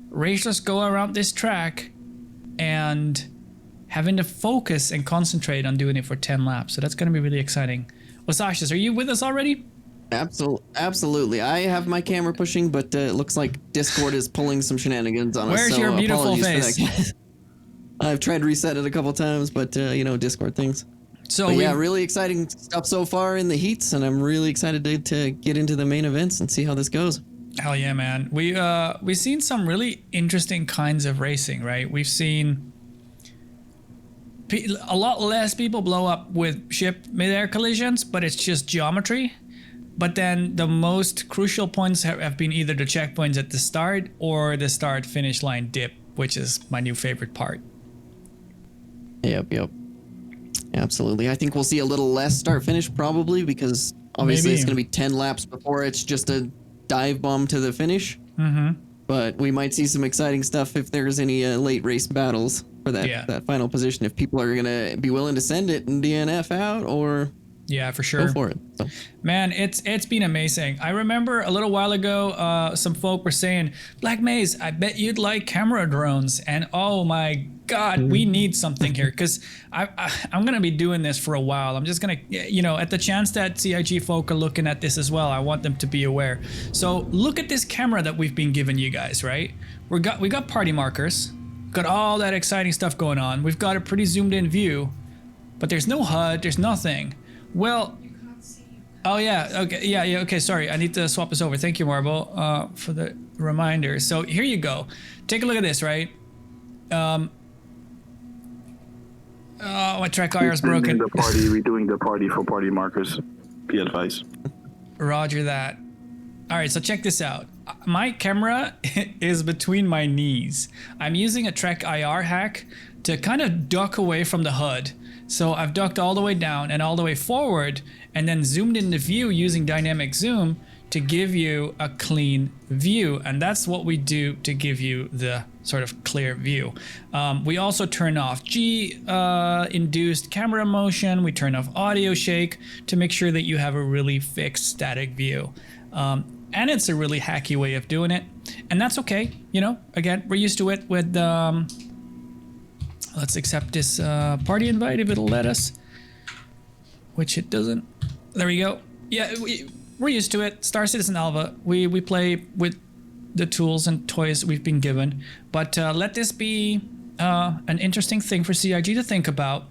racers go around this track and having to focus and concentrate on doing it for 10 laps. So that's going to be really exciting. Osashis, are you with us already? Absolutely. I have my camera pushing, but it looks like Discord is pulling some shenanigans on us. Where's your beautiful face? I've tried to reset it a couple times, but Discord things. So yeah, really exciting stuff so far in the heats, and I'm really excited to get into the main events and see how this goes. Hell yeah, man. We've seen some really interesting kinds of racing, right? We've seen a lot less people blow up with ship mid-air collisions, but it's just geometry. But then the most crucial points have been either the checkpoints at the start or the start-finish line dip, which is my new favorite part. Yep. Absolutely. I think we'll see a little less start-finish probably because obviously it's going to be 10 laps before it's just a dive bomb to the finish. Mm-hmm. But we might see some exciting stuff if there's any late race battles for that final position. If people are going to be willing to send it and DNF out or... Yeah, for sure. Go for it. So. Man, it's been amazing. I remember a little while ago, some folk were saying, Black Maze, I bet you'd like camera drones. And oh my God, we need something here because I'm going to be doing this for a while. I'm just going to, at the chance that CIG folk are looking at this as well, I want them to be aware. So look at this camera that we've been giving you guys, right? We got party markers, got all that exciting stuff going on. We've got a pretty zoomed in view, but there's no HUD, there's nothing. Well, oh yeah, okay, yeah, okay, sorry, I need to swap this over. Thank you, Marble, for the reminder. So here you go. Take a look at this, right? My track IR is broken. We're doing the party for party markers. Be advised. Roger that. All right, so check this out. My camera is between my knees. I'm using a Trek IR hack to kind of duck away from the HUD. So I've ducked all the way down and all the way forward and then zoomed in the view using dynamic zoom to give you a clean view. And that's what we do to give you the sort of clear view. We also turn off G-induced camera motion. We turn off audio shake to make sure that you have a really fixed static view. And it's a really hacky way of doing it. And that's okay. Again, we're used to it with... Let's accept this party invite if it'll let us, which it doesn't. There we go. Yeah, we're used to it. Star Citizen Alpha. We play with the tools and toys we've been given, but let this be an interesting thing for CIG to think about.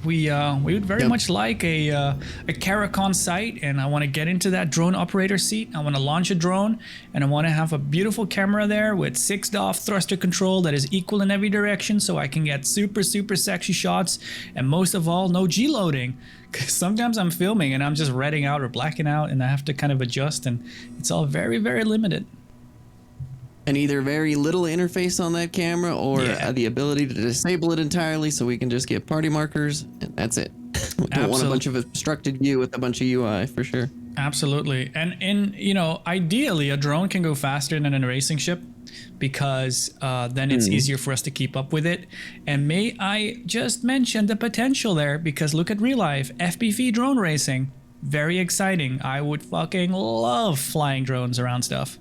We would very much like a Caracon site, and I want to get into that drone operator seat. I want to launch a drone, and I want to have a beautiful camera there with 6 DOF thruster control that is equal in every direction, so I can get super sexy shots, and most of all, no G-loading. Because sometimes I'm filming and I'm just redding out or blacking out, and I have to kind of adjust, and it's all very limited. And either very little interface on that camera or the ability to disable it entirely so we can just get party markers, and that's it. We don't want a bunch of obstructed view with a bunch of UI, for sure. Absolutely. And ideally, a drone can go faster than a racing ship because then it's easier for us to keep up with it. And may I just mention the potential there, because look at real life, FPV drone racing, very exciting. I would fucking love flying drones around stuff.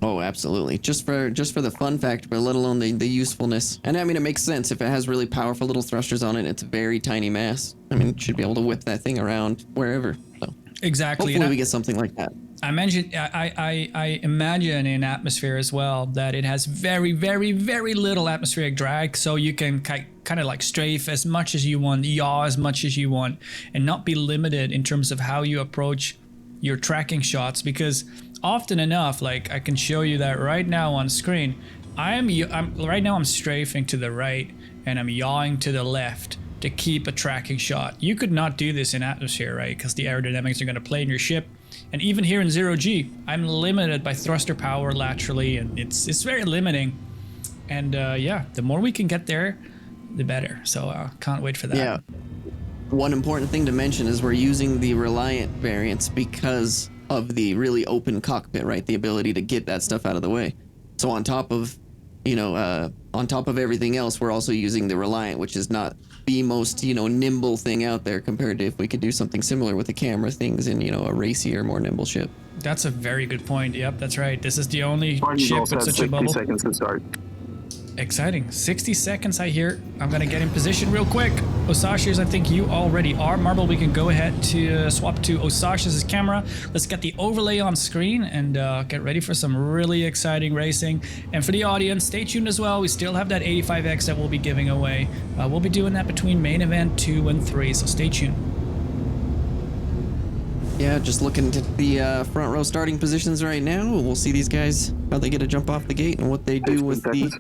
Oh, absolutely. Just for the fun factor, but let alone the usefulness. And I mean, it makes sense if it has really powerful little thrusters on it. It's a very tiny mass. I mean, it should be able to whip that thing around wherever. So exactly. Hopefully we get something like that. I imagine in atmosphere as well that it has very little atmospheric drag, so you can kind of like strafe as much as you want, yaw as much as you want, and not be limited in terms of how you approach your tracking shots, because often enough, like I can show you that right now on screen. Right now I'm strafing to the right and I'm yawing to the left to keep a tracking shot. You could not do this in atmosphere, right? Because the aerodynamics are going to play in your ship. And even here in 0G, I'm limited by thruster power laterally, and it's very limiting. And yeah, the more we can get there, the better. So can't wait for that. Yeah. One important thing to mention is we're using the Reliant variants because of the really open cockpit, right? The ability to get that stuff out of the way. So on top of, on top of everything else, we're also using the Reliant, which is not the most, nimble thing out there compared to if we could do something similar with the camera things in, a racier, more nimble ship. That's a very good point. Yep, that's right. This is the only Party's ship also with at such a 60 bubble. seconds to start. Exciting. 60 seconds, I hear. I'm going to get in position real quick. Osashi's, I think you already are. Marble, we can go ahead to swap to Osashi's camera. Let's get the overlay on screen and get ready for some really exciting racing. And for the audience, stay tuned as well. We still have that 85X that we'll be giving away. We'll be doing that between main event 2 and 3, so stay tuned. Yeah, just looking at the front row starting positions right now. We'll see these guys, how they get a jump off the gate and what they do with the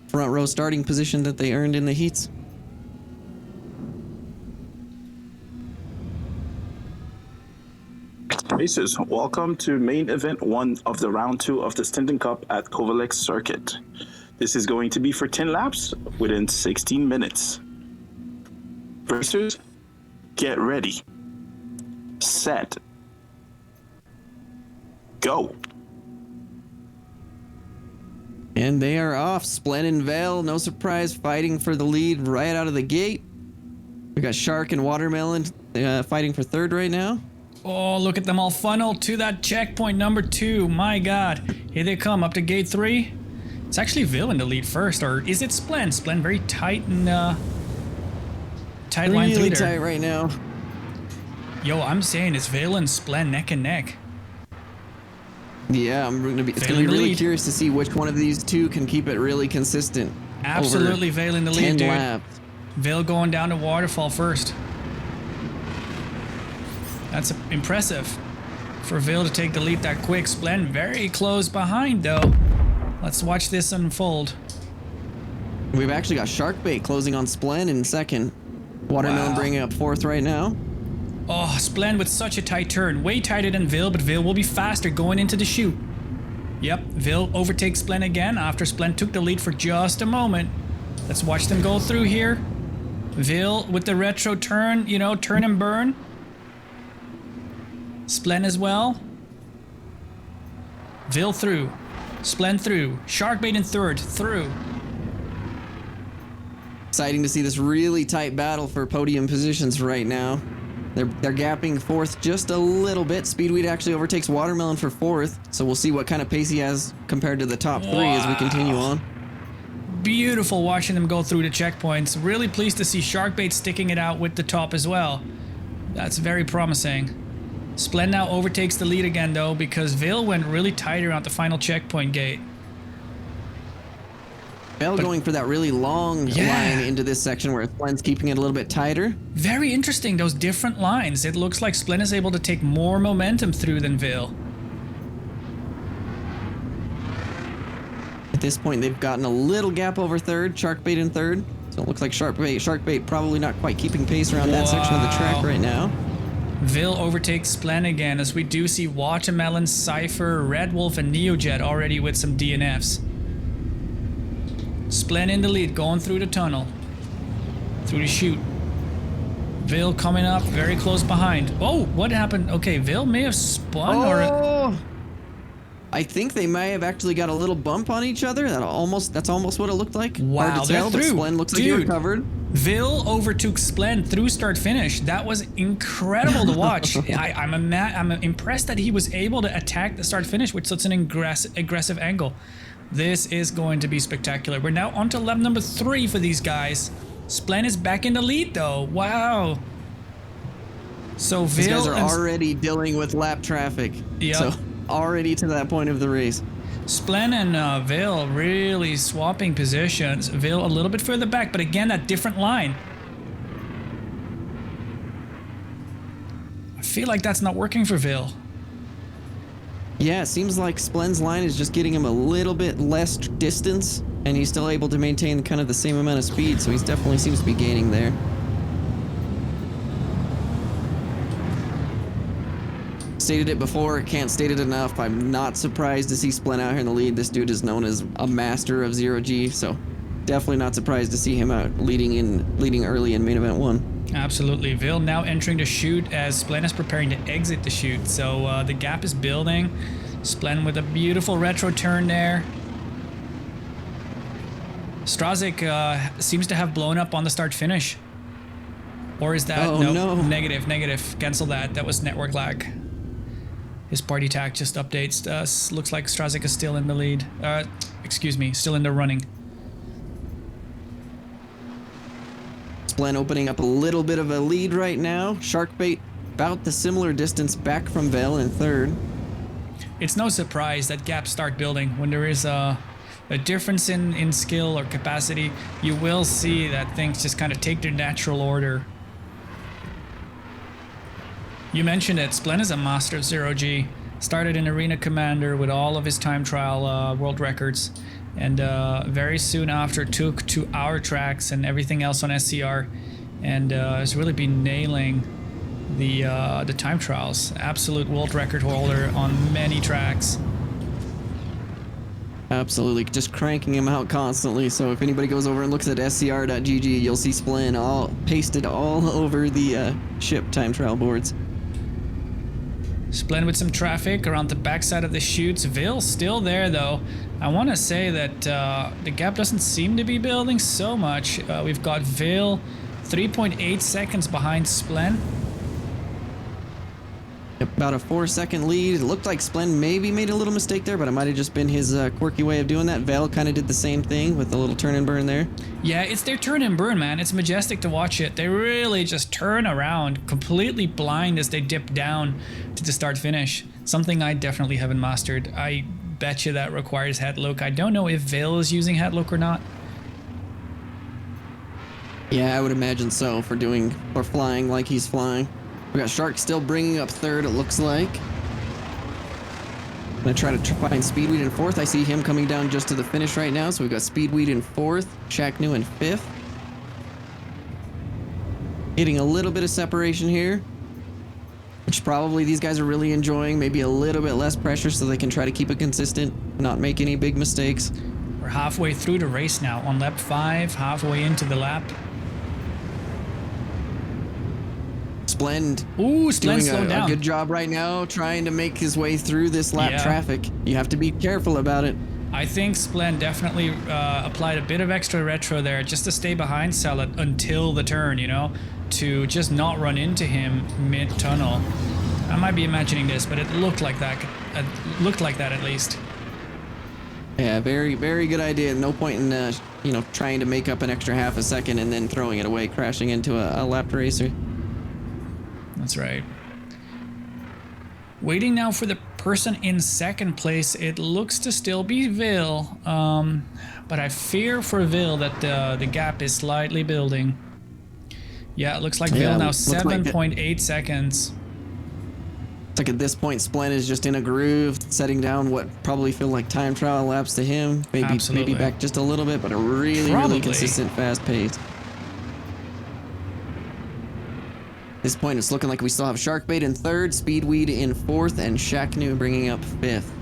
front row starting position that they earned in the heats. Racers, welcome to main event 1 of the round 2 of the Stanton Cup at Kovalex Circuit. This is going to be for 10 laps within 16 minutes. Racers, get ready. Set. Go. And they are off. Splen and Vale, no surprise, fighting for the lead right out of the gate. We got Shark and Watermelon fighting for third right now. Oh, look at them all funnel to that checkpoint number 2. My God. Here they come up to gate 3. It's actually Vil in the lead first, or is it Splen? Splen very tight and tight line really leader. tight right now. Yo, I'm saying it's Vil and Splen neck and neck. Yeah, it's gonna be really lead. curious to see which one of these two can keep it really consistent. Absolutely Vale in the lead, 10 dude. laps. Vale going down to Waterfall first. That's impressive for Vale to take the lead that quick. Splen very close behind though. Let's watch this unfold. We've actually got Sharkbait closing on Splen in second. Watermelon bringing up fourth right now. Oh, Splen with such a tight turn. Way tighter than Vil, but Vil will be faster going into the chute. Yep, Vil overtakes Splen again after Splen took the lead for just a moment. Let's watch them go through here. Vil with the retro turn, turn and burn. Splen as well. Vil through. Splen through. Sharkbait in third. Through. Exciting to see this really tight battle for podium positions right now. They're gapping fourth just a little bit. Speedweed actually overtakes Watermelon for fourth, so we'll see what kind of pace he has compared to the top three as we continue on. Beautiful watching them go through the checkpoints. Really pleased to see Sharkbait sticking it out with the top as well. That's very promising. Splen now overtakes the lead again though because Vale went really tight around the final checkpoint gate. Vale going for that really long line into this section where Splen's keeping it a little bit tighter. Very interesting, those different lines. It looks like Splen is able to take more momentum through than Vale. At this point, they've gotten a little gap over third, Sharkbait in third. So it looks like Sharkbait probably not quite keeping pace around that section of the track right now. Vil overtakes Splen again as we do see Watermelon, Cypher, Red Wolf, and Neojet already with some DNFs. Splen in the lead, going through the tunnel. Through the chute. Vil coming up, very close behind. Oh, what happened? Okay, Vil may have spun or... I think they may have actually got a little bump on each other. That's almost what it looked like. Wow, hard to tell, they're through. But Splen looks like he recovered. Vil overtook Splen through start finish. That was incredible to watch. I'm impressed that he was able to attack the start finish with such an aggressive angle. This is going to be spectacular. We're now on to lap number 3 for these guys. Splen is back in the lead though. Wow. So These guys are already dealing with lap traffic. Yep. So already to that point of the race. Splen and Vale really swapping positions. Vale a little bit further back, but again, that different line. I feel like that's not working for Vale. Yeah, it seems like Splen's line is just getting him a little bit less distance, and he's still able to maintain kind of the same amount of speed, so he definitely seems to be gaining there. Stated it before, can't state it enough. I'm not surprised to see Splen out here in the lead. This dude is known as a master of zero-G, so definitely not surprised to see him out leading early in main event 1. Absolutely. Vil now entering the chute as Splen is preparing to exit the chute. So the gap is building. Splen with a beautiful retro turn there. Strazik seems to have blown up on the start finish. Or is that... Oh, no. Negative. Cancel that. That was network lag. His party tac just updates us. Looks like Strazik is still in the lead. Excuse me, still in the running. Splen opening up a little bit of a lead right now. Sharkbait about the similar distance back from Vel in third. It's no surprise that gaps start building when there is a difference in skill or capacity. You will see that things just kind of take their natural order. You mentioned it, Splen is a master of zero-G. Started in Arena Commander with all of his time trial world records, and very soon after took to our tracks and everything else on SCR, and has really been nailing the time trials. Absolute world record holder on many tracks. Absolutely, just cranking him out constantly. So if anybody goes over and looks at scr.gg, you'll see Splen all pasted all over the ship time trial boards. Splen with some traffic around the backside of the chutes. Vil still there though. I want to say that the gap doesn't seem to be building so much. We've got Vil 3.8 seconds behind Splen. About a 4-second lead. It looked like Splen maybe made a little mistake there, but it might have just been his quirky way of doing that. Vel kind of did the same thing with a little turn and burn there. Yeah, it's their turn and burn, man. It's majestic to watch it. They really just turn around completely blind as they dip down to the start finish. Something I definitely haven't mastered. I bet you that requires head look. I don't know if Vel is using head look or not. Yeah, I would imagine so for flying like he's flying. We got Shark still bringing up third, it looks like. I'm gonna try to find Speedweed in fourth. I see him coming down just to the finish right now. So we've got Speedweed in fourth, Shaq in fifth. Getting a little bit of separation here, which probably these guys are really enjoying. Maybe a little bit less pressure so they can try to keep it consistent, not make any big mistakes. We're halfway through the race now on lap 5, halfway into the lap. Splen doing a good job right now trying to make his way through this lap traffic. You have to be careful about it. I think Splen definitely applied a bit of extra retro there just to stay behind Salat until the turn, you know, to just not run into him mid-tunnel. I might be imagining this, but it looked like that. It looked like that at least. Yeah, very, very good idea. No point in, you know, trying to make up an extra half a second and then throwing it away, crashing into a lapped racer. That's right. Waiting now for the person in second place. It looks to still be Vil, but I fear for Vil that the gap is slightly building. Yeah, it looks like Vil now 7.8 seconds. It's like at this point, Splen is just in a groove, setting down what probably feel like time trial laps to him. Maybe back just a little bit, but a really consistent fast pace. At this point, it's looking like we still have Sharkbait in third, Speedweed in fourth, and Shaqnu bringing up fifth.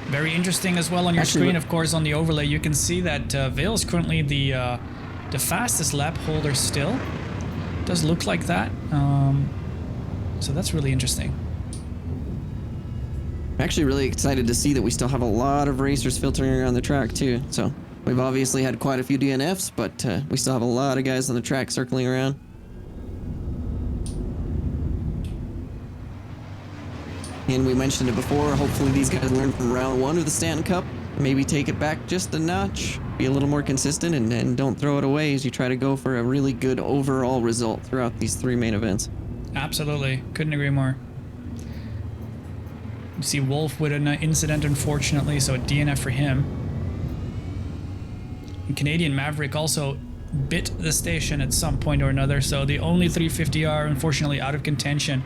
Very interesting as well on your screen, of course, on the overlay. You can see that Vil is currently the fastest lap holder still. Does look like that. So that's really interesting. I'm actually really excited to see that we still have a lot of racers filtering around the track too. So we've obviously had quite a few DNFs, but we still have a lot of guys on the track circling around. And we mentioned it before, hopefully these guys learn from round 1 of the Stanton Cup. Maybe take it back just a notch, be a little more consistent, and don't throw it away as you try to go for a really good overall result throughout these 3 main events. Absolutely. Couldn't agree more. You see Wolf with an incident, unfortunately, so a DNF for him. And Canadian Maverick also bit the station at some point or another. So the only 350 are unfortunately out of contention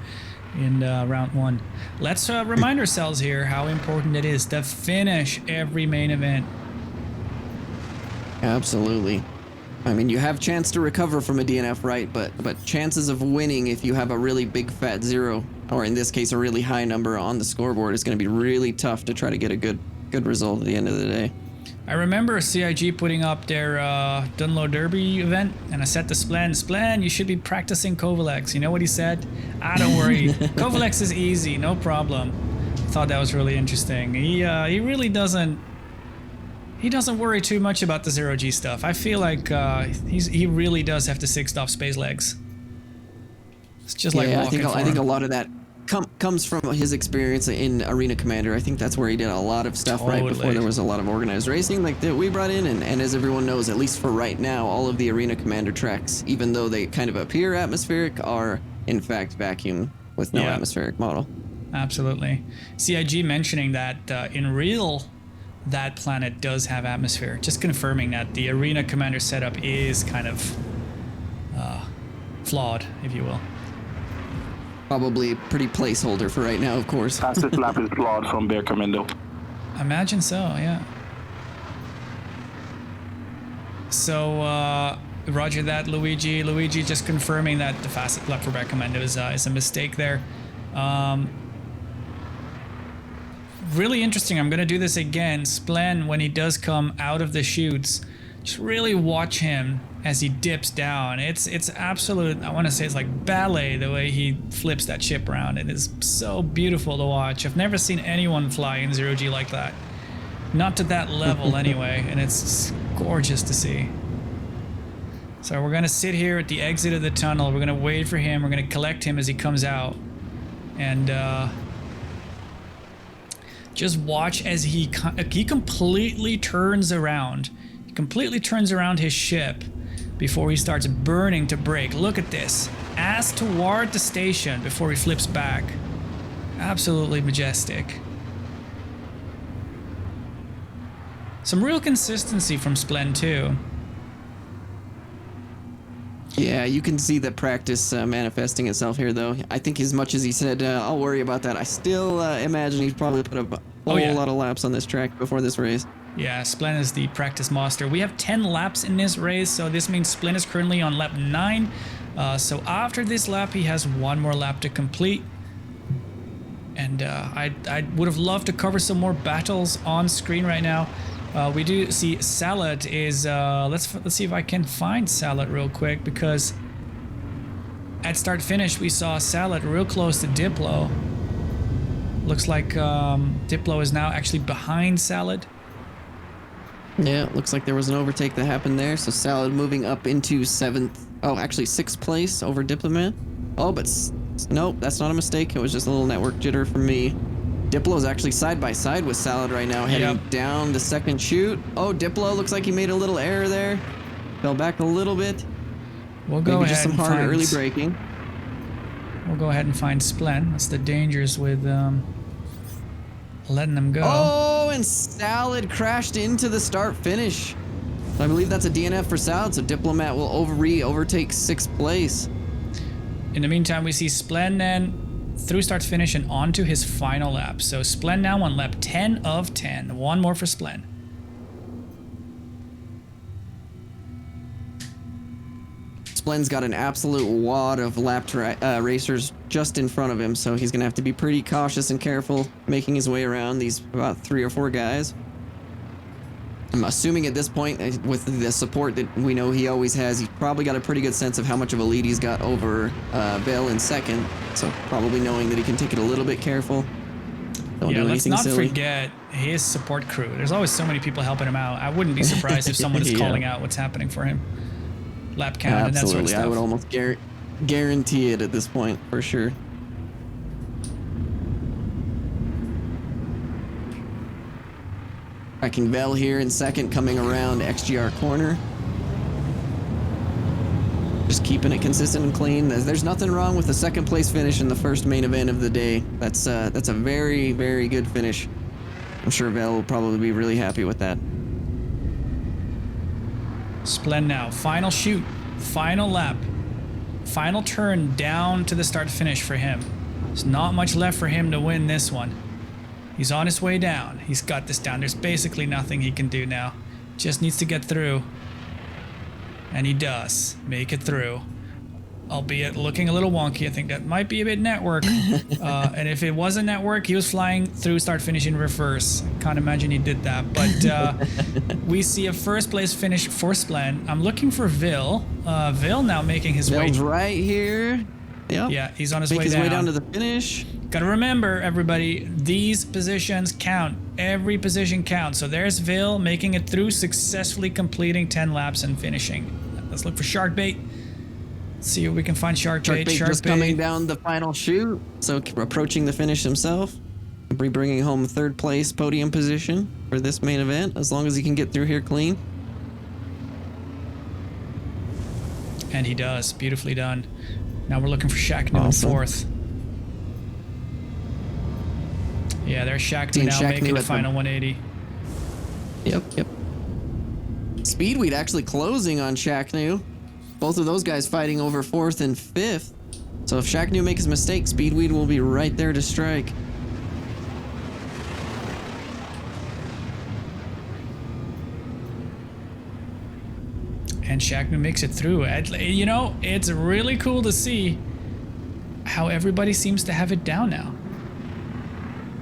in round 1. Let's remind ourselves here how important it is to finish every main event. Absolutely. I mean, you have chance to recover from a DNF, right? But chances of winning if you have a really big fat 0, or in this case a really high number on the scoreboard, is going to be really tough to try to get a good result at the end of the day. I remember CIG putting up their Dunlo Derby event, and I said to Splen, you should be practicing Kovalex. You know what he said? Don't worry, Kovalex is easy, no problem. I thought that was really interesting. He really doesn't worry too much about the 0G stuff. I feel like he really does have the 6-stop space legs. It's just like walking I think a lot of that comes from his experience in Arena Commander. I think that's where he did a lot of stuff right before there was a lot of organized racing like that we brought in. And as everyone knows, at least for right now, all of the Arena Commander tracks, even though they kind of appear atmospheric, are in fact vacuum with no atmospheric model. Absolutely. CIG mentioning that in real, that planet does have atmosphere. Just confirming that the Arena Commander setup is kind of flawed, if you will. Probably pretty placeholder for right now, of course. Fastest lap is flawed from Bear Commando. Imagine so, yeah. So, roger that, Luigi. Luigi just confirming that the fastest lap for Bear Commando is a mistake there. Really interesting. I'm going to do this again. Splen, when he does come out of the chutes, just really watch him as he dips down. It's absolute, I want to say it's like ballet the way he flips that ship around. It is so beautiful to watch. I've never seen anyone fly in 0G like that. Not to that level anyway, and it's gorgeous to see. So we're going to sit here at the exit of the tunnel. We're going to wait for him. We're going to collect him as he comes out. And just watch as he completely turns around. He completely turns around his ship before he starts burning to brake. Look at this. Ass toward the station before he flips back. Absolutely majestic. Some real consistency from Splen too. Yeah, you can see the practice manifesting itself here, though. I think as much as he said, I'll worry about that, I still imagine he's probably put a whole lot of laps on this track before this race. Yeah, Splen is the practice master. We have 10 laps in this race, so this means Splen is currently on lap 9. So after this lap, he has one more lap to complete. And I would have loved to cover some more battles on screen right now. We do see Salad is let's see if I can find Salad real quick, because at start finish we saw Salad real close to Diplo. Looks like Diplo is now actually behind Salad. Yeah, it looks like there was an overtake that happened there. So Salad moving up into 6th place over Diplomat. Oh, but nope, that's not a mistake. It was just a little network jitter from me. Diplo's actually side by side with Salad right now, heading down the second chute. Oh, Diplo looks like he made a little error there. Fell back a little bit. We'll go Maybe ahead just some and hard find, early braking. We'll go ahead and find Splen. That's the dangers with letting them go. Oh, and Salad crashed into the start finish. I believe that's a DNF for Salad, so Diplomat will overtake 6th place. In the meantime, we see Splen then through start finish and onto his final lap. So Splen now on lap 10 of 10. One more for Splen. Splen's got an absolute wad of lap racers just in front of him, so he's going to have to be pretty cautious and careful making his way around these about 3 or 4 guys. I'm assuming at this point, with the support that we know he always has, he's probably got a pretty good sense of how much of a lead he's got over Bell in second, so probably knowing that he can take it a little bit careful. Don't do let's anything not silly. forget his support crew. There's always so many people helping him out. I wouldn't be surprised if someone is calling out what's happening for him. Lap count and that sort of stuff. I would almost guarantee it at this point, for sure. Tracking Vel here in second, coming around XGR corner. Just keeping it consistent and clean. There's nothing wrong with the 2nd place finish in the first main event of the day. That's a very, very good finish. I'm sure Vel will probably be really happy with that. Splen now. Final shoot. Final lap. Final turn down to the start finish for him. There's not much left for him to win this one. He's on his way down. He's got this down. There's basically nothing he can do now. Just needs to get through. And he does make it through. Albeit looking a little wonky. I think that might be a bit network. And if it wasn't network, he was flying through start finish in reverse. Can't imagine he did that. But we see a first place finish for Splen. I'm looking for Vil. Vil now making his way. Vil's right here. Yep. Yeah, he's on his Make way his down. way down to the finish. Gotta remember, everybody, these positions count. Every position counts. So there's Vil making it through, successfully completing 10 laps and finishing. Let's look for Sharkbait. See if we can find Sharkbait. Sharkbait just coming down the final chute, so approaching the finish himself. Bringing home third place podium position for this main event, as long as he can get through here clean. And he does. Beautifully done. Now we're looking for Shacknew in fourth. Yeah, there's Shacknew now making the final 180. Yep. Speedweed actually closing on Shacknew. Both of those guys fighting over fourth and fifth. So if Shacknew makes a mistake, Speedweed will be right there to strike. And Shacknew makes it through. You know, it's really cool to see how everybody seems to have it down now.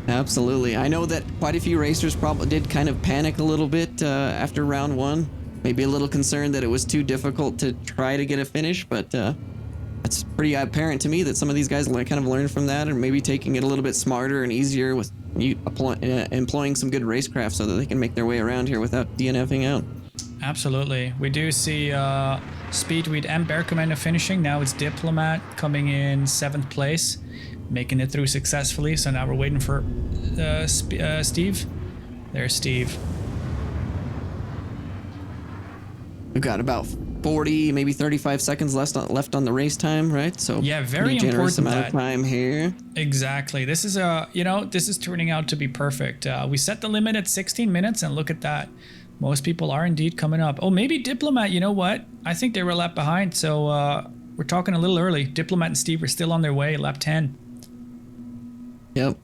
Absolutely. I know that quite a few racers probably did kind of panic a little bit after round one. Maybe a little concerned that it was too difficult to try to get a finish, but it's pretty apparent to me that some of these guys kind of learned from that and maybe taking it a little bit smarter and easier with employing some good racecraft so that they can make their way around here without DNFing out. Absolutely. We do see Speedweed and Bear Commando finishing. Now it's Diplomat coming in 7th place, making it through successfully. So now we're waiting for Steve. There's Steve. We've got about 40, maybe 35 seconds left on the race time, right? So yeah, very generous important amount of time here. Exactly. This is this is turning out to be perfect. We set the limit at 16 minutes, and look at that. Most people are indeed coming up. Oh, maybe Diplomat. You know what? I think they were a lap behind, so we're talking a little early. Diplomat and Steve are still on their way, lap 10. Yep.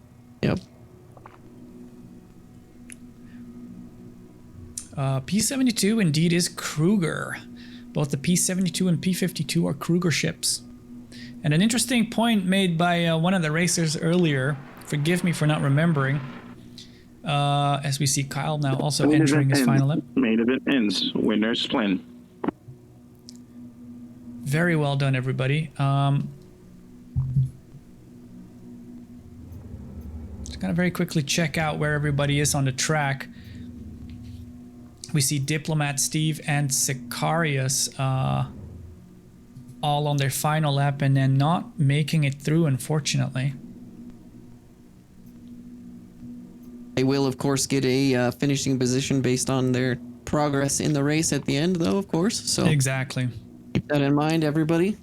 P-72 indeed is Kruger. Both the P-72 and P-52 are Kruger ships. And an interesting point made by one of the racers earlier, forgive me for not remembering, as we see Kyle now also entering his final lap. Main event ends. Winner Splen. Very well done, everybody. Just gonna very quickly check out where everybody is on the track. We see Diplomat, Steve, and Sicarius all on their final lap and then not making it through, unfortunately. They will, of course, get a finishing position based on their progress in the race at the end, though, of course. So exactly. Keep that in mind, everybody.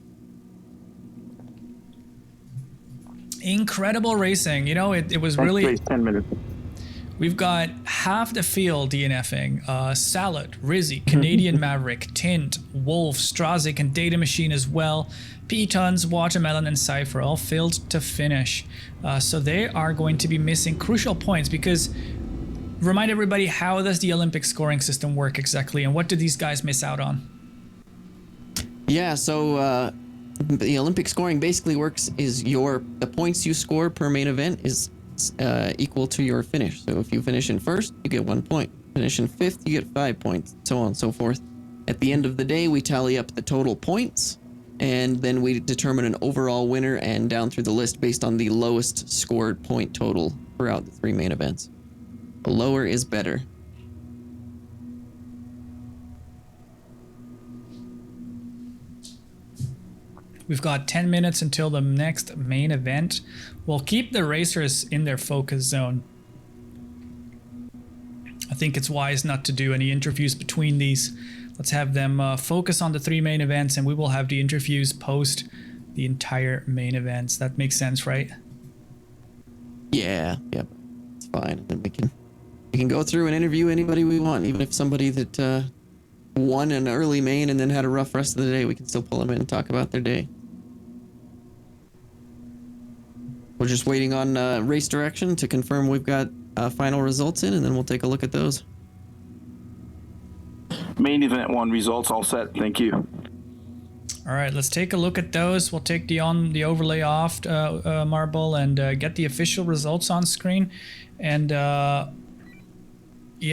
Incredible racing. You know, it was really... 10 minutes. We've got half the field DNFing. Salad, Rizzy, Canadian Maverick, Tint, Wolf, Strazik, and Data Machine as well. P-Tons, Watermelon, and Cypher all failed to finish. So they are going to be missing crucial points because... Remind everybody, how does the Olympic scoring system work exactly, and what do these guys miss out on? Yeah, so the Olympic scoring basically works is the points you score per main event is equal to your finish. So if you finish in first, you get 1 point. Finish in fifth, you get 5 points, so on and so forth. At the end of the day, we tally up the total points, and then we determine an overall winner and down through the list based on the lowest scored point total throughout the 3 main events. The lower is better. We've got 10 minutes until the next main event. We'll keep the racers in their focus zone. I think it's wise not to do any interviews between these. Let's have them focus on the 3 main events, and we will have the interviews post the entire main events. That makes sense, right? Yeah, yep. It's fine. Then we can go through and interview anybody we want, even if somebody that won an early main and then had a rough rest of the day, we can still pull them in and talk about their day. We're just waiting on race direction to confirm we've got final results in, and then we'll take a look at those. Main event 1 results all set. Thank you. All right, let's take a look at those. We'll take the overlay off, Marble, and get the official results on screen. And yeah,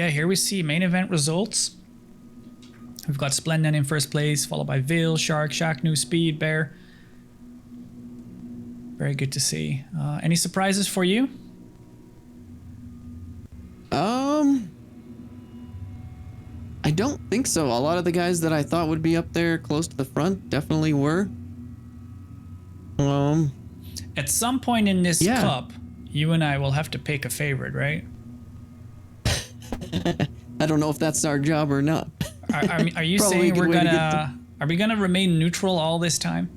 here we see main event results. We've got Splendid in first place, followed by Veil, Shark, Shaknu, Speed, Bear. Very good to see. Any surprises for you? I don't think so. A lot of the guys that I thought would be up there close to the front definitely were. At some point in this cup, you and I will have to pick a favorite, right? I don't know if that's our job or not. Are you saying are we gonna remain neutral all this time?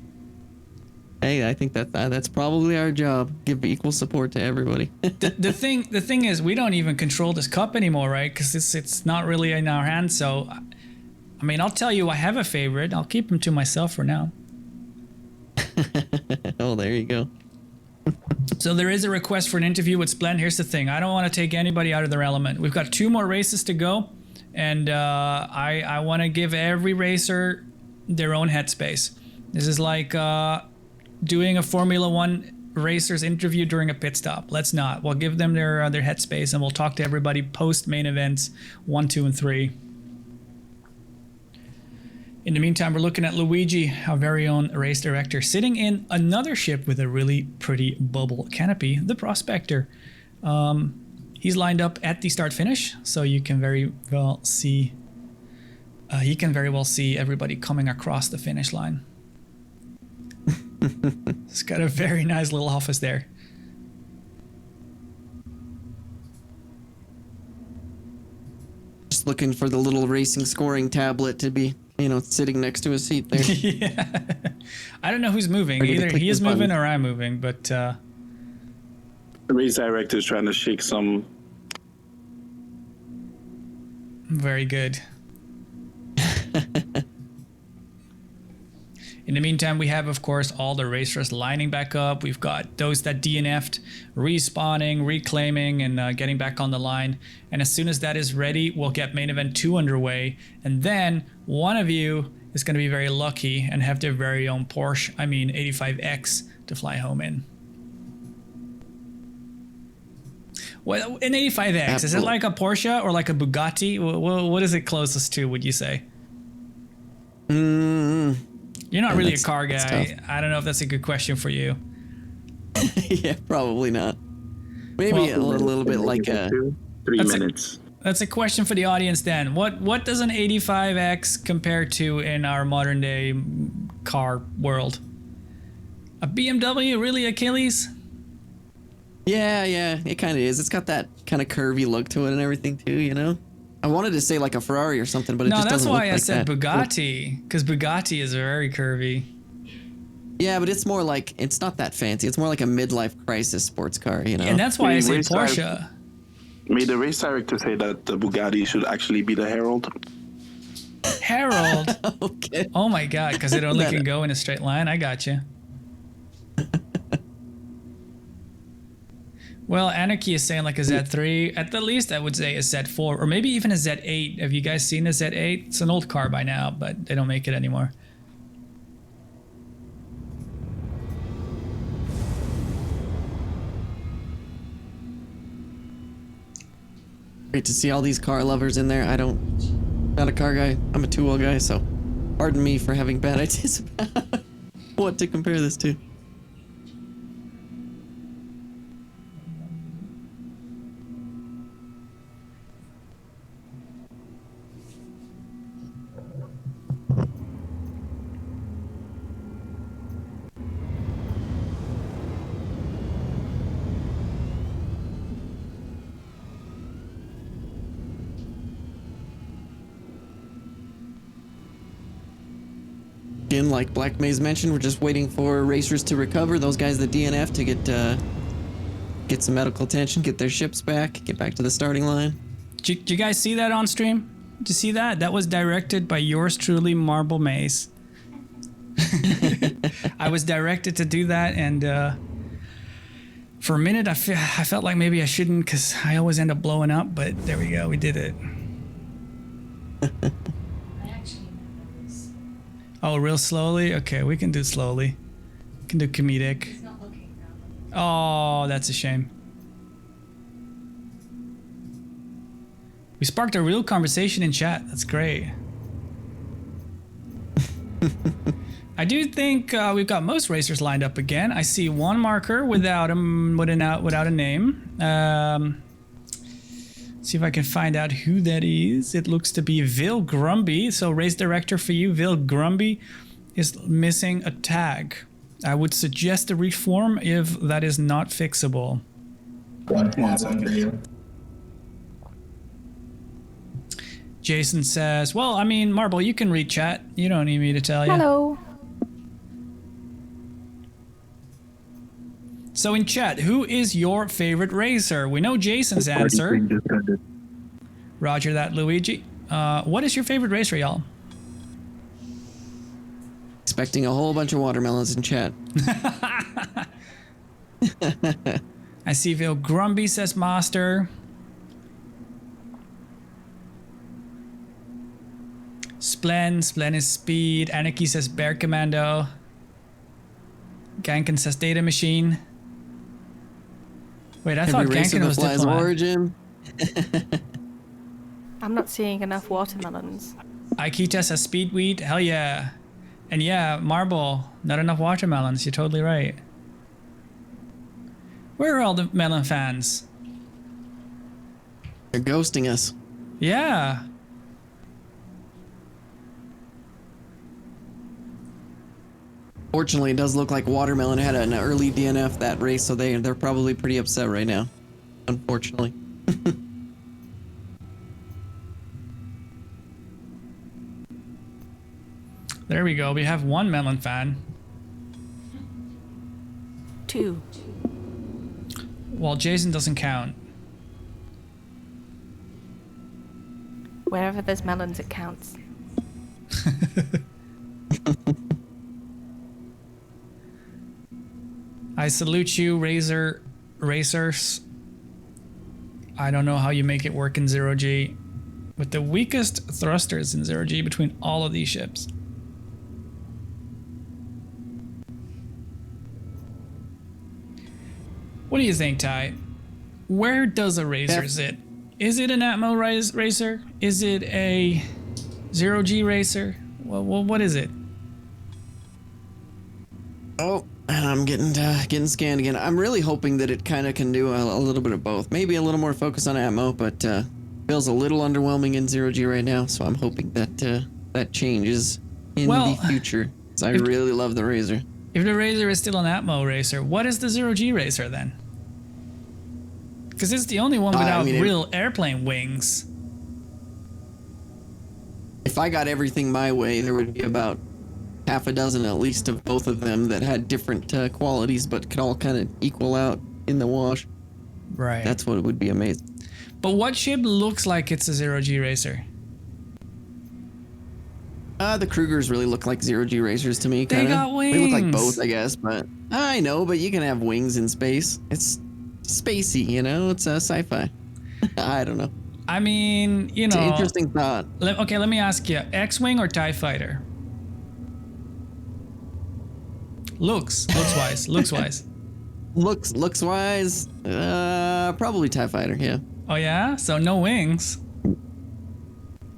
Hey, I think that's probably our job. Give equal support to everybody. the thing is, we don't even control this cup anymore, right? Because it's not really in our hands. So, I mean, I'll tell you, I have a favorite. I'll keep him to myself for now. Oh, there you go. So there is a request for an interview with Splend. Here's the thing: I don't want to take anybody out of their element. We've got 2 more races to go, and I want to give every racer their own headspace. This is like doing a Formula 1 racer's interview during a pit stop. Let's not. We'll give them their headspace, and we'll talk to everybody post main events 1, 2, and 3. In the meantime, we're looking at Luigi, our very own race director, sitting in another ship with a really pretty bubble canopy, the Prospector. He's lined up at the start finish, so you can very well see. He can very well see everybody coming across the finish line. It's got a very nice little office there. Just looking for the little racing scoring tablet to be, sitting next to his seat there. Yeah. I don't know who's moving. Either he is moving or I'm moving, but the race director is trying to shake some. Very good. In the meantime, we have, of course, all the racers lining back up. We've got those that DNF'd, respawning, reclaiming, and getting back on the line. And as soon as that is ready, we'll get main event 2 underway. And then one of you is going to be very lucky and have their very own Porsche, 85X, to fly home in. Well, an 85X, is it like a Porsche or like a Bugatti? What is it closest to, would you say? You're not really a car guy. I don't know if that's a good question for you. Yeah, probably not. Maybe a little bit like a 3 minutes. That's a question for the audience then. What does an 85X compare to in our modern day car world? A BMW, really, Achilles? Yeah, it kind of is. It's got that kind of curvy look to it and everything too, I wanted to say like a Ferrari or something, but it just doesn't look like that. No, that's why I said Bugatti, because Bugatti is very curvy. Yeah, but it's more like, it's not that fancy. It's more like a midlife crisis sports car, And that's why I say Porsche. Made the race director say that the Bugatti should actually be the Herald. Herald? Okay. Oh my God, because it only can go in a straight line. I got you. Well, Anarchy is saying like a Z3. At the least, I would say a Z4 or maybe even a Z8. Have you guys seen a Z8? It's an old car by now, but they don't make it anymore. Great to see all these car lovers in there. Not a car guy. I'm a 2-wheel guy, so pardon me for having bad ideas about what to compare this to. Again, like Black Maze mentioned, we're just waiting for racers to recover. Those guys that DNF to get some medical attention, get their ships back, get back to the starting line. Did you guys see that on stream? Did you see that? That was directed by yours truly, Marble Maze. I was directed to do that, and for a minute I felt like maybe I shouldn't, because I always end up blowing up, but there we go, we did it. Oh, real slowly? Okay, we can do slowly. We can do comedic. Oh, that's a shame. We sparked a real conversation in chat. That's great. I do think we've got most racers lined up again. I see one marker without a name. See if I can find out who that is. It looks to be Vil Grumby. So race director for you, Vil Grumby, is missing a tag. I would suggest a reform if that is not fixable. 1 second. Jason says, well, I mean, Marble, you can read chat. You don't need me to tell you. Hello. So in chat, who is your favorite racer? We know Jason's answer. Roger that, Luigi. What is your favorite racer, y'all? Expecting a whole bunch of watermelons in chat. I see Vil Grumby says Master. Splen is Speed. Anarchy says Bear Commando. Gankin says Data Machine. Wait, I thought Gankin was Diplomat. Origin. I'm not seeing enough watermelons. Aikita says Speedweed. Hell yeah. And yeah, Marble, not enough watermelons. You're totally right. Where are all the melon fans? They're ghosting us. Yeah. Fortunately, it does look like Watermelon had an early DNF that race, so they're probably pretty upset right now. Unfortunately. There we go. We have one melon fan. 2. Well, Jason doesn't count. Wherever there's melons, it counts. I salute you, racers. I don't know how you make it work in 0G. With the weakest thrusters in 0G between all of these ships. What do you think, Ty? Where does a racer sit? Is it an Atmo racer? Is it a 0G racer? Well, what is it? Oh, I'm getting scanned again. I'm really hoping that it kind of can do a little bit of both. Maybe a little more focus on Atmo, but feels a little underwhelming in 0G right now. So I'm hoping that that changes in the future. So I really love the Razor. If the Razor is still an Atmo racer, what is the 0G racer then? Because it's the only one without real airplane wings. If I got everything my way, there would be about half a dozen at least of both of them that had different qualities, but could all kind of equal out in the wash. Right. That's what would be amazing. But what ship looks like it's a 0G racer? The Krugers really look like 0G racers to me. Kinda. They got wings. They look like both, I guess, but I know, but you can have wings in space. It's spacey, you know? It's sci-fi. I don't know. I mean, you know. It's an interesting thought. Okay, let me ask you. X-Wing or TIE Fighter? Looks-wise. Looks-wise, probably TIE Fighter, yeah. Oh yeah? So no wings?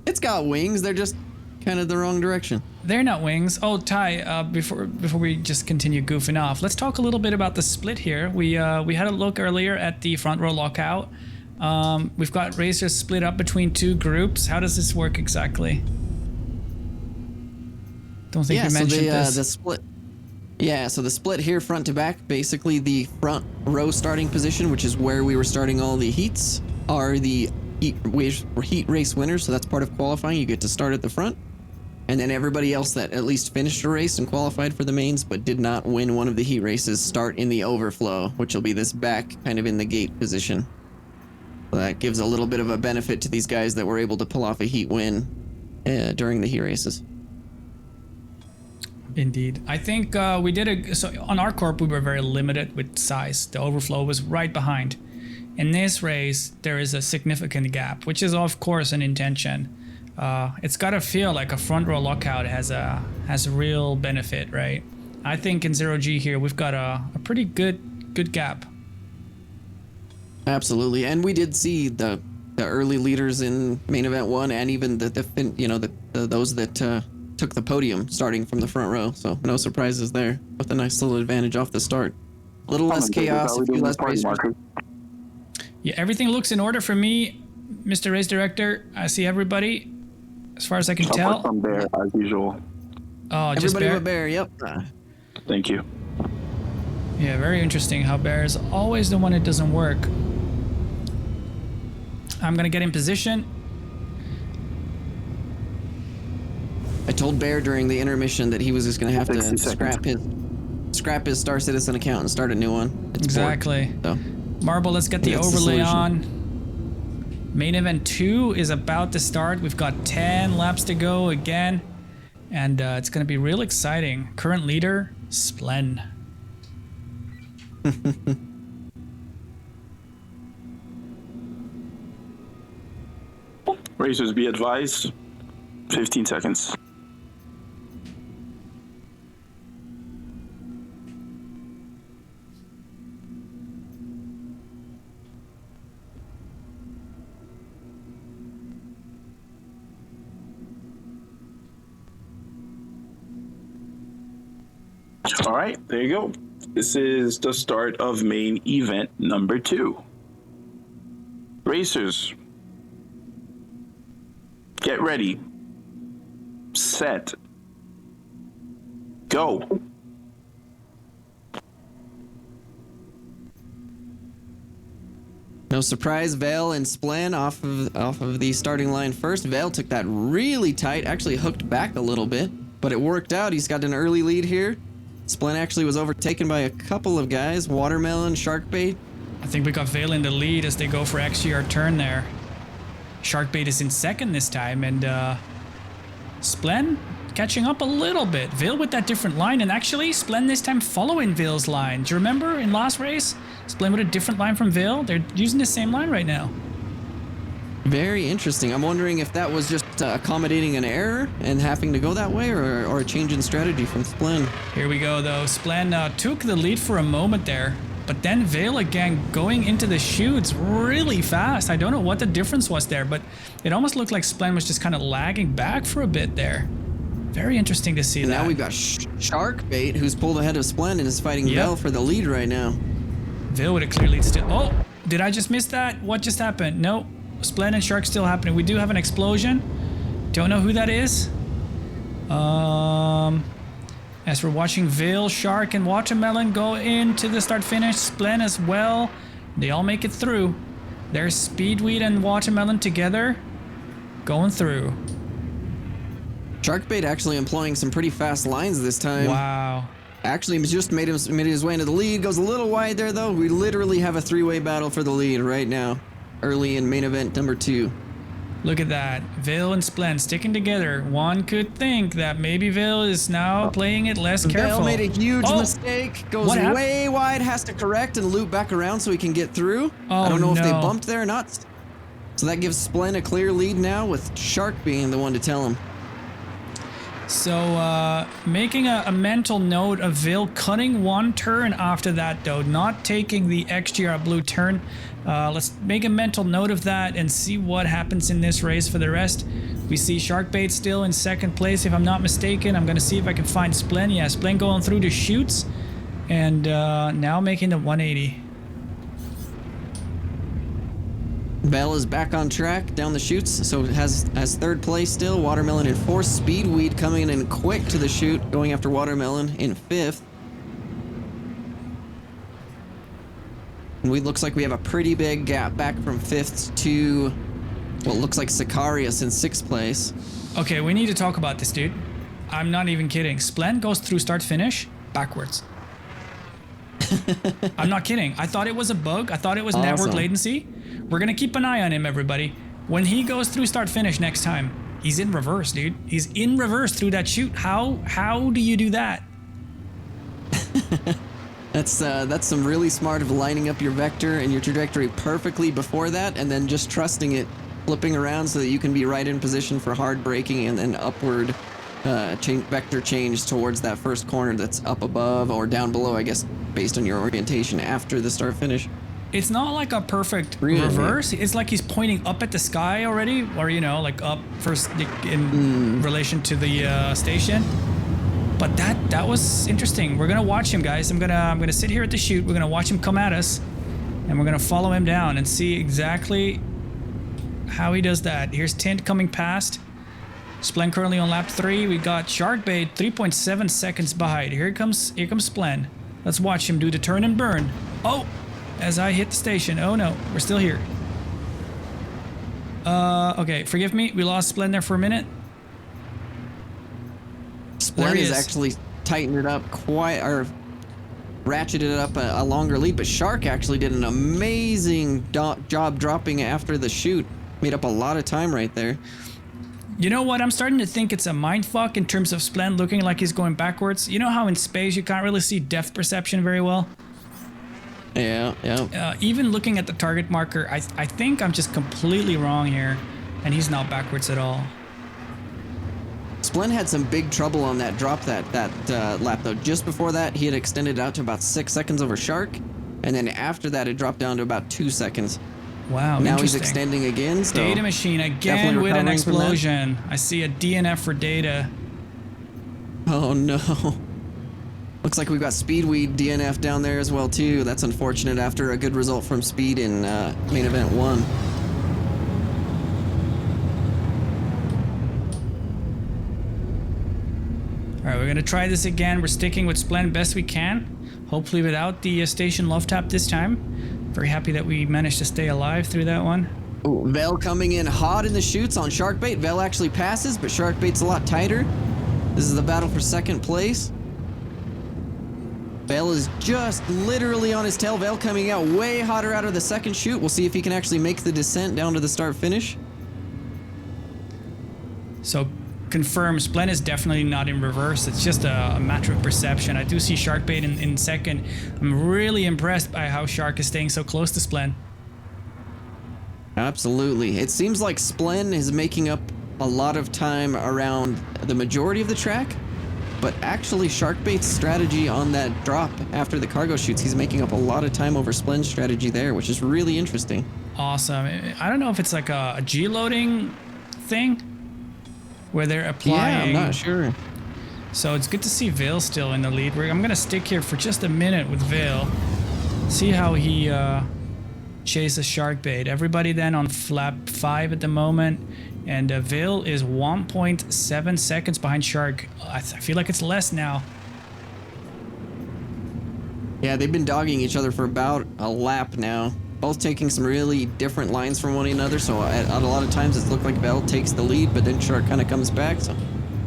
It's got wings, they're just kind of the wrong direction. They're not wings. Oh, Ty, before we just continue goofing off, let's talk a little bit about the split here. We had a look earlier at the front row lockout. We've got racers split up between two groups. How does this work exactly? Don't think we mentioned this. The split. Yeah, so the split here, front to back, basically the front row starting position, which is where we were starting all the heats, are the heat race winners. So that's part of qualifying. You get to start at the front. And then everybody else that at least finished a race and qualified for the mains but did not win one of the heat races start in the overflow, which will be this back kind of in the gate position. That gives a little bit of a benefit to these guys that were able to pull off a heat win during the heat races. Indeed. I think we did so on our corp we were very limited with size. The overflow was right behind. In this race there is a significant gap, which is of course an intention. It's got to feel like a front row lockout has a real benefit, right? I think in 0G here we've got a pretty good gap. Absolutely, and we did see the early leaders in main event 1, and even the those that took the podium starting from the front row. So no surprises there, with a nice little advantage off the start. A little less chaos, a few less racers. Yeah, everything looks in order for me, Mr. Race Director. I see everybody, as far as I can tell. From Bear as usual. Oh, just everybody Bear? but Bear. Yep. Thank you. Yeah, very interesting how Bear is always the one that doesn't work. I'm gonna get in position. I told Bear during the intermission that he was just gonna have to scrap his Star Citizen account and start a new one. It's Exactly. bored, so. Marble, let's get the That's the overlay solution. on. Main event 2 is about to start. We've got 10 laps to go again. And it's going to be real exciting. Current leader, Splen. Racers, be advised. 15 seconds. All right, there you go. This is the start of main event number 2. Racers, get ready, set, go. No surprise, Vale and Splen off of the starting line first. Vale took that really tight, actually hooked back a little bit, but it worked out. He's got an early lead here. Splen actually was overtaken by a couple of guys, Watermelon, Sharkbait. I think we got Vale in the lead as they go for XGR turn there. Sharkbait is in second this time, and Splen catching up a little bit. Vale with that different line, and actually Splen this time following Vale's line. Do you remember in last race? Splen with a different line from Vale. They're using the same line right now. Very interesting. I'm wondering if that was just accommodating an error and having to go that way, or a change in strategy from Splen. Here we go though. Splen took the lead for a moment there, but then Vale again going into the chutes really fast. I don't know what the difference was there, but it almost looked like Splen was just kind of lagging back for a bit there. Very interesting to see and that. Now we've got Sharkbait, who's pulled ahead of Splen and is fighting Vale for the lead right now. Vale with a clear lead still. Oh, did I just miss that? What just happened? No, Splen and Shark still happening. We do have an explosion. Don't know who that is. As we're watching Vale, Shark, and Watermelon go into the start-finish, Splen as well. They all make it through. There's Speedweed and Watermelon together, going through. Sharkbait actually employing some pretty fast lines this time. Wow. Actually, just made his way into the lead. Goes a little wide there, though. We literally have a three-way battle for the lead right now, early in main event number 2. Look at that. Vale and Splen sticking together. One could think that maybe Vale is now playing it less careful. Vale made a huge mistake. Goes way wide, has to correct and loop back around so he can get through. I don't know if they bumped there or not. So that gives Splen a clear lead now, with Shark being the one to tell him. So, making a mental note of Vale cutting one turn after that, though, not taking the XGR blue turn. Let's make a mental note of that and see what happens in this race for the rest. We see Sharkbait still in second place, if I'm not mistaken. I'm going to see if I can find Splen. Yeah, Splen going through the chutes and now making the 180. Vale is back on track down the chutes, so has third place still. Watermelon in 4th. Speedweed coming in quick to the chute, going after Watermelon in 5th. And looks like we have a pretty big gap back from 5th to what looks like Sicarius in 6th place. Okay, we need to talk about this, dude. I'm not even kidding. Splen goes through start-finish backwards. I'm not kidding. I thought it was a bug. I thought it was network Awesome. latency. We're going to keep an eye on him, everybody. When he goes through start finish next time, he's in reverse, dude. He's in reverse through that chute. How do you do that? That's some really smart of lining up your vector and your trajectory perfectly before that, and then just trusting it, flipping around so that you can be right in position for hard braking and then upward vector change towards that first corner that's up above or down below, I guess, based on your orientation after the start finish. It's not like a perfect Really? reverse. It's like he's pointing up at the sky already, or like up first in relation to the station. But that was interesting. We're gonna watch him, guys. I'm gonna sit here at the chute. We're gonna watch him come at us, and we're gonna follow him down and see exactly how he does that. Here's Tint coming past. Splen currently on lap 3. We got Sharkbait 3.7 seconds behind. Here comes Splen. Let's watch him do the turn and burn. Oh, as I hit the station. Oh no, we're still here. Okay, forgive me. We lost Splen there for a minute. Splen has actually tightened it up or ratcheted it up a longer lead, but Shark actually did an amazing job dropping after the chute. Made up a lot of time right there. You know what? I'm starting to think it's a mindfuck in terms of Splen looking like he's going backwards. You know how in space you can't really see depth perception very well? Yeah. Even looking at the target marker, I think I'm just completely wrong here, and he's not backwards at all. Splen had some big trouble on that drop that lap though. Just before that, he had extended out to about 6 seconds over Shark, and then after that, it dropped down to about 2 seconds. Wow, now he's interesting. extending again. So Data machine again with an explosion. I see a DNF for data. Oh no. Looks like we've got Speedweed DNF down there as well too. That's unfortunate after a good result from Speed in main event 1. All right, we're gonna try this again. We're sticking with Splen best we can. Hopefully without the station love tap this time. Very happy that we managed to stay alive through that one. Ooh, Vel coming in hot in the chutes on Sharkbait. Vel actually passes, but Sharkbait's a lot tighter. This is the battle for second place. Vel is just literally on his tail. Vel coming out way hotter out of the second chute. We'll see if he can actually make the descent down to the start finish. So confirm, Splen is definitely not in reverse. It's just a matter of perception. I do see Sharkbait in second. I'm really impressed by how Shark is staying so close to Splen. Absolutely. It seems like Splen is making up a lot of time around the majority of the track, but actually Sharkbait's strategy on that drop after the cargo chutes, he's making up a lot of time over Splen's strategy there, which is really interesting. Awesome. I don't know if it's like a G-loading thing where they're applying. Yeah, I'm not sure. So it's good to see Vale still in the lead. I'm going to stick here for just a minute with Vale. See how he chases Sharkbait. Everybody then on flap 5 at the moment. And Vale is 1.7 seconds behind Shark. I feel like it's less now. Yeah, they've been dogging each other for about a lap now. Both taking some really different lines from one another, so at a lot of times it's looked like Vel takes the lead, but then Shark kind of comes back, so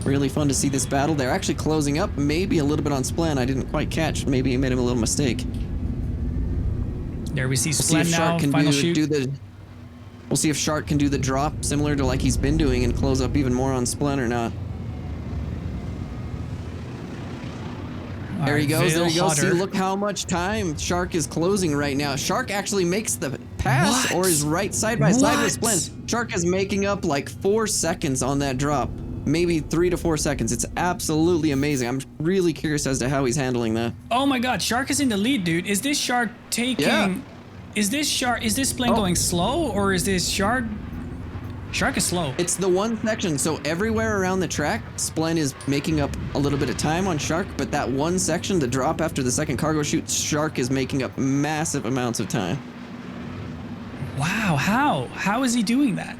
really fun to see this battle. They're actually closing up, maybe a little bit on Splen. I didn't quite catch. Maybe he made him a little mistake. There we see We'll see if Splen now, Shark can final do shoot. We'll see if Shark can do the drop similar to like he's been doing and close up even more on Splen or not. There he goes, there he goes. See, look how much time Shark is closing right now. Shark actually makes the pass or is right side by side with Splen. Shark is making up like 4 seconds on that drop. Maybe 3 to 4 seconds. It's absolutely amazing. I'm really curious as to how he's handling that. Oh my god, Shark is in the lead, dude. Is this Shark taking... Yeah. Is this Splen going slow, or is this Shark... Shark is slow. It's the one section, so everywhere around the track, Splen is making up a little bit of time on Shark, but that one section, the drop after the second cargo chute, Shark is making up massive amounts of time. Wow, how? How is he doing that?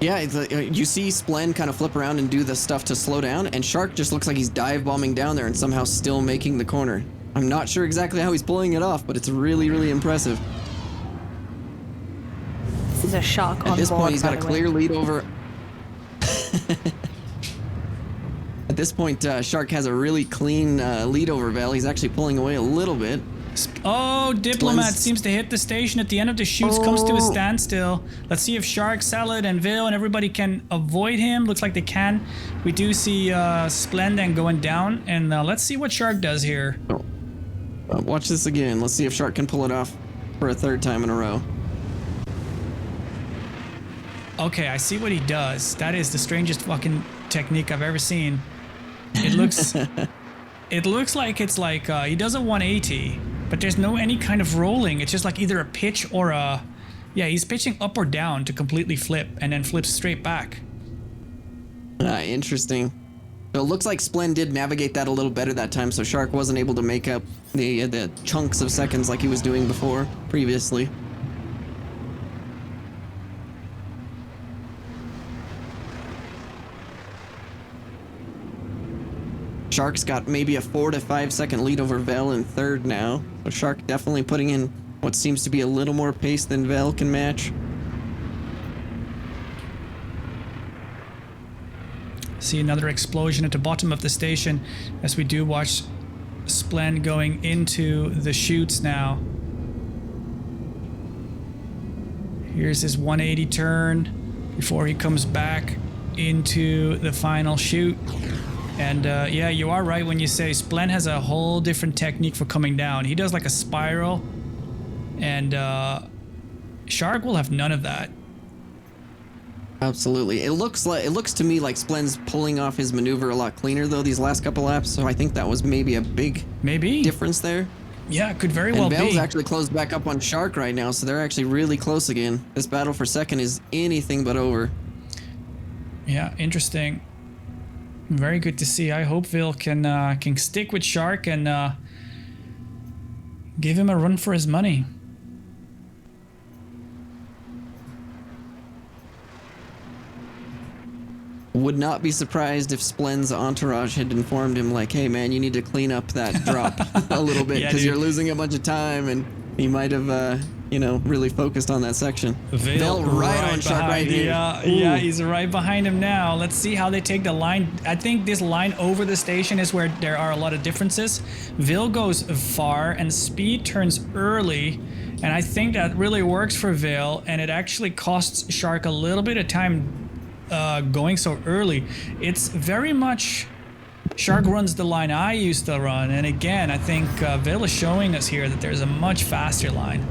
Yeah, it's like, you see Splen kind of flip around and do the stuff to slow down, and Shark just looks like he's dive bombing down there and somehow still making the corner. I'm not sure exactly how he's pulling it off, but it's really, really impressive. This is a shark on board. At this point, he's got a clear lead over... At this point, Shark has a really clean lead over Vel. He's actually pulling away a little bit. Oh, Diplomat seems to hit the station at the end of the shoots, comes to a standstill. Let's see if Shark, Salad, and Vil and everybody can avoid him. Looks like they can. We do see Splendid going down, and let's see what Shark does here. Watch this again. Let's see if Shark can pull it off for a third time in a row. Okay, I see what he does. That is the strangest fucking technique I've ever seen. It looks... it looks like it's like he does a 180, but there's no any kind of rolling. It's just like either a pitch or a... Yeah, he's pitching up or down to completely flip and then flips straight back. Interesting. So it looks like Splen did navigate that a little better that time, so Shark wasn't able to make up the chunks of seconds like he was doing previously. Shark's got maybe a 4 to 5 second lead over Vel in third now. So Shark definitely putting in what seems to be a little more pace than Vel can match. See another explosion at the bottom of the station as we do watch Splen going into the chutes now. Here's his 180 turn before he comes back into the final chute. And yeah, you are right when you say Splen has a whole different technique for coming down. He does like a spiral, and Shark will have none of that. Absolutely. It looks to me like Splen's pulling off his maneuver a lot cleaner though these last couple laps, so I think that was maybe a big difference there. Yeah, it could very well be. And Vel's actually closed back up on Shark right now, so they're actually really close again. This battle for second is anything but over. Yeah, interesting. Very good to see. I hope Vil can stick with Shark and give him a run for his money. Would not be surprised if Splen's entourage had informed him like, hey man, you need to clean up that drop a little bit because you're losing a bunch of time, and he might have really focused on that section. Vil right on Shark right here. Yeah, he's right behind him now. Let's see how they take the line. I think this line over the station is where there are a lot of differences. Vil goes far and Speed turns early, and I think that really works for Vil, and it actually costs Shark a little bit of time going so early. It's very much Shark runs the line I used to run, and again, I think Vil is showing us here that there's a much faster line.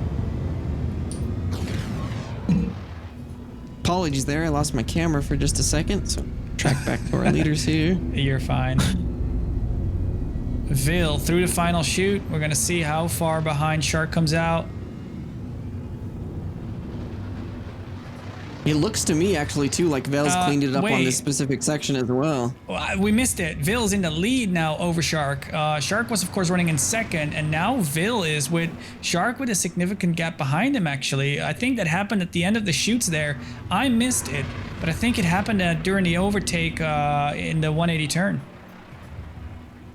Apologies there, I lost my camera for just a second, so track back to our leaders here. You're fine. Vil through the final chute. We're gonna see how far behind Shark comes out. It looks to me actually too like Vel's cleaned it up on this specific section as well. We missed it. Vil's in the lead now over Shark. Shark was of course running in second, and now Vil is with Shark with a significant gap behind him actually. I think that happened at the end of the chutes there. I missed it, but I think it happened during the overtake in the 180 turn.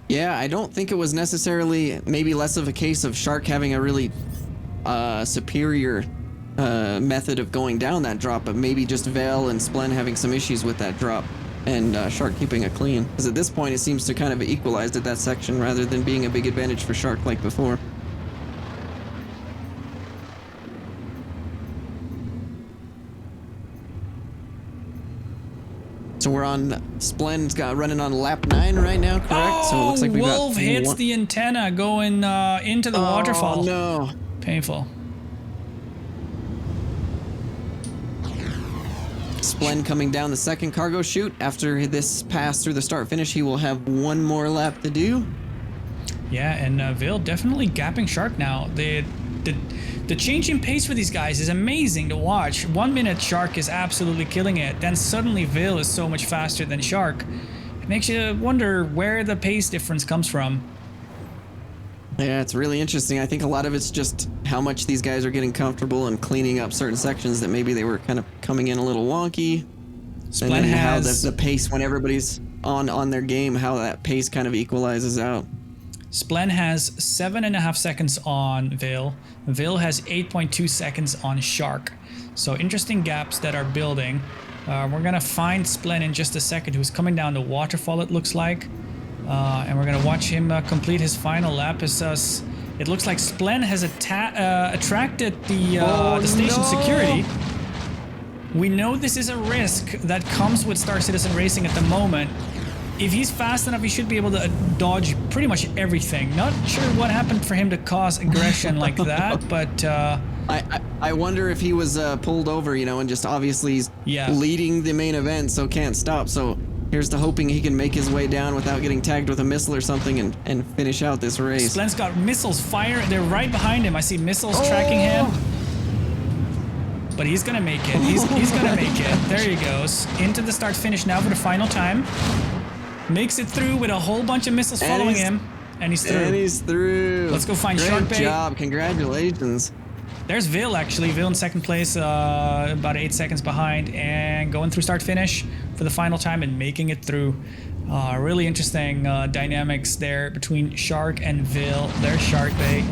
Yeah, I don't think it was necessarily maybe less of a case of Shark having a really superior method of going down that drop, but maybe just Vel and Splen having some issues with that drop, and Shark keeping it clean. Because at this point it seems to kind of equalized at that section rather than being a big advantage for Shark like before. So we're on, Splen's running on lap 9 right now, correct? Oh, so it looks like we Wolf hits the antenna going into the waterfall. Oh no. Painful. Splen coming down the second cargo chute. After this pass through the start finish, he will have one more lap to do. Yeah, and Vil definitely gapping Shark now. The change in pace for these guys is amazing to watch. 1 minute Shark is absolutely killing it, then suddenly Vil is so much faster than Shark. It makes you wonder where the pace difference comes from. Yeah, it's really interesting. I think a lot of it's just how much these guys are getting comfortable and cleaning up certain sections that maybe they were kind of coming in a little wonky. Splen and then has how the pace when everybody's on their game, how that pace kind of equalizes out. Splen has 7.5 seconds on Vil. Vil has 8.2 seconds on Shark. So interesting gaps that are building. We're gonna find Splen in just a second, who's coming down the waterfall, it looks like. And we're gonna watch him complete his final lap. It looks like Splen has attracted the station security. We know this is a risk that comes with Star Citizen Racing at the moment. If he's fast enough, he should be able to dodge pretty much everything. Not sure what happened for him to cause aggression like that, but... I wonder if he was pulled over, you know, and just obviously he's leading the main event, so can't stop. So here's to hoping he can make his way down without getting tagged with a missile or something and finish out this race. Splen's got missiles firing. They're right behind him. I see missiles tracking him. But he's gonna make it. He's gonna make it. There he goes. Into the start finish now for the final time. Makes it through with a whole bunch of missiles following him. And he's through. And he's through. Let's go find Shark Bait. Great job. Congratulations. There's Vil, actually. Vil in second place, about 8 seconds behind, and going through start finish for the final time and making it through. Really interesting dynamics there between Shark and Vil. There's Shark Bait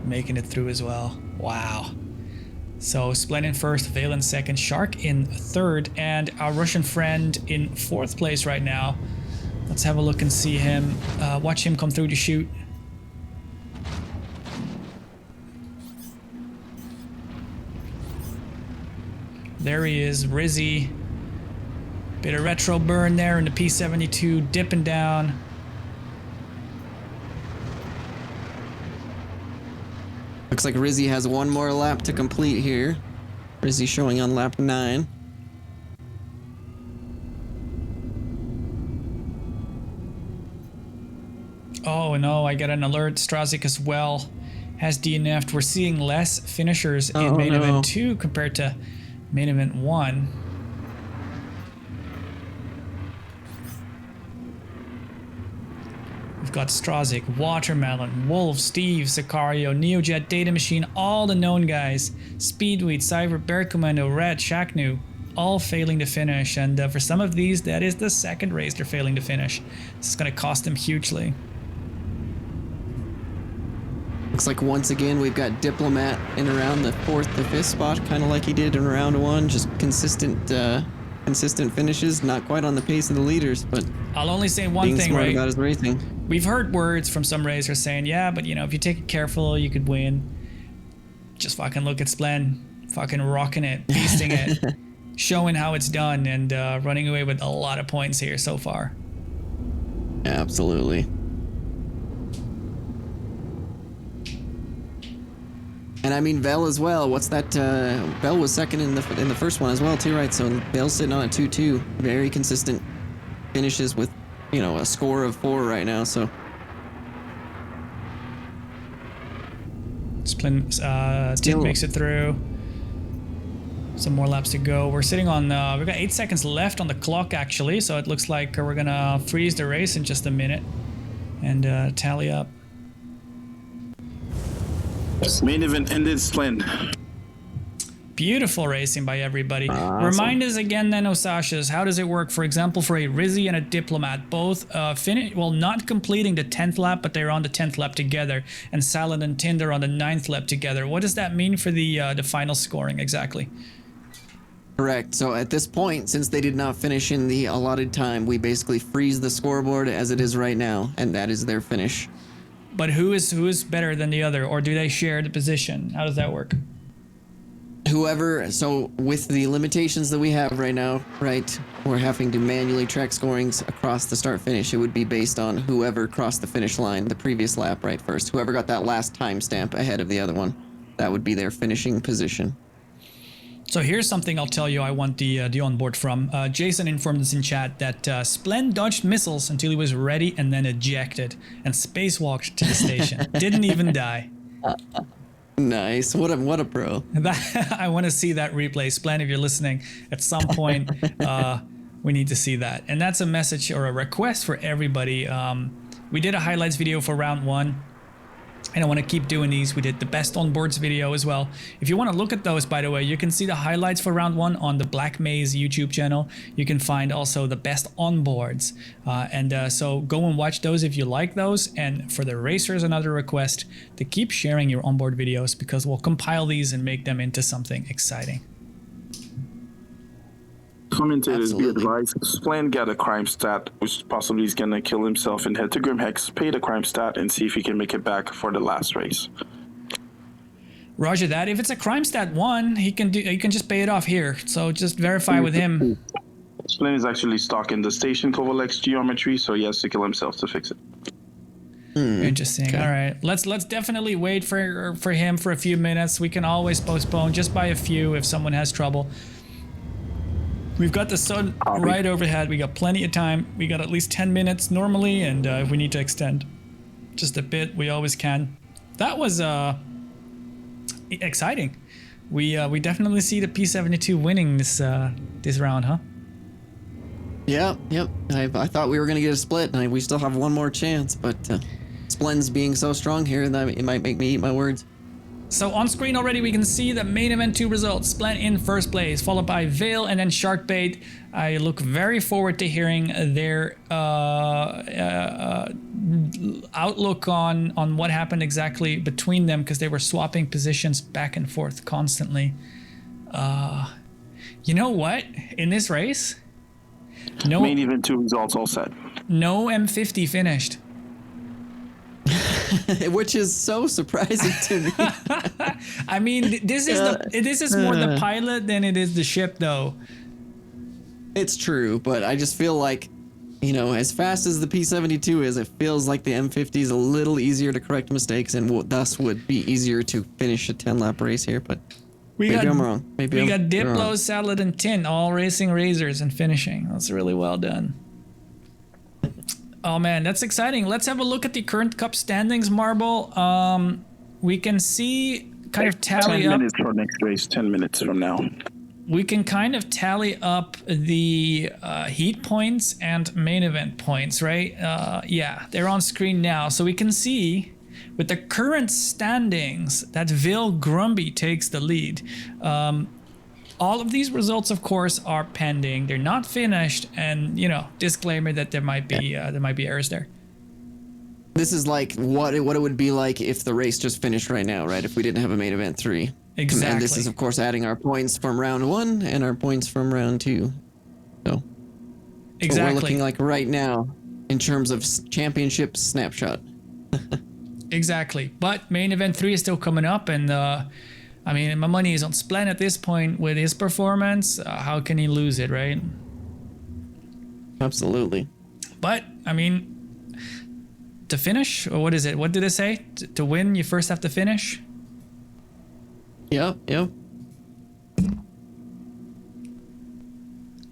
making it through as well. Wow. So Splen in first, Vil in second, Shark in third, and our Russian friend in fourth place right now. Let's have a look and see him. Watch him come through the chute. There he is, Rizzy. Bit of retro burn there in the P72, dipping down. Looks like Rizzy has one more lap to complete here. Rizzy showing on lap 9. Oh no, I get an alert. Strazik as well has DNF'd. We're seeing less finishers in main event 2 compared to main event 1. We've got Strazik, Watermelon, Wolf, Steve, Sicario, Neojet, Data Machine, all the known guys. Speedweed, Cyber, Bear Commando, Red, Shaknu, all failing to finish. And for some of these, that is the second race they're failing to finish. This is going to cost them hugely. Looks like once again we've got Diplomat in around the 4th to 5th spot, kind of like he did in round 1. Just consistent finishes, not quite on the pace of the leaders, but I'll only say one being thing, smart right? about his racing. We've heard words from some racers saying, yeah, but you know, if you take it careful, you could win. Just fucking look at Splen, fucking rocking it, beasting it, showing how it's done, and running away with a lot of points here so far. Absolutely. And I mean Vel as well. What's that? Vel was second in the first one as well too, right? So Vel's sitting on a 2-2. Very consistent finishes with, you know, a score of 4 right now. So Splen makes it through. Some more laps to go. We're sitting on. We've got 8 seconds left on the clock actually, so it looks like we're gonna freeze the race in just a minute and tally up. Main event ended, Splen. Beautiful racing by everybody. Awesome. Remind us again then, Osashas, how does it work? For example, for a Rizzy and a Diplomat, both not completing the 10th lap, but they're on the 10th lap together, and Salad and Tinder on the 9th lap together. What does that mean for the final scoring exactly? correct. So at this point, since they did not finish in the allotted time, we basically freeze the scoreboard as it is right now, and that is their finish. But who is better than the other, or do they share the position? How does that work? Whoever, so with the limitations that we have right now, right, we're having to manually track scorings across the start finish. It would be based on whoever crossed the finish line the previous lap, right, first. Whoever got that last timestamp ahead of the other one, that would be their finishing position. So here's something I'll tell you I want the onboard from. Jason informed us in chat that Splen dodged missiles until he was ready and then ejected and spacewalked to the station. Didn't even die. Nice. What a pro. I want to see that replay. Splen, if you're listening, at some point we need to see that. And that's a message or a request for everybody. We did a highlights video for round 1. And I want to keep doing these. We did the best onboards video as well. If you want to look at those, by the way, you can see the highlights for round 1 on the Black Maze YouTube channel. You can find also the best onboards. So go and watch those if you like those. And for the racers, another request to keep sharing your onboard videos, because we'll compile these and make them into something exciting. Commentators be Absolutely. advised, Splan got a crime stat, which possibly is gonna kill himself, and head to Grim Hex, pay the crime stat, and see if he can make it back for the last race. Roger that. If it's a crime stat 1, he can just pay it off here. So just verify with him. Splan is actually stuck in the station Kovalek's geometry, so he has to kill himself to fix it. Interesting. Okay. All right. Let's definitely wait for him for a few minutes. We can always postpone just by a few if someone has trouble. We've got the sun right overhead. We got plenty of time. We got at least 10 minutes normally, and if we need to extend just a bit, we always can. That was exciting. We definitely see the P72 winning this round, huh? Yep. I thought we were gonna get a split, and we still have one more chance, but Splen's being so strong here that it might make me eat my words. So on screen already we can see the main event 2 results. Splen in first place, followed by Vale and then Sharkbait. I look very forward to hearing their outlook on what happened exactly between them, because they were swapping positions back and forth constantly. You know what? In this race, Main event 2 results all set. no M50 finished. Which is so surprising to me. I mean, this is more the pilot than it is the ship, though. It's true, but I just feel like, as fast as the P72 is, it feels like the M50 is a little easier to correct mistakes and thus would be easier to finish a 10-lap race here, but maybe I'm wrong. We got Diplo, Salad, and Tin all racing razors and finishing. That's really well done. Oh man, that's exciting. Let's have a look at the current cup standings, Marble. We can see kind of tally 10 up. minutes for next race, 10 minutes from now. We can kind of tally up the heat points and main event points, right? Yeah, they're on screen now. So we can see with the current standings that Vil Grumby takes the lead. All of these results, of course, are pending. They're not finished, and disclaimer that there might be errors there. This is like what it would be like if the race just finished right now, right? If we didn't have a main event 3. Exactly. And this is, of course, adding our points from round 1 and our points from round 2. So Exactly. what we're looking like right now in terms of championship snapshot. Exactly. But main event 3 is still coming up, and I mean, my money is on Splen at this point with his performance. How can he lose it, right? Absolutely. But, I mean, to finish, or what is it? What did it say? To win, you first have to finish? Yep.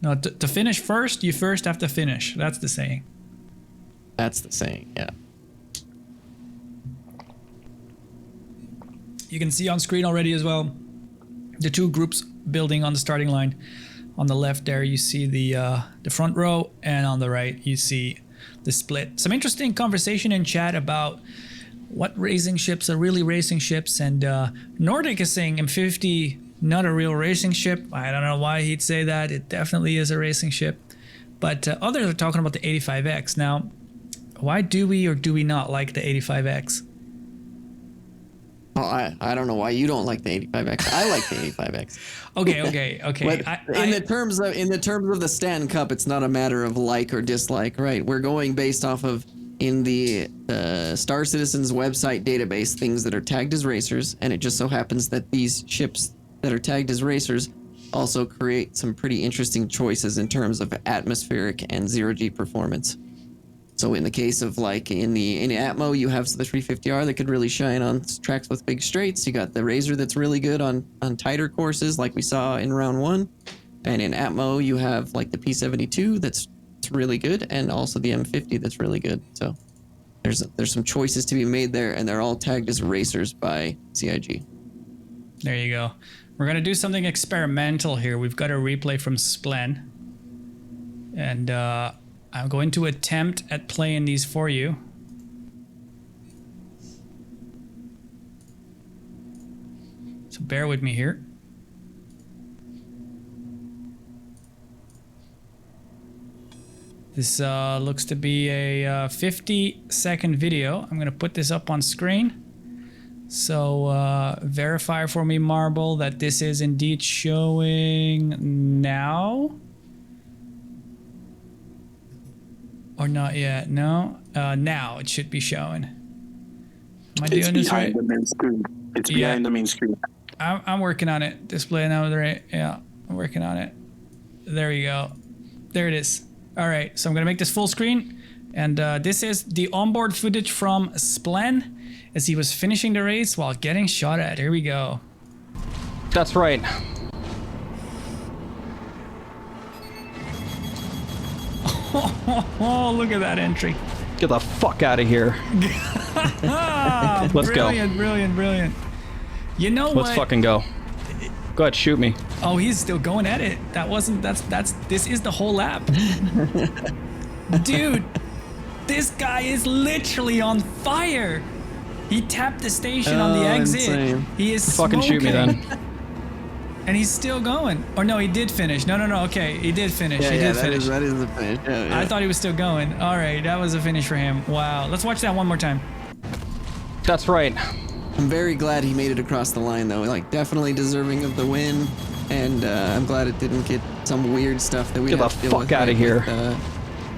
No, to finish first, you first have to finish. That's the saying. That's the saying, yeah. You can see on screen already as well the 2 groups building on the starting line. On the left there you see the front row, and on the right you see the split. Some interesting conversation in chat about what racing ships are really racing ships, and Nordic is saying M50 not a real racing ship. I don't know why he'd say that. It definitely is a racing ship. But others are talking about the 85X. Now, why do we or do we not like the 85X? Oh, I don't know why you don't like the 85X. I like the 85X. Okay. But in the terms of the Stanton Cup, it's not a matter of like or dislike, right? We're going based off of, in the Star Citizen's website database, things that are tagged as racers, and it just so happens that these ships that are tagged as racers also create some pretty interesting choices in terms of atmospheric and zero-G performance. So in the case of like in Atmo, you have the 350R that could really shine on tracks with big straights. You got the Razor that's really good on tighter courses like we saw in round 1. And in Atmo, you have like the P72 that's really good, and also the M50 that's really good. So there's some choices to be made there, and they're all tagged as racers by CIG. There you go. We're going to do something experimental here. We've got a replay from Splen. And I'm going to attempt at playing these for you. So bear with me here. This looks to be a 50-second video. I'm going to put this up on screen. So verify for me, Marble, that this is indeed showing now. Or not yet? No. Now it should be showing. Am I It's doing this right? behind the main screen. It's Yeah. behind the main screen. I'm working on it. Display now, right? Yeah, I'm working on it. There you go. There it is. All right, so I'm gonna make this full screen, and this is the onboard footage from Splen as he was finishing the race while getting shot at. Here we go. That's right. Oh, look at that entry. Get the fuck out of here. Let's go. Brilliant, brilliant, brilliant. You know what? Let's fucking go. Go ahead, shoot me. Oh, he's still going at it. This is the whole lap. Dude, this guy is literally on fire. He tapped the station on the exit. Insane. He is Fucking shoot me then. And he's still going. Or no, he did finish. No, okay, he did finish. Yeah, he did that finish. that is the finish. Yeah. I thought he was still going. All right, that was a finish for him. Wow. Let's watch that one more time. That's right. I'm very glad he made it across the line, though. Like, definitely deserving of the win, and I'm glad it didn't get some weird stuff that we Get have the to deal fuck with. outta here.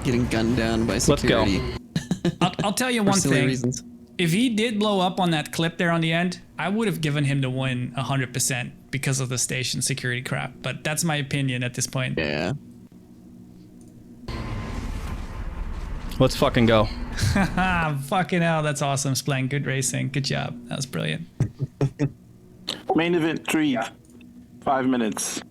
Getting gunned down by Let's go. security. I'll tell you For one silly thing. reasons. If he did blow up on that clip there on the end, I would have given him the win 100% because of the station security crap. But that's my opinion at this point. Yeah. Let's fucking go. Fucking hell, that's awesome, Splen. Good racing. Good job. That was brilliant. Main event 3. 5 minutes.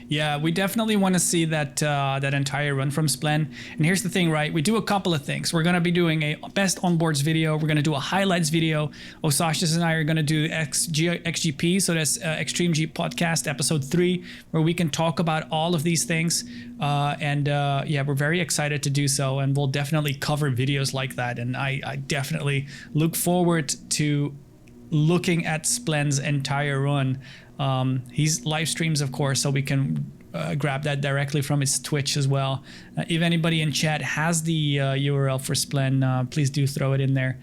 Yeah, we definitely want to see that that entire run from Splen. And here's the thing, right? We do a couple of things. We're going to be doing a best onboards video. We're going to do a highlights video. Osashis and I are going to do XGP, so that's Extreme Jeep Podcast episode 3, where we can talk about all of these things. Yeah, we're very excited to do so, and we'll definitely cover videos like that. And I definitely look forward to looking at Splen's entire run. He's live streams, of course, so we can grab that directly from his Twitch as well. If anybody in chat has the URL for Splen, please do throw it in there.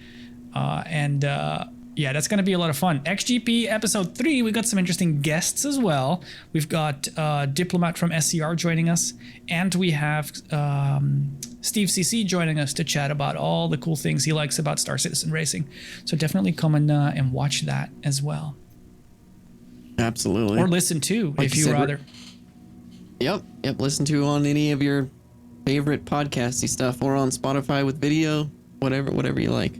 Yeah, that's going to be a lot of fun. XGP episode 3, we got some interesting guests as well. We've got Diplomat from SCR joining us, and we have Steve CC joining us to chat about all the cool things he likes about Star Citizen Racing. So definitely come and watch that as well. Absolutely. Or listen to, Like if you you said, rather. Yep. Listen to on any of your favorite podcasty stuff, or on Spotify with video, whatever you like.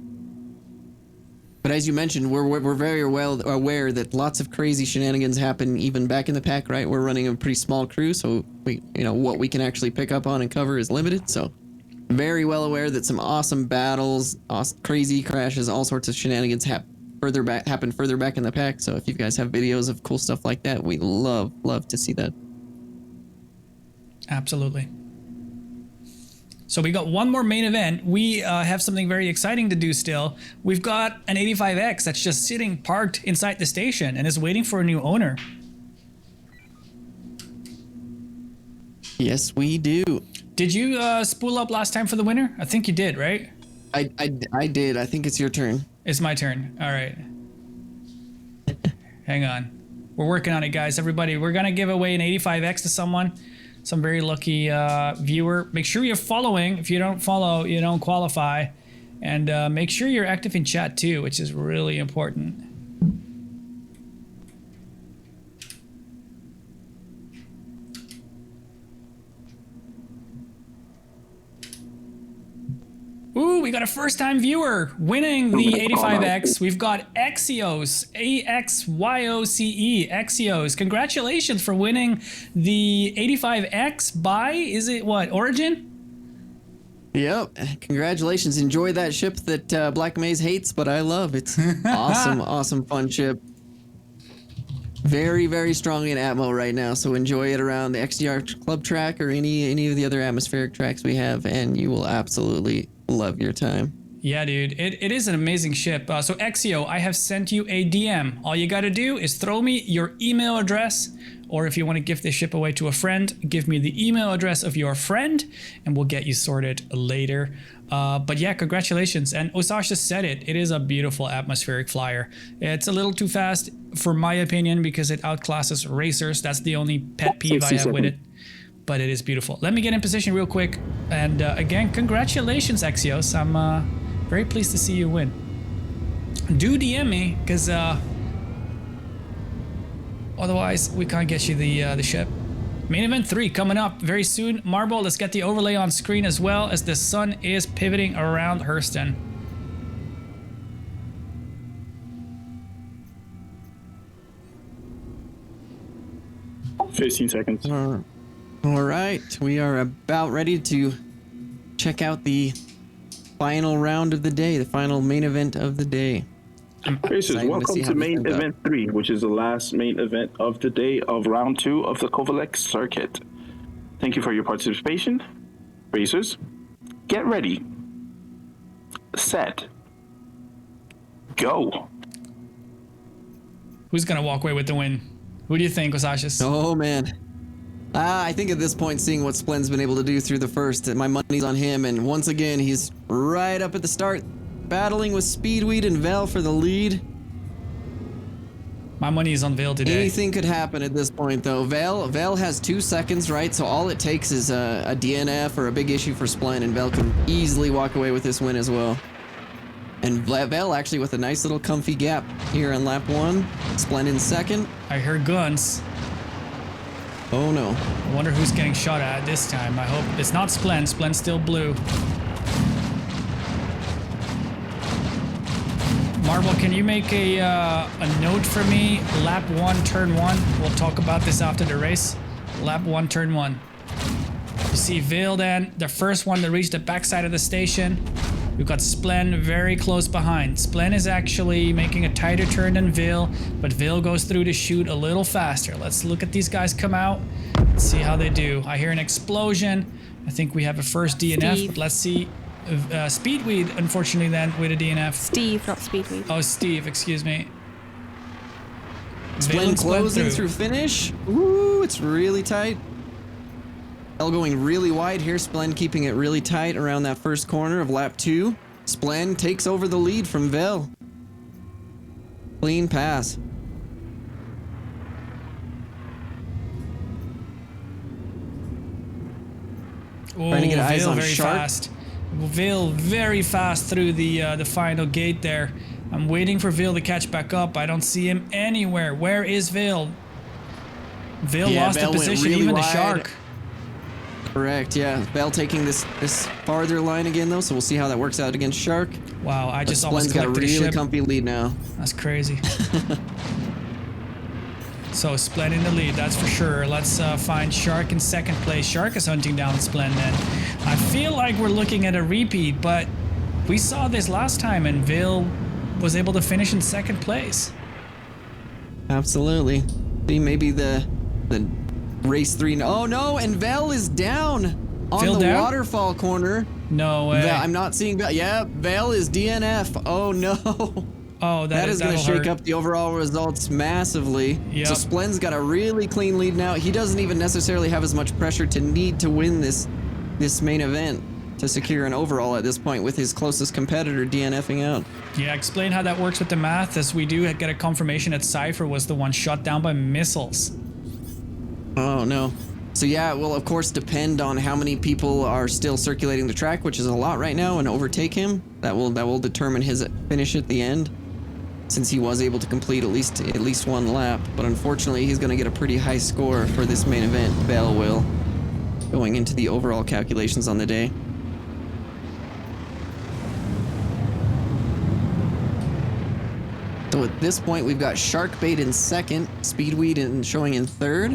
But as you mentioned, we're very well aware that lots of crazy shenanigans happen even back in the pack, right? We're running a pretty small crew, so what we can actually pick up on and cover is limited. So very well aware that some awesome battles, crazy crashes, all sorts of shenanigans happen further back in the pack. So if you guys have videos of cool stuff like that, we love to see that. Absolutely. So we got one more main event. We have something very exciting to do still. We've got an 85X that's just sitting parked inside the station and is waiting for a new owner. Yes, we do. Did you spool up last time for the winner? I think you did, right? I did. I think it's your turn. It's my turn. All right. Hang on. We're working on it, guys. Everybody, we're going to give away an 85X to someone. Some very lucky viewer. Make sure you're following. If you don't follow, you don't qualify. And make sure you're active in chat too, which is really important. Ooh, we got a first-time viewer winning the 85X. We've got Axios, A-X-Y-O-C-E, Axios. Congratulations for winning the 85X by, is it what, Origin? Yep. Congratulations. Enjoy that ship that Black Maze hates, but I love. It's awesome fun ship. Very, very strong in Atmo right now, so enjoy it around the XGR Club track or any of the other atmospheric tracks we have, and you will absolutely love your time. Yeah, dude, it is an amazing ship. So Exio, I have sent you a DM. All you got to do is throw me your email address, or if you want to give this ship away to a friend, give me the email address of your friend, and we'll get you sorted later. But yeah, congratulations. And Osasha said it. It is a beautiful atmospheric flyer. It's a little too fast, for my opinion, because it outclasses racers. That's the only pet peeve I have with it. but it is beautiful. Let me get in position real quick. And again, congratulations, Axios. I'm very pleased to see you win. Do DM me, because otherwise we can't get you the ship. Main event 3 coming up very soon. Marble, let's get the overlay on screen as well as the sun is pivoting around Hurston. – 15 seconds. All right, we are about ready to check out the final round of the day, the final main event of the day. Racers, welcome to main event 3, which is the last main event of the day of round 2 of the Kovalek circuit. Thank you for your participation. Racers, get ready. Set. Go. Who's gonna walk away with the win? Who do you think, Osashis? Oh man. I think at this point, seeing what Splen's been able to do through the first, my money's on him, and once again, he's right up at the start, battling with Speedweed and Val for the lead. My money is on Vale today. Anything could happen at this point, though. Val has 2 seconds, right? So all it takes is a DNF or a big issue for Splen, and Val can easily walk away with this win as well. And Val actually with a nice little comfy gap here on lap 1. Splen in second. I heard guns. Oh no. I wonder who's getting shot at this time. I hope it's not Splen. Splen's still blue. Marble, can you make a note for me? Lap 1, turn 1. We'll talk about this after the race. Lap 1, turn 1. You see Vale then, the first one to reach the backside of the station. We've got Splen very close behind. Splen is actually making a tighter turn than Vale, but Vale goes through the chute a little faster. Let's look at these guys come out. Let's see how they do. I hear an explosion. I think we have a first DNF, Steve. but let's see. Speedweed, unfortunately, then with a DNF. Steve, not Speedweed. Oh, Steve, excuse me. Splen closing through finish. Ooh, it's really tight. L going really wide here. Splen keeping it really tight around that first corner of lap 2. Splen takes over the lead from Vel. Clean pass. Oh, Trying to get eyes Vale on very Shark. fast. Vale very fast through the final gate there. I'm waiting for Vale to catch back up. I don't see him anywhere. Where is Vale? Vale lost Vel the went position, really even wide. the Shark. Correct, yeah. Vel taking this farther line again, though, so we'll see how that works out against Shark. Wow, I just But almost Splen's got a collected a really ship. comfy lead now. That's crazy. So Splen in the lead, that's for sure. Let's find Shark in second place. Shark is hunting down Splen then. I feel like we're looking at a repeat, but we saw this last time and Vale was able to finish in second place. Absolutely. See, maybe the race 3. Oh no, and Val is down on Val the down? waterfall corner. No way. I'm not seeing Val. Yeah, Val is DNF. Oh no. Oh, that is going to that'll shake hurt. up the overall results massively. Yep. So Splen's got a really clean lead now. He doesn't even necessarily have as much pressure to need to win this main event to secure an overall at this point with his closest competitor DNFing out. Yeah, explain how that works with the math, as we do get a confirmation that Cypher was the one shot down by missiles. Oh no. So yeah, it will of course depend on how many people are still circulating the track, which is a lot right now, and overtake him. That will determine his finish at the end, since he was able to complete at least one lap. But unfortunately, he's going to get a pretty high score for this main event. Val will, going into the overall calculations on the day. So at this point, we've got Sharkbait in second, Speedweed showing in third.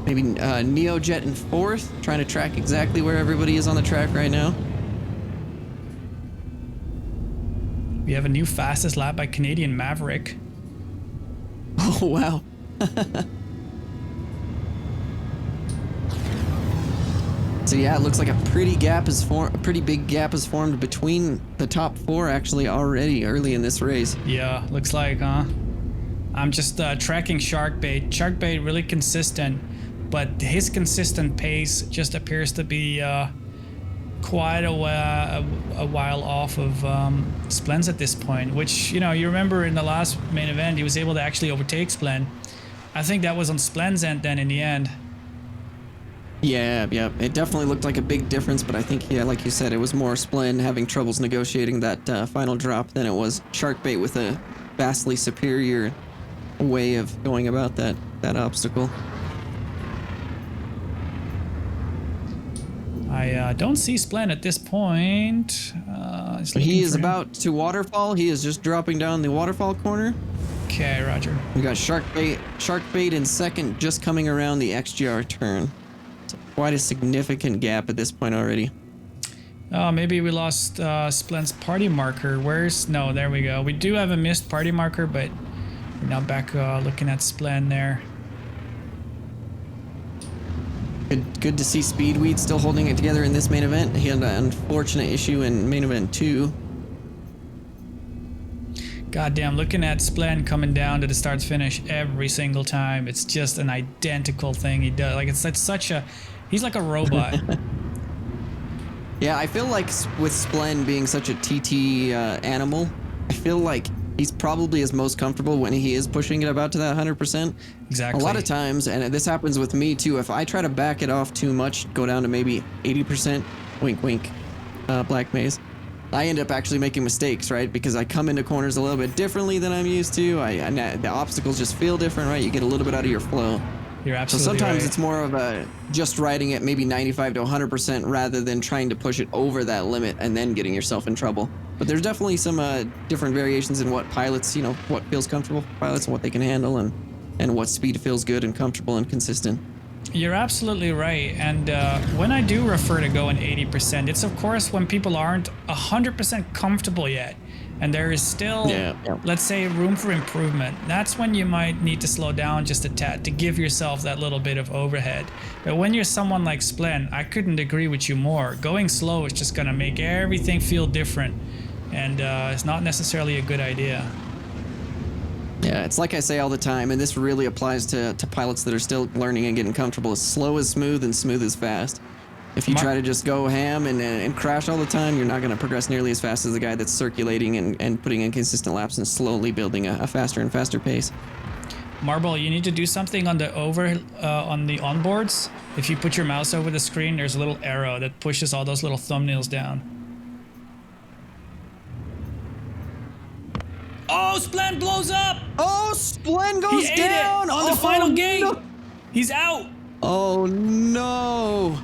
Maybe Neojet in fourth, trying to track exactly where everybody is on the track right now. We have a new fastest lap by Canadian Maverick. Oh, wow. So yeah, it looks like a pretty big gap is formed between the top 4 actually already early in this race. Yeah, looks like, huh? I'm just tracking Sharkbait. Sharkbait really consistent, but his consistent pace just appears to be quite a while off of Splen's at this point, which, you know, you remember in the last main event, he was able to actually overtake Splen. I think that was on Splen's end then in the end. Yeah, yeah. It definitely looked like a big difference, but I think, yeah, like you said, it was more Splen having troubles negotiating that final drop than it was Sharkbait with a vastly superior way of going about that obstacle. I don't see Splen at this point. He is about to waterfall. He is just dropping down the waterfall corner. Okay, roger. We got Sharkbait in second, just coming around the XGR turn. It's quite a significant gap at this point already. Oh, maybe we lost Splen's party marker. No, there we go. We do have a missed party marker, but we're now back looking at Splen there. Good to see Speedweed still holding it together in this main event. He had an unfortunate issue in main event 2. Goddamn, looking at Splen coming down to the start finish every single time. It's just an identical thing he does. Like, it's such a... He's like a robot. Yeah, I feel like with Splen being such a TT animal, I feel like he's probably is most comfortable when he is pushing it about to that 100%. Exactly. A lot of times, and this happens with me too, if I try to back it off too much, go down to maybe 80%, wink wink, Black Maze, I end up actually making mistakes, right? Because I come into corners a little bit differently than I'm used to. The obstacles just feel different, right? You get a little bit out of your flow. You're absolutely So sometimes right. it's more of a just riding at maybe 95 to 100% rather than trying to push it over that limit and then getting yourself in trouble. But there's definitely some different variations in what pilots, what feels comfortable for pilots and what they can handle and what speed feels good and comfortable and consistent. You're absolutely right. And when I do refer to going 80%, it's of course when people aren't 100% comfortable yet. And there is still, let's say, room for improvement. That's when you might need to slow down just a tad to give yourself that little bit of overhead. But when you're someone like Splen, I couldn't agree with you more. Going slow is just going to make everything feel different. And it's not necessarily a good idea. Yeah, it's like I say all the time, and this really applies to pilots that are still learning and getting comfortable. Slow is smooth and smooth is fast. If you try to just go ham and crash all the time, you're not going to progress nearly as fast as the guy that's circulating and putting in consistent laps and slowly building a faster and faster pace. Marble, you need to do something on the on the onboards. If you put your mouse over the screen, there's a little arrow that pushes all those little thumbnails down. Oh, Splen blows up! Oh, Splen goes down! On the final gate! No. He's out! Oh, no!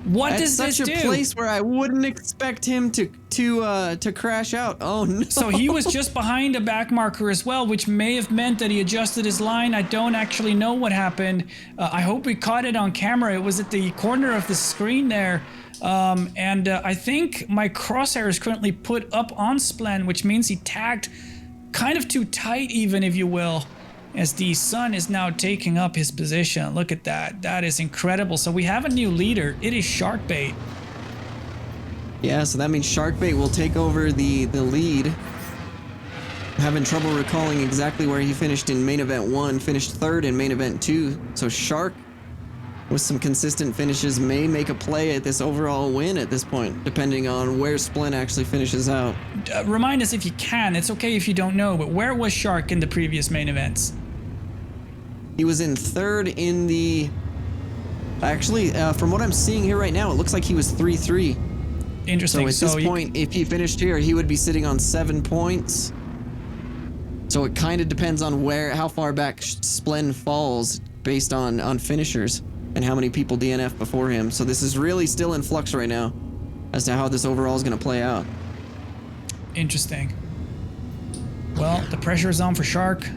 What does this do? That's such a place where I wouldn't expect him to crash out. Oh no! So he was just behind a back marker as well, which may have meant that he adjusted his line. I don't actually know what happened. I hope we caught it on camera. It was at the corner of the screen there. And I think my crosshair is currently put up on Splen, which means he tagged kind of too tight, even, if you will, as the sun is now taking up his position. Look at that. That is incredible. So we have a new leader. It is Sharkbait. Yeah, so that means Sharkbait will take over the lead. I'm having trouble recalling exactly where he finished in main event 1, finished 3rd in main event 2. So Shark, with some consistent finishes, may make a play at this overall win at this point, depending on where Splen actually finishes out. Remind us if you can. It's okay if you don't know, but where was Shark in the previous main events? He was in 3rd in the... Actually, from what I'm seeing here right now, it looks like he was 3-3. Interesting. So at this point, if he finished here, he would be sitting on 7 points. So it kind of depends on how far back Splen falls based on finishers and how many people DNF before him. So this is really still in flux right now as to how this overall is going to play out. Interesting. Well, the pressure is on for Shark.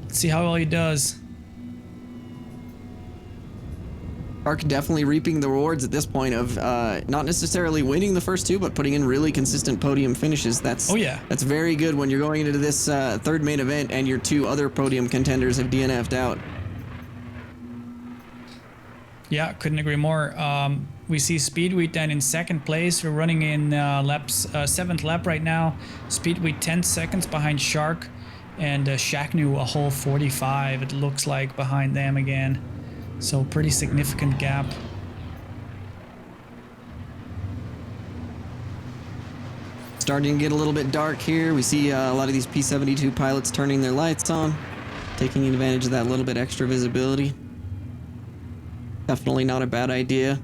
Let's see how well he does. Shark definitely reaping the rewards at this point of not necessarily winning the first 2, but putting in really consistent podium finishes. That's very good when you're going into this 3rd main event and your 2 other podium contenders have DNF'd out. Yeah, couldn't agree more. We see Speedweed then in 2nd place. We're running in 7th lap right now. Speedweed 10 seconds behind Shark, and Shaknu a whole 45, it looks like, behind them again. So pretty significant gap. Starting to get a little bit dark here. We see a lot of these P-72 pilots turning their lights on, taking advantage of that little bit extra visibility. Definitely not a bad idea.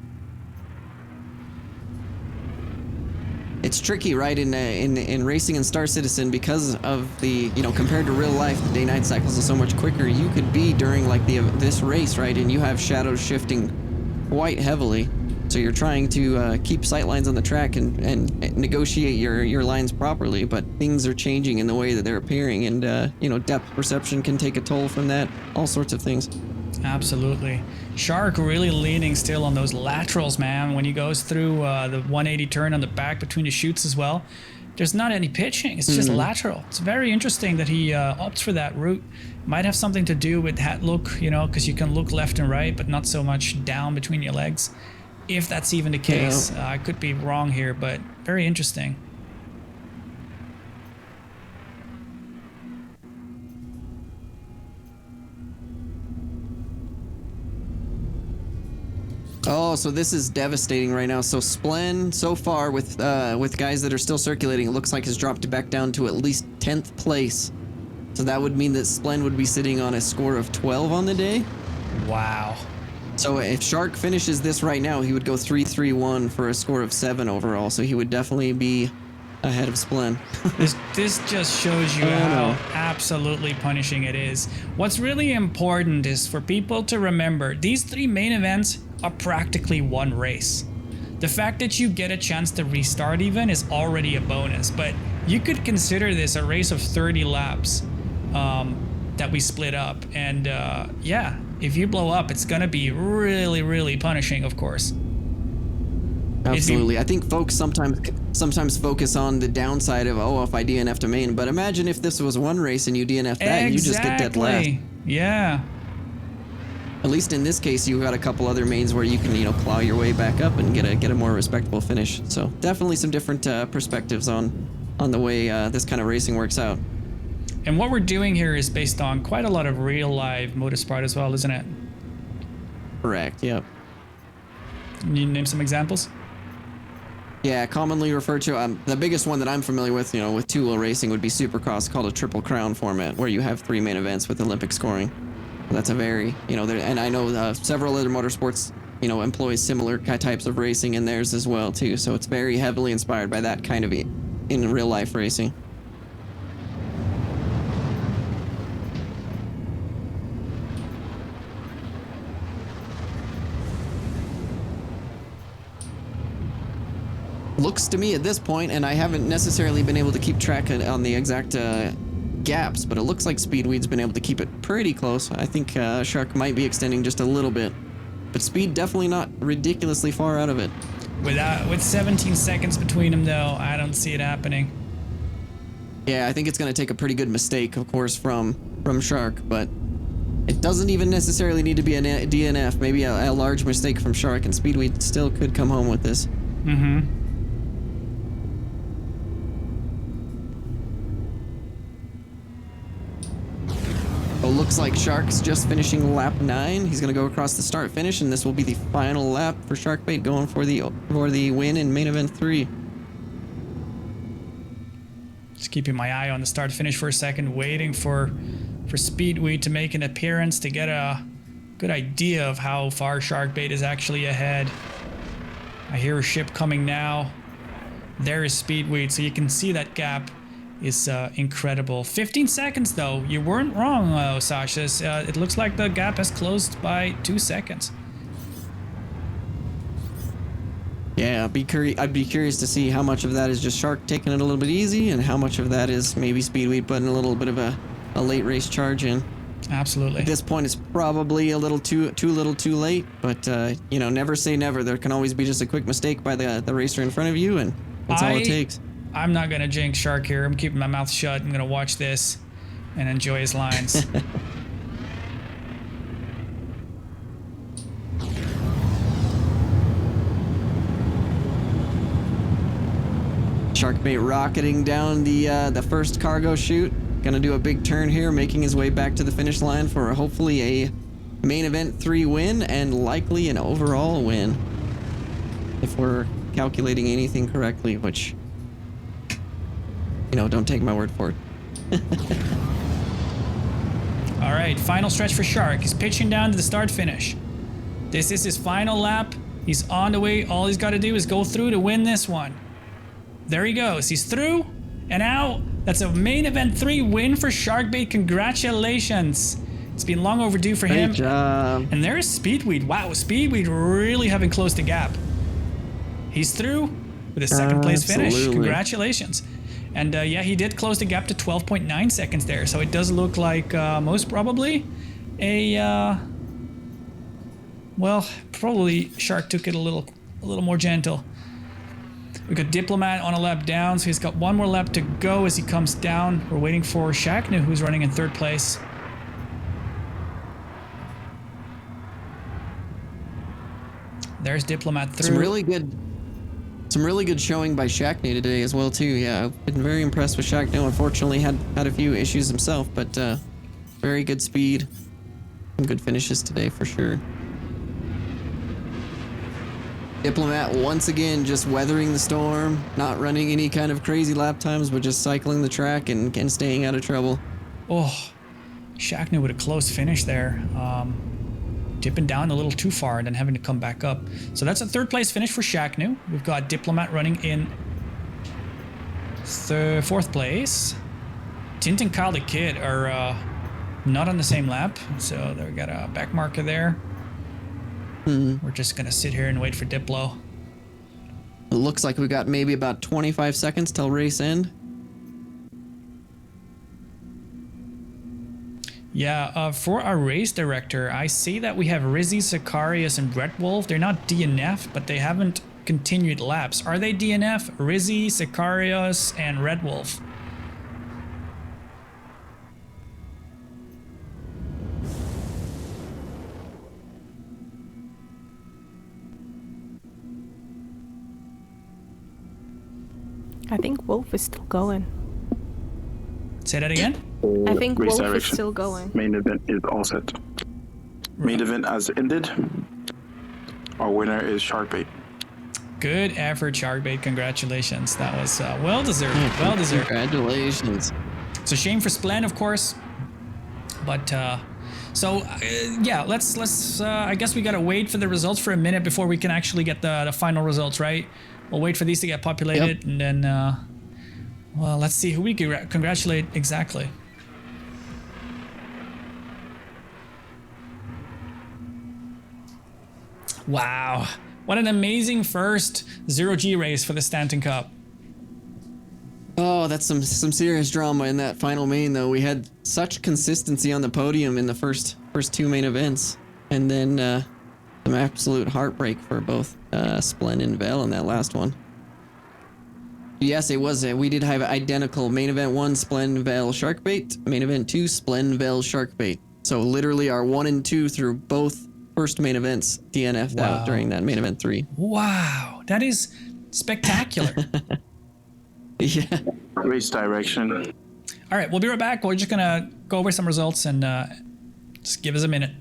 It's tricky, right, in racing in Star Citizen because of the, compared to real life, the day-night cycles are so much quicker. You could be during like this race, right, and you have shadows shifting quite heavily. So you're trying to keep sight lines on the track and negotiate your lines properly, but things are changing in the way that they're appearing, and depth perception can take a toll from that. All sorts of things. Absolutely. Shark really leaning still on those laterals, man. When he goes through the 180 turn on the back between the chutes as well, there's not any pitching. It's just lateral. It's very interesting that he opts for that route. Might have something to do with that look, because you can look left and right, but not so much down between your legs. If that's even the case. Yeah. I could be wrong here, but very interesting. Oh, so this is devastating right now. So Splen, so far with guys that are still circulating, it looks like has dropped back down to at least 10th place. So that would mean that Splen would be sitting on a score of 12 on the day. Wow. So if Shark finishes this right now, he would go 3-3-1 for a score of 7 overall. So he would definitely be ahead of Splen. This just shows you how absolutely punishing it is. What's really important is for people to remember these 3 main events are practically one race. The fact that you get a chance to restart even is already a bonus, but you could consider this a race of 30 laps that we split up. And yeah, if you blow up, it's gonna be really, really punishing, of course. Absolutely. I think folks sometimes focus on the downside of, if I DNF to main, but imagine if this was one race and you DNF that and you just get dead last. Yeah. At least in this case, you've got a couple other mains where you can, plow your way back up and get a more respectable finish. So definitely some different perspectives on the way this kind of racing works out. And what we're doing here is based on quite a lot of real live motorsport as well, isn't it? Correct. Yep. Can you name some examples? Yeah, commonly referred to, the biggest one that I'm familiar with, with two-wheel racing would be Supercross, called a Triple Crown format, where you have 3 main events with Olympic scoring. That's a very, and I know several other motorsports, employ similar types of racing in theirs as well, too. So it's very heavily inspired by that kind of in real life racing. Looks to me at this point, and I haven't necessarily been able to keep track on the exact gaps, but it looks like Speedweed's been able to keep it pretty close. I think Shark might be extending just a little bit, but Speed definitely not ridiculously far out of it. With 17 seconds between them, though, I don't see it happening. Yeah, I think it's going to take a pretty good mistake, of course, from Shark, but it doesn't even necessarily need to be a DNF. Maybe a large mistake from Shark, and Speedweed still could come home with this. Mm-hmm. Looks like Shark's just finishing lap 9. He's going to go across the start finish, and this will be the final lap for Sharkbait, going for the win in main event 3. Just keeping my eye on the start finish for a second, waiting for Speedweed to make an appearance to get a good idea of how far Sharkbait is actually ahead. I hear a ship coming now. There is Speedweed, so you can see that gap is incredible. 15 seconds though. You weren't wrong, Sasha. It looks like the gap has closed by 2 seconds. Yeah, I'd be curious to see how much of that is just Shark taking it a little bit easy, and how much of that is maybe Speedweed putting a little bit of a late race charge in. Absolutely. At this point, it's probably a little too late, but never say never. There can always be just a quick mistake by the racer in front of you, and that's all it takes. I'm not gonna jinx Shark here. I'm keeping my mouth shut. I'm gonna watch this and enjoy his lines. Sharkbait rocketing down the first cargo chute. Gonna do a big turn here, making his way back to the finish line for hopefully a main event 3 win, and likely an overall win, if we're calculating anything correctly, which, don't take my word for it. All right, final stretch for Shark. He's pitching down to the start finish. This is his final lap. He's on the way. All he's got to do is go through to win this one. There he goes. He's through and out. That's a main event 3 win for Sharkbait. Congratulations. It's been long overdue for him. Great job. And there's Speedweed. Wow, Speedweed really having closed the gap. He's through with a second place finish. Congratulations. And yeah, he did close the gap to 12.9 seconds there. So it does look like most probably well, probably Shark took it a little more gentle. We got Diplomat on a lap down, so he's got one more lap to go as he comes down. We're waiting for Shaknu, who's running in 3rd place. There's Diplomat through. Some really good showing by Shaknu today as well too. Yeah, I've been very impressed with Shaknu. Unfortunately, had a few issues himself, but very good speed. Some good finishes today for sure. Diplomat once again just weathering the storm, not running any kind of crazy lap times, but just cycling the track and staying out of trouble. Oh, Shaknu with a close finish there. Dipping down a little too far and then having to come back up. So that's a 3rd place finish for Shaknu. We've got Diplomat running in 4th place. Tint and Kyle the Kid are not on the same lap, so they've got a back marker there. We're just gonna sit here and wait for Diplo. It looks like we got maybe about 25 seconds till race end. Yeah, for our race director, I see that we have Rizzy, Sicarius, and Red Wolf. They're not DNF, but they haven't continued laps. Are they DNF? Rizzy, Sicarius, and Red Wolf. I think Wolf is still going. Say that again? I think Race Wolf direction. is still going. Main event is all set. Main event has ended. Our winner is Sharkbait. Good effort, Sharkbait. Congratulations. That was well deserved. Well deserved. Congratulations. It's a shame for Splen, of course. But yeah, let's I guess we gotta wait for the results for a minute before we can actually get the final results, right? We'll wait for these to get populated, and then well, let's see who we congratulate exactly. Wow, what an amazing first 0G race for the Stanton Cup. Oh, that's some serious drama in that final main though. We had such consistency on the podium in the first 2 main events, and then some absolute heartbreak for both Splen and Vel in that last one. Yes, it was. We did have identical main event 1 Splen Vel Sharkbait, main event 2 Splen Vel Sharkbait. So literally our 1 and 2 through both first main events DNF'd out during that main event 3. Wow, that is spectacular. Yeah. Race direction. All right, we'll be right back. We're just gonna go over some results and just give us a minute.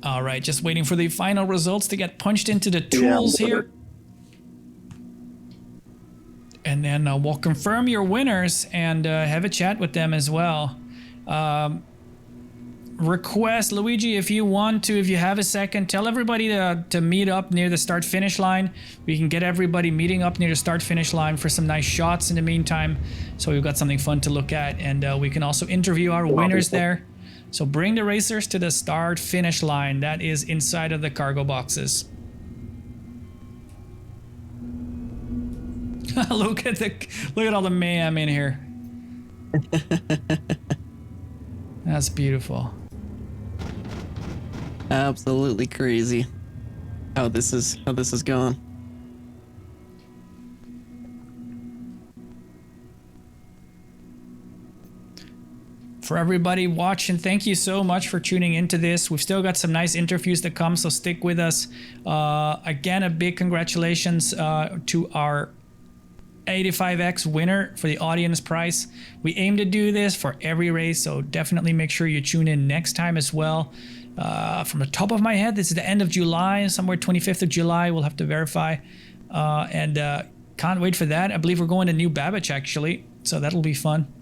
All right, just waiting for the final results to get punched into the tools here. And then we'll confirm your winners and have a chat with them as well. Request, Luigi, if you want to, if you have a second, tell everybody to meet up near the start-finish line. We can get everybody meeting up near the start-finish line for some nice shots in the meantime. So we've got something fun to look at, and we can also interview our winners there. So bring the racers to the start-finish line. That is inside of the cargo boxes. look at all the mayhem in here. That's beautiful. Absolutely crazy. how this is going. For everybody watching, thank you so much for tuning into this. We've still got some nice interviews to come, so stick with us. Again, a big congratulations to our 85X winner for the audience prize. We aim to do this for every race, so definitely make sure you tune in next time as well. From the top of my head, this is the end of July, somewhere 25th of July. We'll have to verify. And can't wait for that. I believe we're going to New Babbage, actually, so that'll be fun.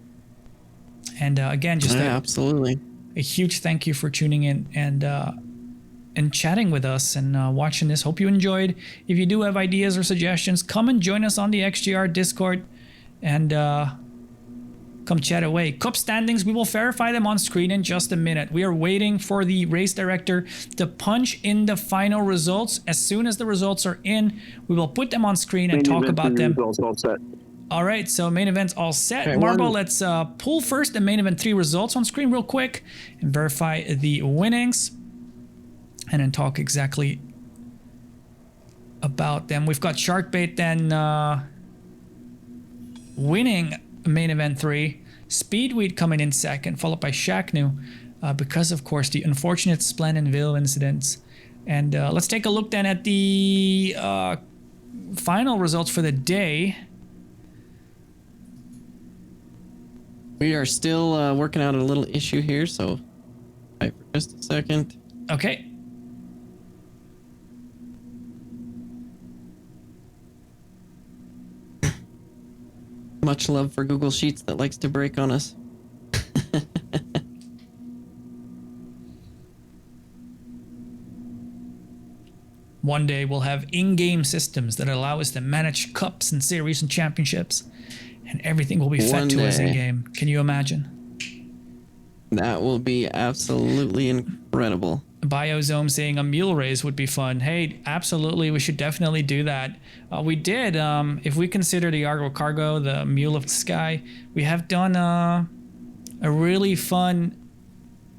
And again, just absolutely a huge thank you for tuning in and chatting with us and watching this. Hope you enjoyed. If you do have ideas or suggestions, come and join us on the XGR Discord and come chat away. Cup standings, we will verify them on screen in just a minute. We are waiting for the race director to punch in the final results. As soon as the results are in, we will put them on screen and talk about them. All right, so main event's all set. Okay, Marble, let's pull first the main event 3 results on screen real quick and verify the winnings and then talk exactly about them. We've got Sharkbait then winning main event 3. Speedweed coming in second, followed by Shaknu because, of course, the unfortunate Splendenville incidents. And let's take a look then at the final results for the day. We are still working out a little issue here, so wait for just a second. Okay. Much love for Google Sheets that likes to break on us. One day we'll have in-game systems that allow us to manage cups and series and championships. And everything will be fed to us in game. Can you imagine? That will be absolutely incredible. Biozome saying a mule race would be fun. Hey, absolutely, we should definitely do that. We did, if we consider the Argo Cargo, the Mule of the Sky, we have done a really fun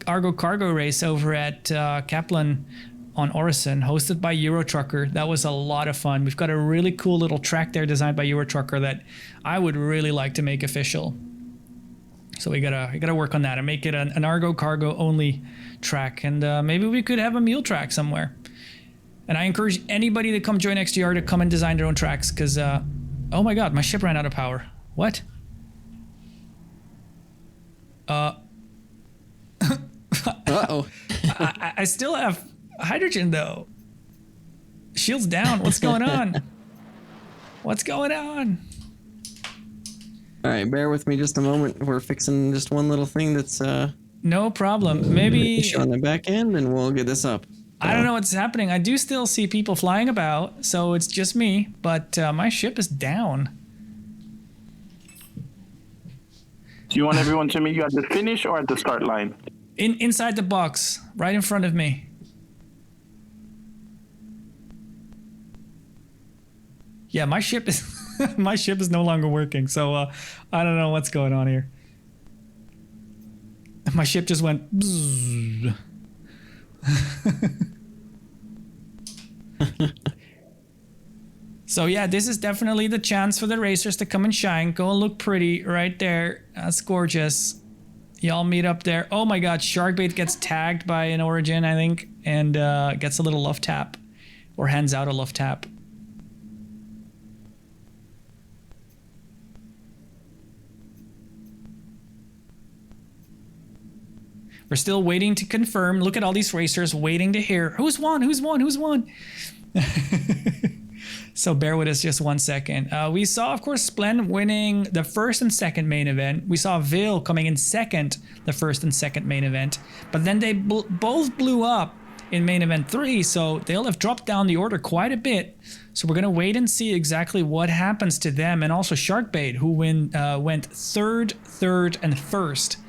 Argo Cargo race over at Kaplan on Orison, hosted by Eurotrucker. That was a lot of fun. We've got a really cool little track there designed by Eurotrucker that I would really like to make official. So we gotta work on that and make it an Argo Cargo only track, and maybe we could have a mule track somewhere. And I encourage anybody to come join XGR to come and design their own tracks, because oh my god, my ship ran out of power. What? Uh-oh. I still have hydrogen though. Shield's down. What's going on? What's going on? All right, bear with me just a moment. We're fixing just one little thing that's no problem. Maybe issue on the back end, and we'll get this up. I don't know what's happening. I do still see people flying about, so it's just me. But my ship is down. Do you want everyone to meet you at the finish or at the start line? Inside the box, right in front of me. Yeah, my ship is my ship is no longer working, so I don't know what's going on here. My ship just went bzzz. So yeah, this is definitely the chance for the racers to come and shine. Go and look pretty right there. That's gorgeous. Y'all meet up there. Oh my god, Sharkbait gets tagged by an Origin, I think, and gets a little love tap, or hands out a love tap. We're still waiting to confirm. Look at all these racers waiting to hear who's won, who's won, who's won. So bear with us just 1 second. We saw, of course, Splen winning the first and second main event. We saw Vale coming in second, the first and second main event. But then they both blew up in main event 3, so they'll have dropped down the order quite a bit. So we're going to wait and see exactly what happens to them. And also Sharkbait, who went third, and first.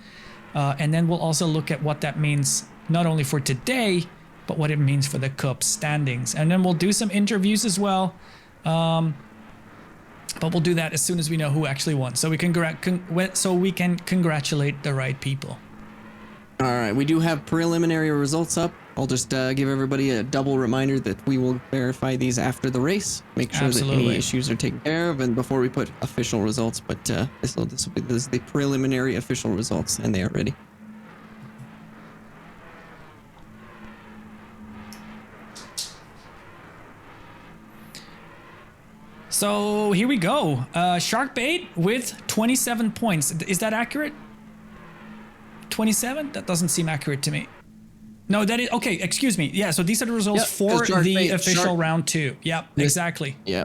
And then we'll also look at what that means, not only for today, but what it means for the Cup standings. And then we'll do some interviews as well. But we'll do that as soon as we know who actually won, so we can congratulate the right people. All right, we do have preliminary results up. I'll just give everybody a double reminder that we will verify these after the race. Make sure that any issues are taken care of, and before we put official results. But this is the preliminary official results, and they are ready. So here we go. Sharkbait with 27 points. Is that accurate? 27? That doesn't seem accurate to me. No, that is okay. Excuse me. Yeah. So these are the results for the official round 2. Yep. Exactly. Yeah.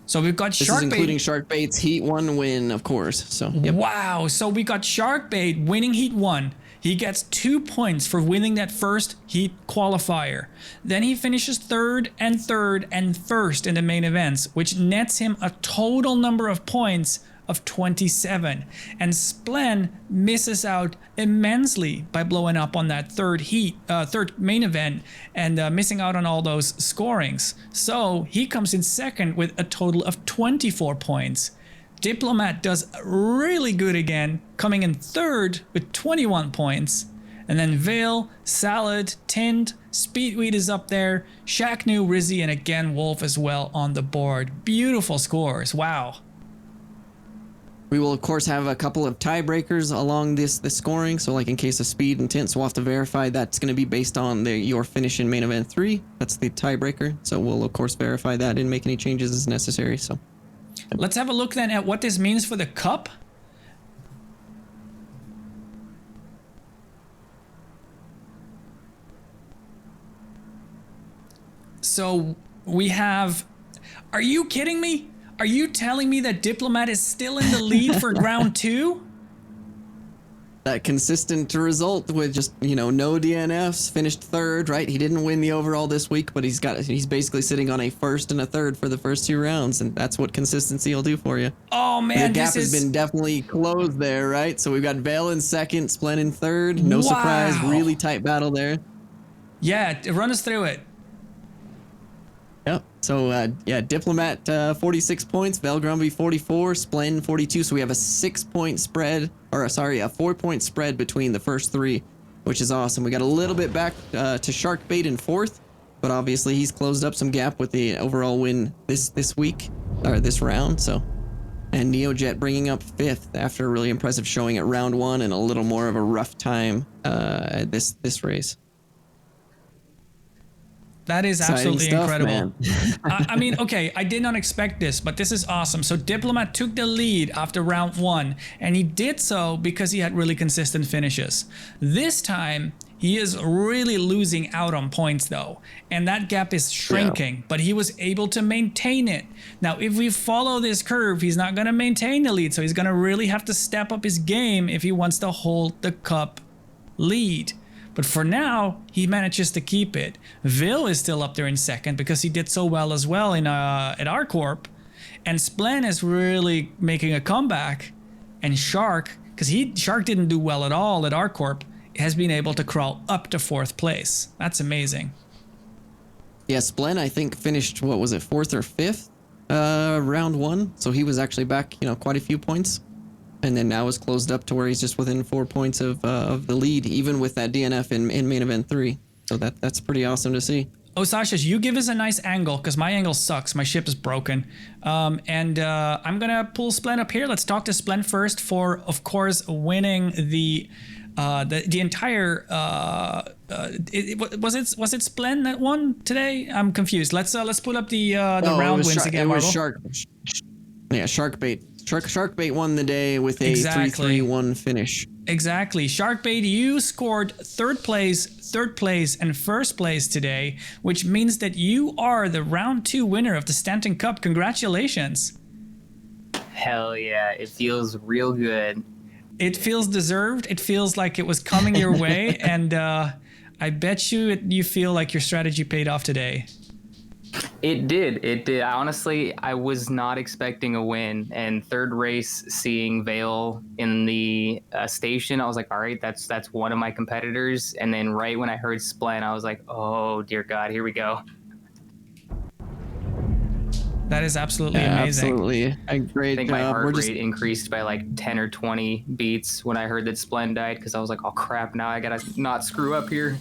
So we've got this Sharkbait. Is including Sharkbait's Heat 1 win, of course. So wow. So we got Sharkbait winning Heat 1. He gets 2 points for winning that first heat qualifier. Then he finishes third and first in the main events, which nets him a total number of points of 27. And Splen misses out immensely by blowing up on that third main event and missing out on all those scorings. So he comes in second with a total of 24 points. Diplomat does really good again, coming in third with 21 points. And then Vale, Salad, Tint, Speedweed is up there, Shaqnu, Rizzy, and again Wolf as well on the board. Beautiful scores. Wow. We will, of course, have a couple of tiebreakers along this scoring. So, like in case of Speed and Tint, so we'll have to verify that's going to be based on your finish in main event 3. That's the tiebreaker. So we'll, of course, verify that and make any changes as necessary. So let's have a look then at what this means for the cup. So we have, are you kidding me? Are you telling me that Diplomat is still in the lead for round 2? That consistent result with just, no DNFs, finished third, right? He didn't win the overall this week, but he's basically sitting on a first and a third for the first 2 rounds, and that's what consistency will do for you. Oh man, the gap has been definitely closed there, right? So we've got Vale in second, Splen in third. No surprise, really tight battle there. Yeah, run us through it. Yep. So, Diplomat 46 points, Velgrumby 44, Splen 42. So we have a 6-point spread, a 4-point spread between the first 3, which is awesome. We got a little bit back to Sharkbait in 4th, but obviously he's closed up some gap with the overall win this week, or this round. So, and Neojet bringing up 5th after a really impressive showing at round 1 and a little more of a rough time this race. That is absolutely incredible. I mean, okay, I did not expect this, but this is awesome. So Diplomat took the lead after round 1, and he did so because he had really consistent finishes. This time, he is really losing out on points though, and that gap is shrinking, but he was able to maintain it. Now, if we follow this curve, he's not going to maintain the lead, so he's going to really have to step up his game if he wants to hold the cup lead. But for now, he manages to keep it. Vil is still up there in second because he did so well as well in at our corp. And Splen is really making a comeback. And Shark, because Shark didn't do well at all at our corp, has been able to crawl up to 4th place. That's amazing. Yeah, Splen, I think, finished, 4th or 5th round 1. So he was actually back, quite a few points. And then now is closed up to where he's just within 4 points of the lead, even with that DNF in main event 3. So that's pretty awesome to see. Oh, Sasha, you give us a nice angle because my angle sucks. My ship is broken. I'm going to pull Splen up here. Let's talk to Splen first for, of course, winning the entire... was it Splen that won today? I'm confused. Let's pull up the round wins again, Marvel. Sharkbait. Sharkbait won the day with a 3-3-1 finish. Exactly. Sharkbait, you scored third place, and first place today, which means that you are the round 2 winner of the Stanton Cup. Congratulations. Hell yeah. It feels real good. It feels deserved. It feels like it was coming your way. And I bet you feel like your strategy paid off today. It did. Honestly, I was not expecting a win. And third race, seeing Vale in the station, I was like, all right, that's one of my competitors. And then right when I heard Splen, I was like, oh, dear God, here we go. That is absolutely amazing. Absolutely. A great I think my heart rate increased by like 10 or 20 beats when I heard that Splen died because I was like, oh, crap, now I got to not screw up here.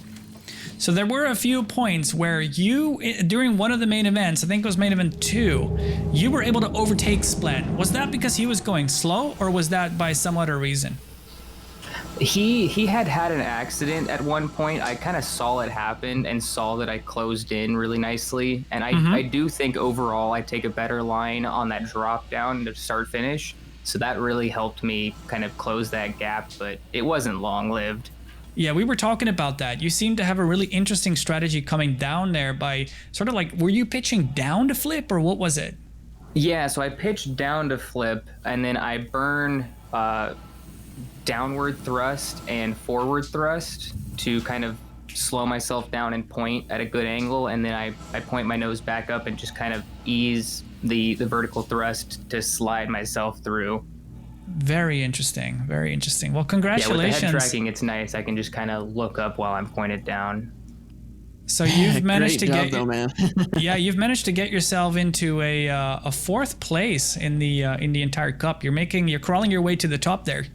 So there were a few points where you, during one of the main events, I think it was main event 2, you were able to overtake Splen. Was that because he was going slow, or was that by some other reason? He had an accident at one point. I kind of saw it happen and saw that I closed in really nicely. And I do think overall I take a better line on that drop down to start finish. So that really helped me kind of close that gap, but it wasn't long lived. Yeah, we were talking about that. You seem to have a really interesting strategy coming down there by sort of like, were you pitching down to flip, or what was it? Yeah, so I pitched down to flip, and then I burn downward thrust and forward thrust to kind of slow myself down and point at a good angle, and then I point my nose back up and just kind of ease the vertical thrust to slide myself through. Very interesting. Very interesting. Well, congratulations. Yeah, with the head tracking, it's nice. I can just kind of look up while I'm pointed down. So you've managed to Great get, job, though, man. yeah, you've managed to get yourself into a fourth place in the entire cup. You're crawling your way to the top there.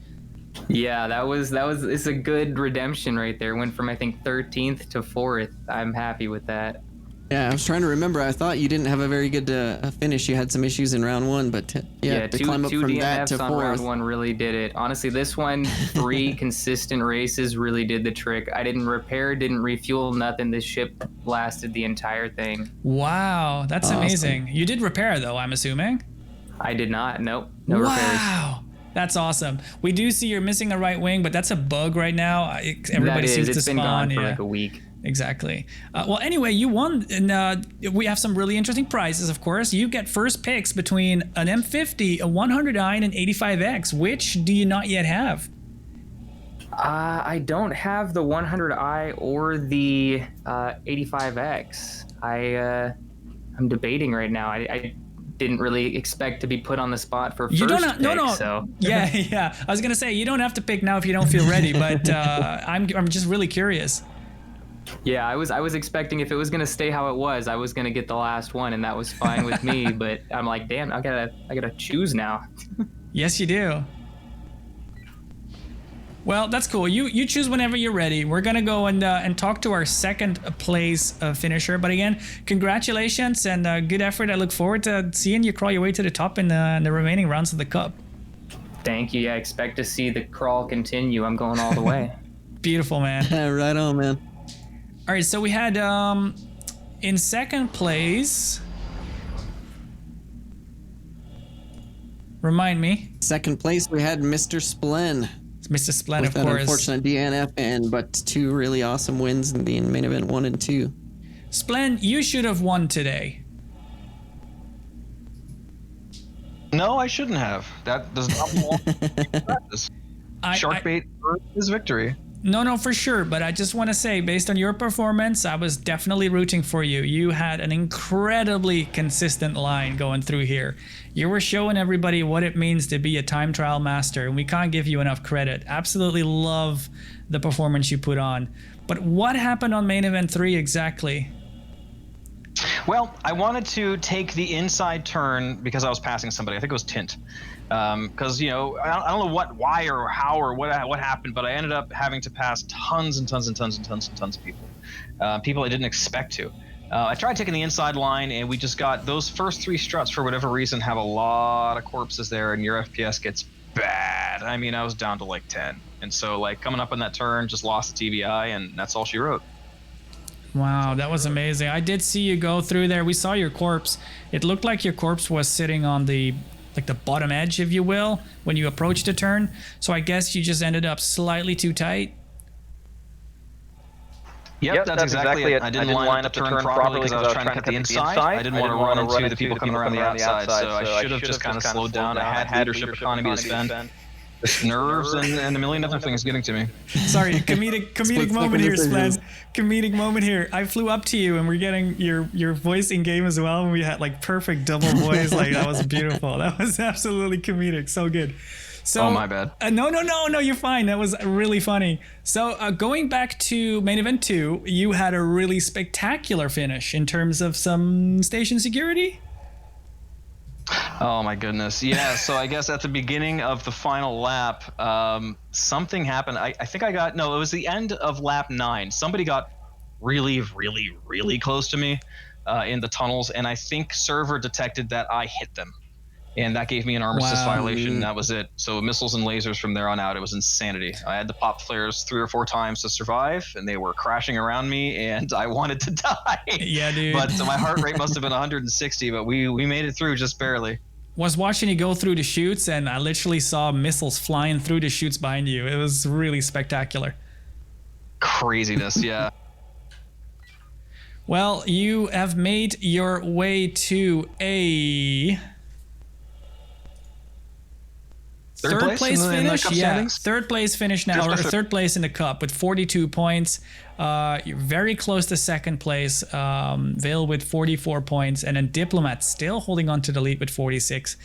Yeah, it's a good redemption right there. Went from I think 13th to 4th. I'm happy with that. Yeah, I was trying to remember. I thought you didn't have a very good finish. You had some issues in round 1, but to climb up two from that to DNFs on 4th. round 1 really did it. Honestly, this one, 3 consistent races really did the trick. I didn't repair, didn't refuel, nothing. This ship lasted the entire thing. Wow, that's awesome. amazing. You did repair though, I'm assuming? I did not. Nope. No repairs. Wow. That's awesome. We do see you're missing the right wing, but that's a bug right now. Everybody seems to It's spawn. been gone for like a week. Exactly. Well, anyway, you won, and we have some really interesting prizes, of course. You get first picks between an M50, a 100i, and an 85X. Which do you not yet have? I don't have the 100i or the 85X. I'm debating right now. I didn't really expect to be put on the spot for first pick. No. So. Yeah. I was gonna say you don't have to pick now if you don't feel ready, but I'm just really curious. Yeah, I was expecting if it was gonna stay how it was, I was gonna get the last one, and that was fine with me. But I'm like, damn, I gotta choose now. Yes, you do. Well, that's cool. You choose whenever you're ready. We're gonna go and talk to our second place finisher. But again, congratulations and good effort. I look forward to seeing you crawl your way to the top in the remaining rounds of the cup. Thank you. Yeah, I expect to see the crawl continue. I'm going all the way. Beautiful, man. Right on, man. All right, so we had in second place. Remind me. Second place, we had Mr. Splen. Mr. Splen, with of course. An unfortunate DNF, but 2 really awesome wins in the main event 1 and 2. Splen, you should have won today. No, I shouldn't have. That does not belong to practice. Sharkbait is victory. No, for sure. But I just want to say, based on your performance, I was definitely rooting for you. You had an incredibly consistent line going through here. You were showing everybody what it means to be a time trial master, and we can't give you enough credit. Absolutely love the performance you put on. But what happened on main event 3 exactly? Well, I wanted to take the inside turn because I was passing somebody. I think it was Tint. Because, I don't know why or how or what happened, but I ended up having to pass tons and tons and tons and tons and tons of people. People I didn't expect to. I tried taking the inside line, and we just got those first 3 struts, for whatever reason, have a lot of corpses there, and your FPS gets bad. I mean, I was down to like 10. And so, coming up on that turn, just lost the TBI, and that's all she wrote. Wow, that was amazing. I did see you go through there. We saw your corpse. It looked like your corpse was sitting on the bottom edge, if you will, when you approached the turn. So I guess you just ended up slightly too tight. Yep, that's exactly it. I didn't line up the turn properly because I was trying to cut the inside. I didn't want to run into the people coming around the outside, so I should have just kind of slowed down. I had leadership economy to spend. Just nerves and a million other things getting to me. Sorry, comedic moment here, Splen. Comedic moment here. I flew up to you and we're getting your voice in game as well, and we had perfect double voice. That was beautiful. That was absolutely comedic. So good. So, oh, my bad. No, you're fine. That was really funny. So going back to main event 2, you had a really spectacular finish in terms of some station security. Oh my goodness. Yeah, so I guess at the beginning of the final lap, something happened. I think it was the end of lap 9. Somebody got really, really, really close to me in the tunnels, and I think server detected that I hit them. And that gave me an armistice violation. That was it. So missiles and lasers from there on out, it was insanity. I had to pop flares 3 or 4 times to survive, and they were crashing around me, and I wanted to die. Yeah, dude. But so my heart rate must have been 160, but we made it through just barely. Was watching you go through the chutes, and I literally saw missiles flying through the chutes behind you. It was really spectacular. Craziness, yeah. Well, you have made your way to a... Third place finish? Yeah, third place finish now, or third place in the cup with 42 points. You're very close to second place. Vale with 44 points, and then Diplomat still holding on to the lead with 46.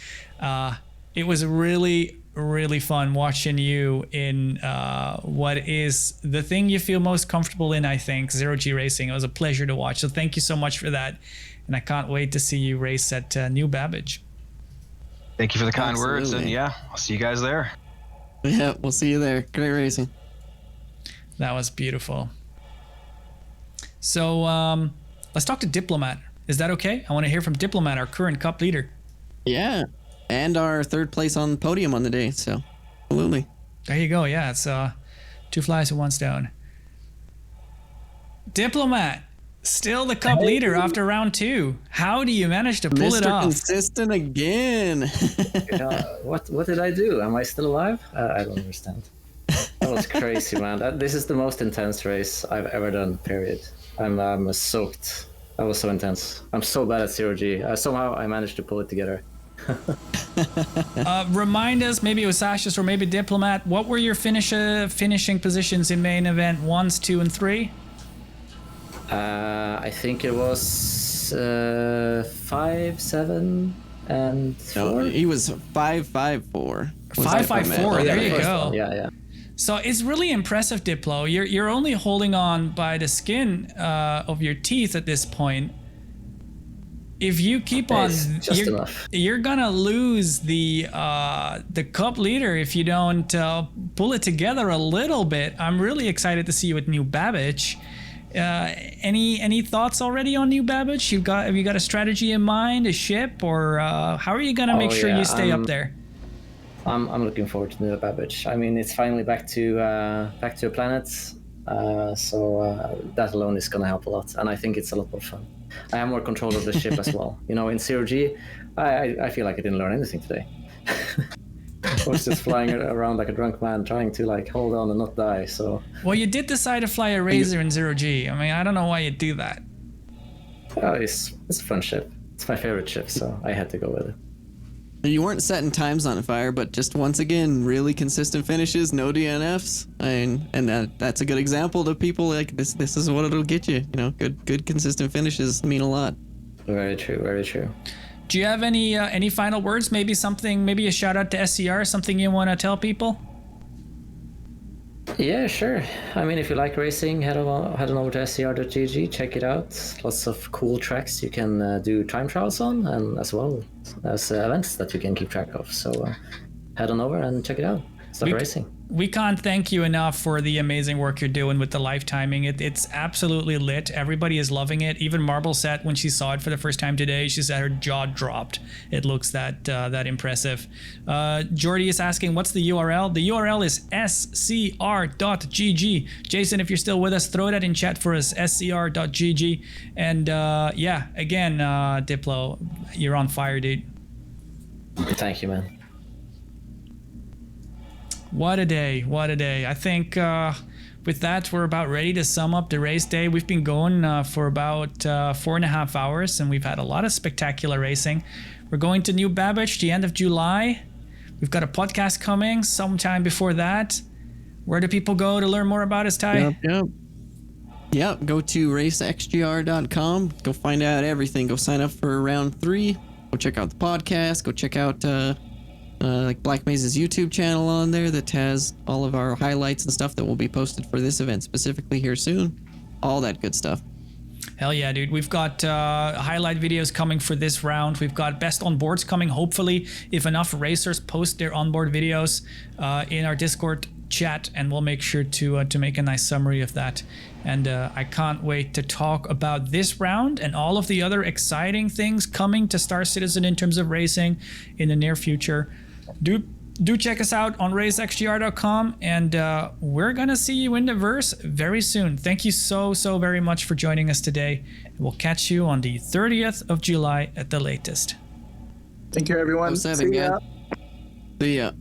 It was really, really fun watching you in what is the thing you feel most comfortable in, I think, Zero G Racing. It was a pleasure to watch, so thank you so much for that. And I can't wait to see you race at New Babbage. Thank you for the kind words, and yeah, I'll see you guys there. Yeah, we'll see you there. Great racing. That was beautiful. So let's talk to Diplomat. Is that okay? I want to hear from Diplomat, our current cup leader. Yeah, and our third place on the podium on the day, so absolutely. There you go. Yeah, it's 2 flies with 1 stone. Diplomat, still the cup leader after round 2. How do you manage to pull it off? Mr. Consistent again. What did I do? Am I still alive? I don't understand. That was crazy, man. This is the most intense race I've ever done, period. I'm soaked. That was so intense. I'm so bad at Zero G. Somehow I managed to pull it together. Remind us, maybe it was Sashas or maybe Diplomat, what were your finishing positions in main event 1s, 2, and 3? I think it was 5, 7, and 4. No, he was 5, 5, 4. 5, 5, 4. There you go. Yeah. So it's really impressive, Diplo. You're only holding on by the skin of your teeth at this point. If you keep on, you're gonna lose the cup leader if you don't pull it together a little bit. I'm really excited to see you at New Babbage. Any thoughts already on New Babbage? Have you got a strategy in mind, a ship, or how are you gonna make sure you stay up there? I'm looking forward to New Babbage. I mean, it's finally back to a planet, so that alone is gonna help a lot, and I think it's a lot more fun. I have more control of the ship as well. You know, in Zero G, I feel like I didn't learn anything today. I was just flying around like a drunk man, trying to like hold on and not die. So. Well, you did decide to fly a Razor in Zero G. I mean, I don't know why you do that. Oh, it's a fun ship. It's my favorite ship, so I had to go with it. You weren't setting times on fire, but just once again, really consistent finishes, no DNFs. And that's a good example to people like this. This is what it'll get you. You know, good consistent finishes mean a lot. Very true. Very true. Do you have any final words? Maybe a shout out to SCR, something you want to tell people? Yeah, sure. I mean, if you like racing, head on over to scr.gg, check it out. Lots of cool tracks you can do time trials on, and as well as events that you can keep track of. So head on over and check it out. Start racing. We can't thank you enough for the amazing work you're doing with the live timing. It's absolutely lit. Everybody is loving it. Even Marble said when she saw it for the first time today, she said her jaw dropped. It looks that impressive. Jordy is asking, what's the URL? The URL is scr.gg. Jason, if you're still with us, throw that in chat for us, scr.gg. And yeah, again, Diplo, you're on fire, dude. Thank you, man. What a day, what a day. I think with that, we're about ready to sum up the race day. We've been going for about 4.5 hours, and we've had a lot of spectacular racing. We're going to New Babbage the end of July. We've got a podcast coming sometime before that. Where do people go to learn more about us, Ty? Yep, go to racexgr.com. Go find out everything. Go sign up for round 3. Go check out the podcast. Go check out like Black Maze's YouTube channel on there that has all of our highlights and stuff that will be posted for this event specifically here soon. All that good stuff. Hell yeah, dude. We've got highlight videos coming for this round. We've got best onboards coming, hopefully, if enough racers post their onboard videos in our Discord chat, and we'll make sure to make a nice summary of that. And I can't wait to talk about this round and all of the other exciting things coming to Star Citizen in terms of racing in the near future. Do check us out on racexgr.com, and we're gonna see you in the verse very soon. Thank you so very much for joining us today. We'll catch you on the 30th of July at the latest. Thank you, everyone. See ya.